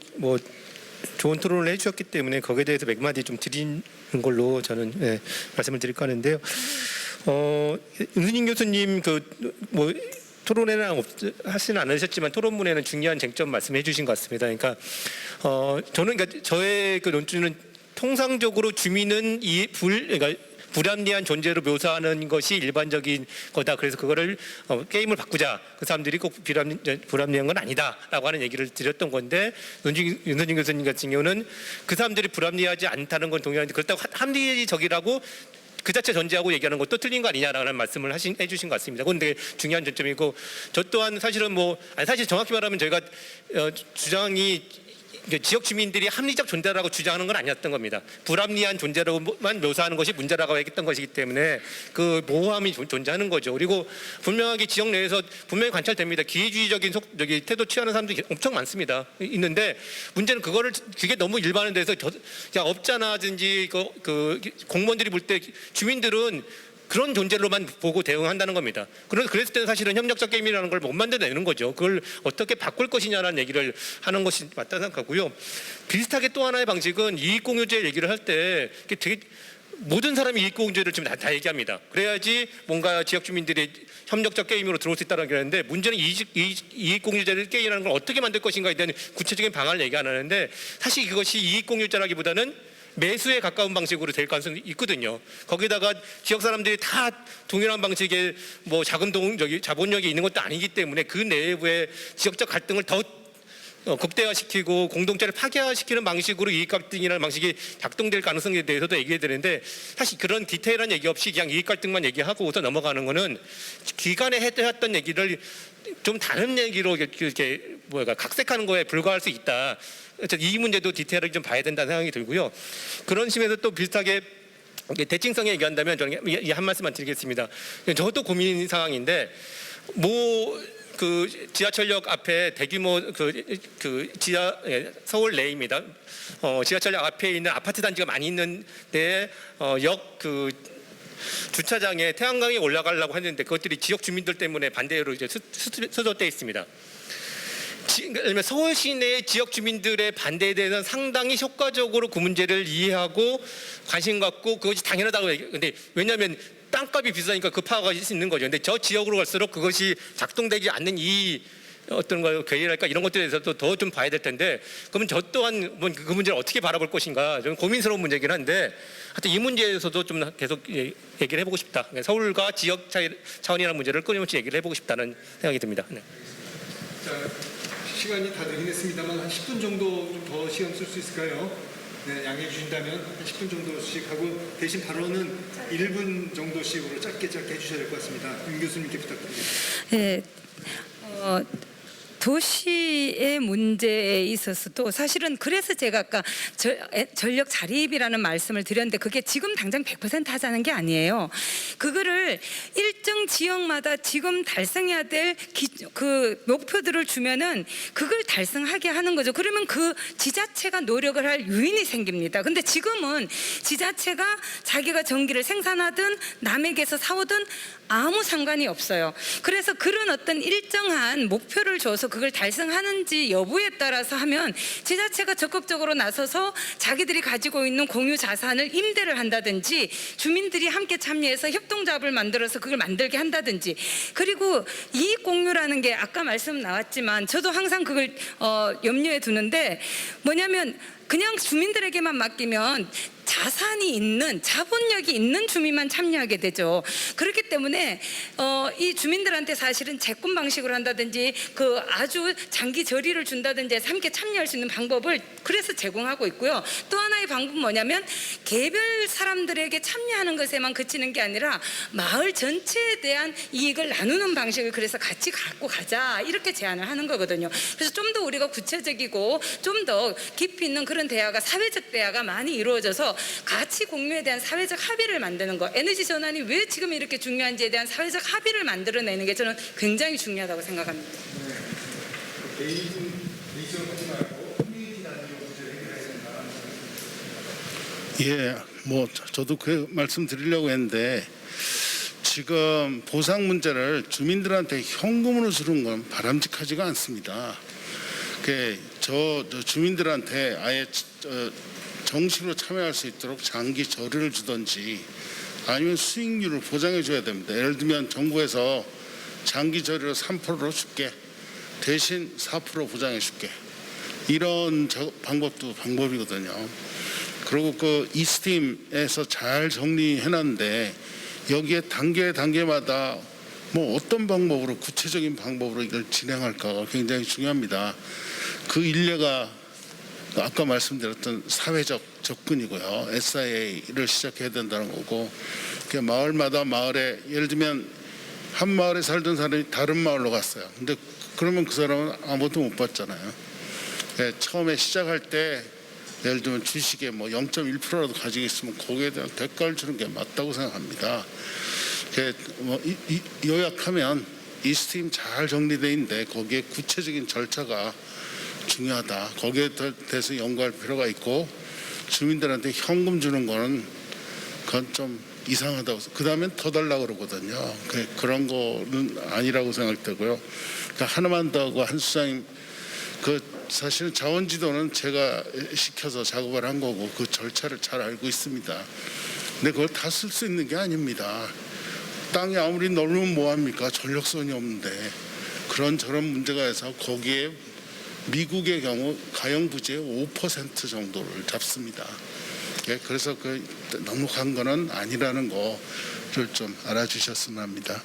E: 좋은 토론을 해주셨기 때문에 거기에 대해서 몇 마디 좀 드리는 걸로 저는 말씀을 드릴까 하는데요. 윤순진 교수님 토론회는 하시는 않으셨지만 토론문에는 중요한 쟁점 말씀해 주신 것 같습니다. 그러니까 저는 저의 그 논조는 통상적으로 주민은 그러니까 불합리한 존재로 묘사하는 것이 일반적인 거다. 그래서 그거를 게임을 바꾸자. 그 사람들이 꼭 불합리한 건 아니다라고 하는 얘기를 드렸던 건데 윤선진 교수님 같은 경우는 그 사람들이 불합리하지 않다는 건 동의하는데 그렇다고 합리적이라고 그 자체 전제하고 얘기하는 것도 틀린 거 아니냐라는 말씀을 해주신 것 같습니다. 그건 되게 중요한 관점이고 저 또한 사실은 사실 정확히 말하면 저희가 주장이 지역 주민들이 합리적 존재라고 주장하는 건 아니었던 겁니다. 불합리한 존재로만 묘사하는 것이 문제라고 했던 것이기 때문에 그 모호함이 존재하는 거죠. 그리고 분명하게 지역 내에서 분명히 관찰됩니다. 기회주의적인 태도 취하는 사람들이 엄청 많습니다. 있는데 문제는 그게 너무 일반화돼서 업자나든지 그 공무원들이 볼 때 주민들은 그런 존재로만 보고 대응한다는 겁니다. 그랬을 때는 사실은 협력적 게임이라는 걸 못 만들어내는 거죠. 그걸 어떻게 바꿀 것이냐라는 얘기를 하는 것이 맞다 생각하고요. 비슷하게 또 하나의 방식은 이익공유제 얘기를 할 때 되게 모든 사람이 이익공유제를 지금 다 얘기합니다. 그래야지 뭔가 지역 주민들이 협력적 게임으로 들어올 수 있다는 게 하는데 문제는 이익공유제를 게임이라는 걸 어떻게 만들 것인가에 대한 구체적인 방안을 얘기 안 하는데 사실 이것이 이익공유제라기보다는 매수에 가까운 방식으로 될 가능성이 있거든요. 거기다가 지역 사람들이 다 동일한 방식의 뭐 자본력이 있는 것도 아니기 때문에 그 내부의 지역적 갈등을 더 극대화시키고 공동체를 파괴화시키는 방식으로 이익 갈등이라는 방식이 작동될 가능성에 대해서도 얘기해야 되는데 사실 그런 디테일한 얘기 없이 그냥 이익 갈등만 얘기하고서 넘어가는 거는 기간에 했던 얘기를 좀 다른 얘기로 이렇게 각색하는 거에 불과할 수 있다. 이 문제도 디테일하게 좀 봐야 된다는 생각이 들고요. 그런 심에서 또 비슷하게 대칭성에 얘기한다면 저는 이 한 말씀만 드리겠습니다. 저도 고민 상황인데 그 지하철역 앞에 대규모 서울 내입니다. 지하철역 앞에 있는 아파트 단지가 많이 있는데 주차장에 태양광이 올라가려고 했는데 그것들이 지역 주민들 때문에 반대로 이제 수도돼 있습니다. 서울 시내 지역 주민들의 반대에 대해서는 상당히 효과적으로 그 문제를 이해하고 관심 갖고 그것이 당연하다고 얘기해요. 왜냐하면 땅값이 비싸니까 그 파악할 수 있는 거죠. 근데 저 지역으로 갈수록 그것이 작동되지 않는 어떤 걸 괴리랄까 이런 것들에 대해서도 더 좀 봐야 될 텐데 그러면 저 또한 그 문제를 어떻게 바라볼 것인가 좀 고민스러운 문제긴 한데 하여튼 이 문제에서도 좀 계속 얘기를 해보고 싶다. 서울과 지역 차원이라는 문제를 끊임없이 얘기를 해보고 싶다는 생각이 듭니다. 네.
D: 자, 시간이 다 되긴 했습니다만 한 10분 정도 좀 더 시간 쓸 수 있을까요? 네, 양해해 주신다면 한 10분 정도씩 하고 대신 발언은 1분 정도씩으로 짧게 해주셔야 될 것 같습니다. 윤 교수님께 부탁드립니다.
J: 네. 도시의 문제에 있어서도 사실은 그래서 제가 아까 전력 자립이라는 말씀을 드렸는데 그게 지금 당장 100% 하자는 게 아니에요. 그거를 일정 지역마다 지금 달성해야 될 그 목표들을 주면은 그걸 달성하게 하는 거죠. 그러면 그 지자체가 노력을 할 요인이 생깁니다. 근데 지금은 지자체가 자기가 전기를 생산하든 남에게서 사오든 아무 상관이 없어요. 그래서 그런 어떤 일정한 목표를 줘서 그걸 달성하는지 여부에 따라서 하면 지자체가 적극적으로 나서서 자기들이 가지고 있는 공유 자산을 임대를 한다든지 주민들이 함께 참여해서 협동조합을 만들어서 그걸 만들게 한다든지 그리고 이익 공유라는 게 아까 말씀 나왔지만 저도 항상 그걸 염려에 두는데 뭐냐면 그냥 주민들에게만 맡기면 자산이 있는 자본력이 있는 주민만 참여하게 되죠. 그렇기 때문에 이 주민들한테 사실은 채권 방식으로 한다든지 그 아주 장기 저리를 준다든지 해서 함께 참여할 수 있는 방법을 그래서 제공하고 있고요. 또 하나의 방법은 뭐냐면 개별 사람들에게 참여하는 것에만 그치는 게 아니라 마을 전체에 대한 이익을 나누는 방식을 그래서 같이 갖고 가자 이렇게 제안을 하는 거거든요. 그래서 좀 더 우리가 구체적이고 좀 더 깊이 있는 그런 대화가 사회적 대화가 많이 이루어져서 가치 공유에 대한 사회적 합의를 만드는 거 에너지 전환이 왜 지금 이렇게 중요한지에 대한 사회적 합의를 만들어내는 게 저는 굉장히 중요하다고 생각합니다.
H: 예, 뭐 저도 그 말씀 드리려고 했는데 지금 보상 문제를 주민들한테 현금으로 주는 건 바람직하지가 않습니다. 저 주민들한테 아예 정식으로 참여할 수 있도록 장기 저리를 주든지 아니면 수익률을 보장해 줘야 됩니다. 예를 들면 정부에서 장기 저리로 3%로 줄게 대신 4% 보장해 줄게 이런 방법도 방법이거든요. 그리고 그 이스팀에서 잘 정리해 놨는데 여기에 단계마다 뭐 어떤 방법으로 구체적인 방법으로 이걸 진행할까가 굉장히 중요합니다. 그 일례가 아까 말씀드렸던 사회적 접근이고요. SIA를 시작해야 된다는 거고 마을마다 마을에 예를 들면 한 마을에 살던 사람이 다른 마을로 갔어요. 근데 그러면 그 사람은 아무것도 못 받잖아요. 처음에 시작할 때 예를 들면 주식에 뭐 0.1%라도 가지고 있으면 거기에 대한 대가를 주는 게 맞다고 생각합니다. 뭐 요약하면 이스팀 잘 정리되어 있는데 거기에 구체적인 절차가 중요하다. 거기에 대해서 연구할 필요가 있고 주민들한테 현금 주는 거는 그건 좀 이상하다고. 그 다음엔 더 달라고 그러거든요. 그런 거는 아니라고 생각되고요. 그러니까 하나만 더 하고 한 수장님, 사실 자원지도는 제가 시켜서 작업을 한 거고 그 절차를 잘 알고 있습니다. 근데 그걸 다 쓸 수 있는 게 아닙니다. 땅이 아무리 넓으면 뭐합니까? 전력선이 없는데 그런 저런 문제가 있어서 거기에 미국의 경우 가용부지의 5% 정도를 잡습니다. 그래서 너무 간 거는 아니라는 거를 좀 알아주셨으면 합니다.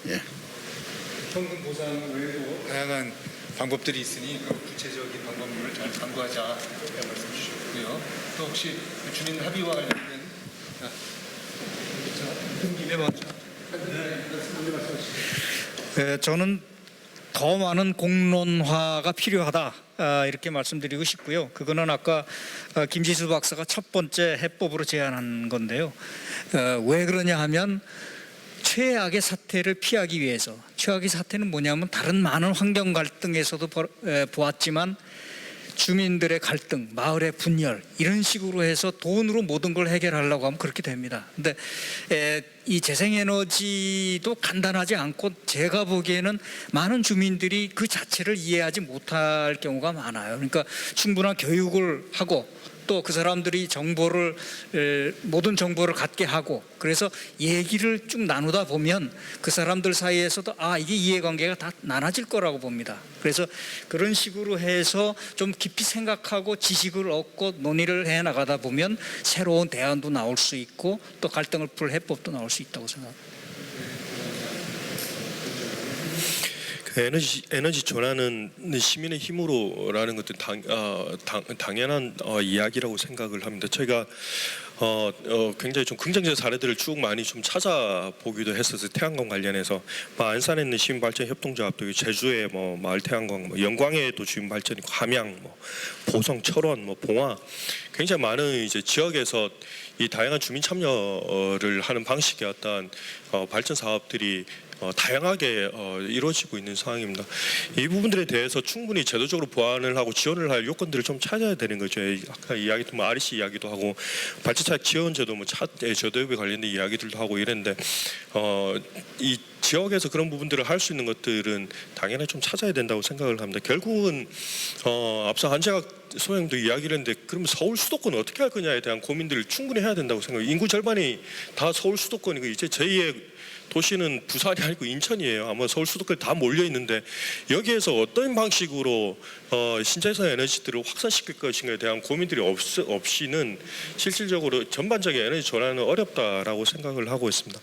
D: 현금 보상 외에도 다양한 방법들이 있으니 그 구체적인 방법론을 잘 참고하자 이렇게 말씀 주셨고요. 또 혹시 주민 합의와 관련된 김에 먼저.
I: 저는 더 많은 공론화가 필요하다 이렇게 말씀드리고 싶고요. 그거는 아까 김지수 박사가 첫 번째 해법으로 제안한 건데요. 왜 그러냐 하면 최악의 사태를 피하기 위해서, 최악의 사태는 뭐냐면 다른 많은 환경 갈등에서도 보았지만 주민들의 갈등, 마을의 분열 이런 식으로 해서 돈으로 모든 걸 해결하려고 하면 그렇게 됩니다. 근데 이 재생에너지도 간단하지 않고 제가 보기에는 많은 주민들이 그 자체를 이해하지 못할 경우가 많아요. 그러니까 충분한 교육을 하고 또 그 사람들이 모든 정보를 갖게 하고 그래서 얘기를 쭉 나누다 보면 그 사람들 사이에서도 이게 이해관계가 다 나눠질 거라고 봅니다. 그래서 그런 식으로 해서 좀 깊이 생각하고 지식을 얻고 논의를 해 나가다 보면 새로운 대안도 나올 수 있고 또 갈등을 풀 해법도 나올 수 있다고 생각합니다.
G: 에너지 전환은 시민의 힘으로라는 것도 당연한 이야기라고 생각을 합니다. 저희가 굉장히 좀 긍정적 사례들을 쭉 많이 좀 찾아보기도 했어서 태양광 관련해서 안산에 있는 시민발전협동조합도 제주의 마을 태양광, 영광에도 주민발전 있고 함양, 보성, 철원, 봉화 굉장히 많은 이제 지역에서 이 다양한 주민 참여를 하는 방식의 어떤 발전 사업들이 다양하게 이루어지고 있는 상황입니다. 이 부분들에 대해서 충분히 제도적으로 보완을 하고 지원을 할 요건들을 좀 찾아야 되는 거죠. 아까 이야기도 REC 이야기도 하고 발전차익 지원제도 제도협에 관련된 이야기들도 하고 이랬는데 이 지역에서 그런 부분들을 할 수 있는 것들은 당연히 좀 찾아야 된다고 생각을 합니다. 결국은 앞서 한재학 소장님도 이야기를 했는데 그러면 서울 수도권은 어떻게 할 거냐에 대한 고민들을 충분히 해야 된다고 생각해요. 인구 절반이 다 서울 수도권이고 이제 저희의 도시는 부산이 아니고 인천이에요. 아마 서울 수도권에 다 몰려 있는데 여기에서 어떤 방식으로 신재생 에너지들을 확산시킬 것인가에 대한 고민들이 없이는 실질적으로 전반적인 에너지 전환은 어렵다라고 생각을 하고 있습니다.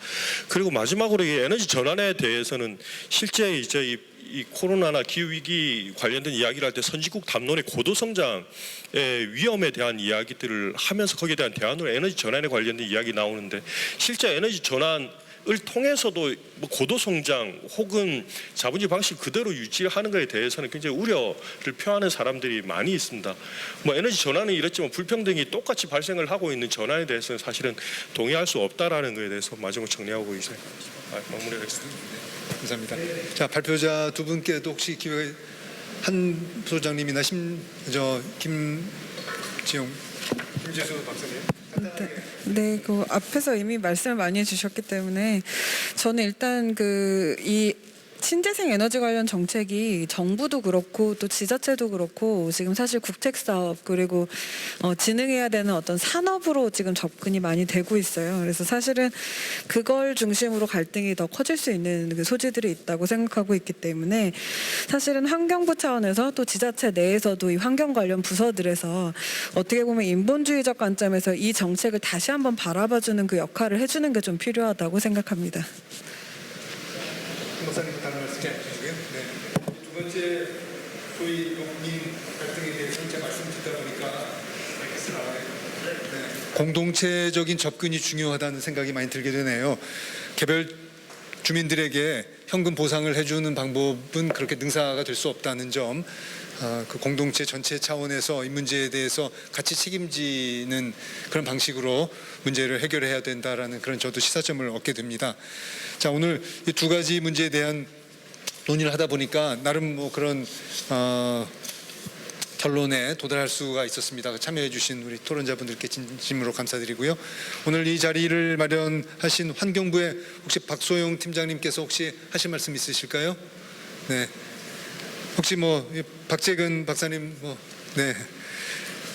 G: 그리고 마지막으로 이 에너지 전환에 대해서는 실제 이제 이 코로나나 기후 위기 관련된 이야기를 할 때 선진국 담론의 고도 성장의 위험에 대한 이야기들을 하면서 거기에 대한 대안으로 에너지 전환에 관련된 이야기 나오는데 실제 에너지 전환 을 통해서도 고도 성장 혹은 자본주의 방식 그대로 유지하는 것에 대해서는 굉장히 우려를 표하는 사람들이 많이 있습니다. 에너지 전환은 이랬지만 불평등이 똑같이 발생을 하고 있는 전환에 대해서는 사실은 동의할 수 없다라는 것에 대해서 마지막으로 정리하고 이제 마무리하겠습니다.
D: 감사합니다. 자, 발표자 두 분께도 혹시 기회 한 소장님이나 김지수 박사님.
F: 네, 그 앞에서 이미 말씀을 많이 해주셨기 때문에 저는 일단 이 신재생 에너지 관련 정책이 정부도 그렇고 또 지자체도 그렇고 지금 사실 국책 사업 그리고 진행해야 되는 어떤 산업으로 지금 접근이 많이 되고 있어요. 그래서 사실은 그걸 중심으로 갈등이 더 커질 수 있는 그 소지들이 있다고 생각하고 있기 때문에 사실은 환경부 차원에서 또 지자체 내에서도 이 환경 관련 부서들에서 어떻게 보면 인본주의적 관점에서 이 정책을 다시 한번 바라봐주는 그 역할을 해주는 게 좀 필요하다고 생각합니다.
D: 박사님 다른 말씀 해주시고요. 네. 두 번째 소위 농민 갈등에 대해서 제가 말씀 듣다 보니까 공동체적인 접근이 중요하다는 생각이 많이 들게 되네요. 개별 주민들에게 현금 보상을 해주는 방법은 그렇게 능사가 될 수 없다는 점 그 공동체 전체 차원에서 이 문제에 대해서 같이 책임지는 그런 방식으로 문제를 해결해야 된다라는 그런 저도 시사점을 얻게 됩니다. 자, 오늘 이 두 가지 문제에 대한 논의를 하다 보니까 나름 뭐 그런 결론에 도달할 수가 있었습니다. 참여해 주신 우리 토론자분들께 진심으로 감사드리고요. 오늘 이 자리를 마련하신 환경부의 혹시 박소영 팀장님께서 혹시 하실 말씀 있으실까요? 네. 혹시 뭐 박재근 박사님 뭐 네.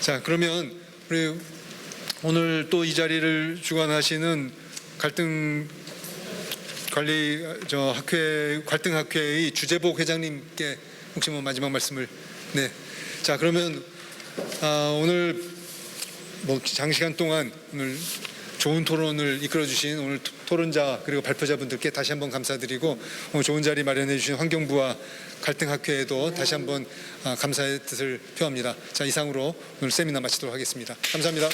D: 자, 그러면 우리 오늘 또 이 자리를 주관하시는 갈등 관리 학회 갈등 학회의 주재복 회장님께 혹시 뭐 마지막 말씀을 네. 자, 그러면 오늘 뭐 장시간 동안 오늘 좋은 토론을 이끌어 주신 오늘 토론자 그리고 발표자분들께 다시 한번 감사드리고 오늘 좋은 자리 마련해 주신 환경부와 갈등학회에도 다시 한번 감사의 뜻을 표합니다. 자, 이상으로 오늘 세미나 마치도록 하겠습니다. 감사합니다.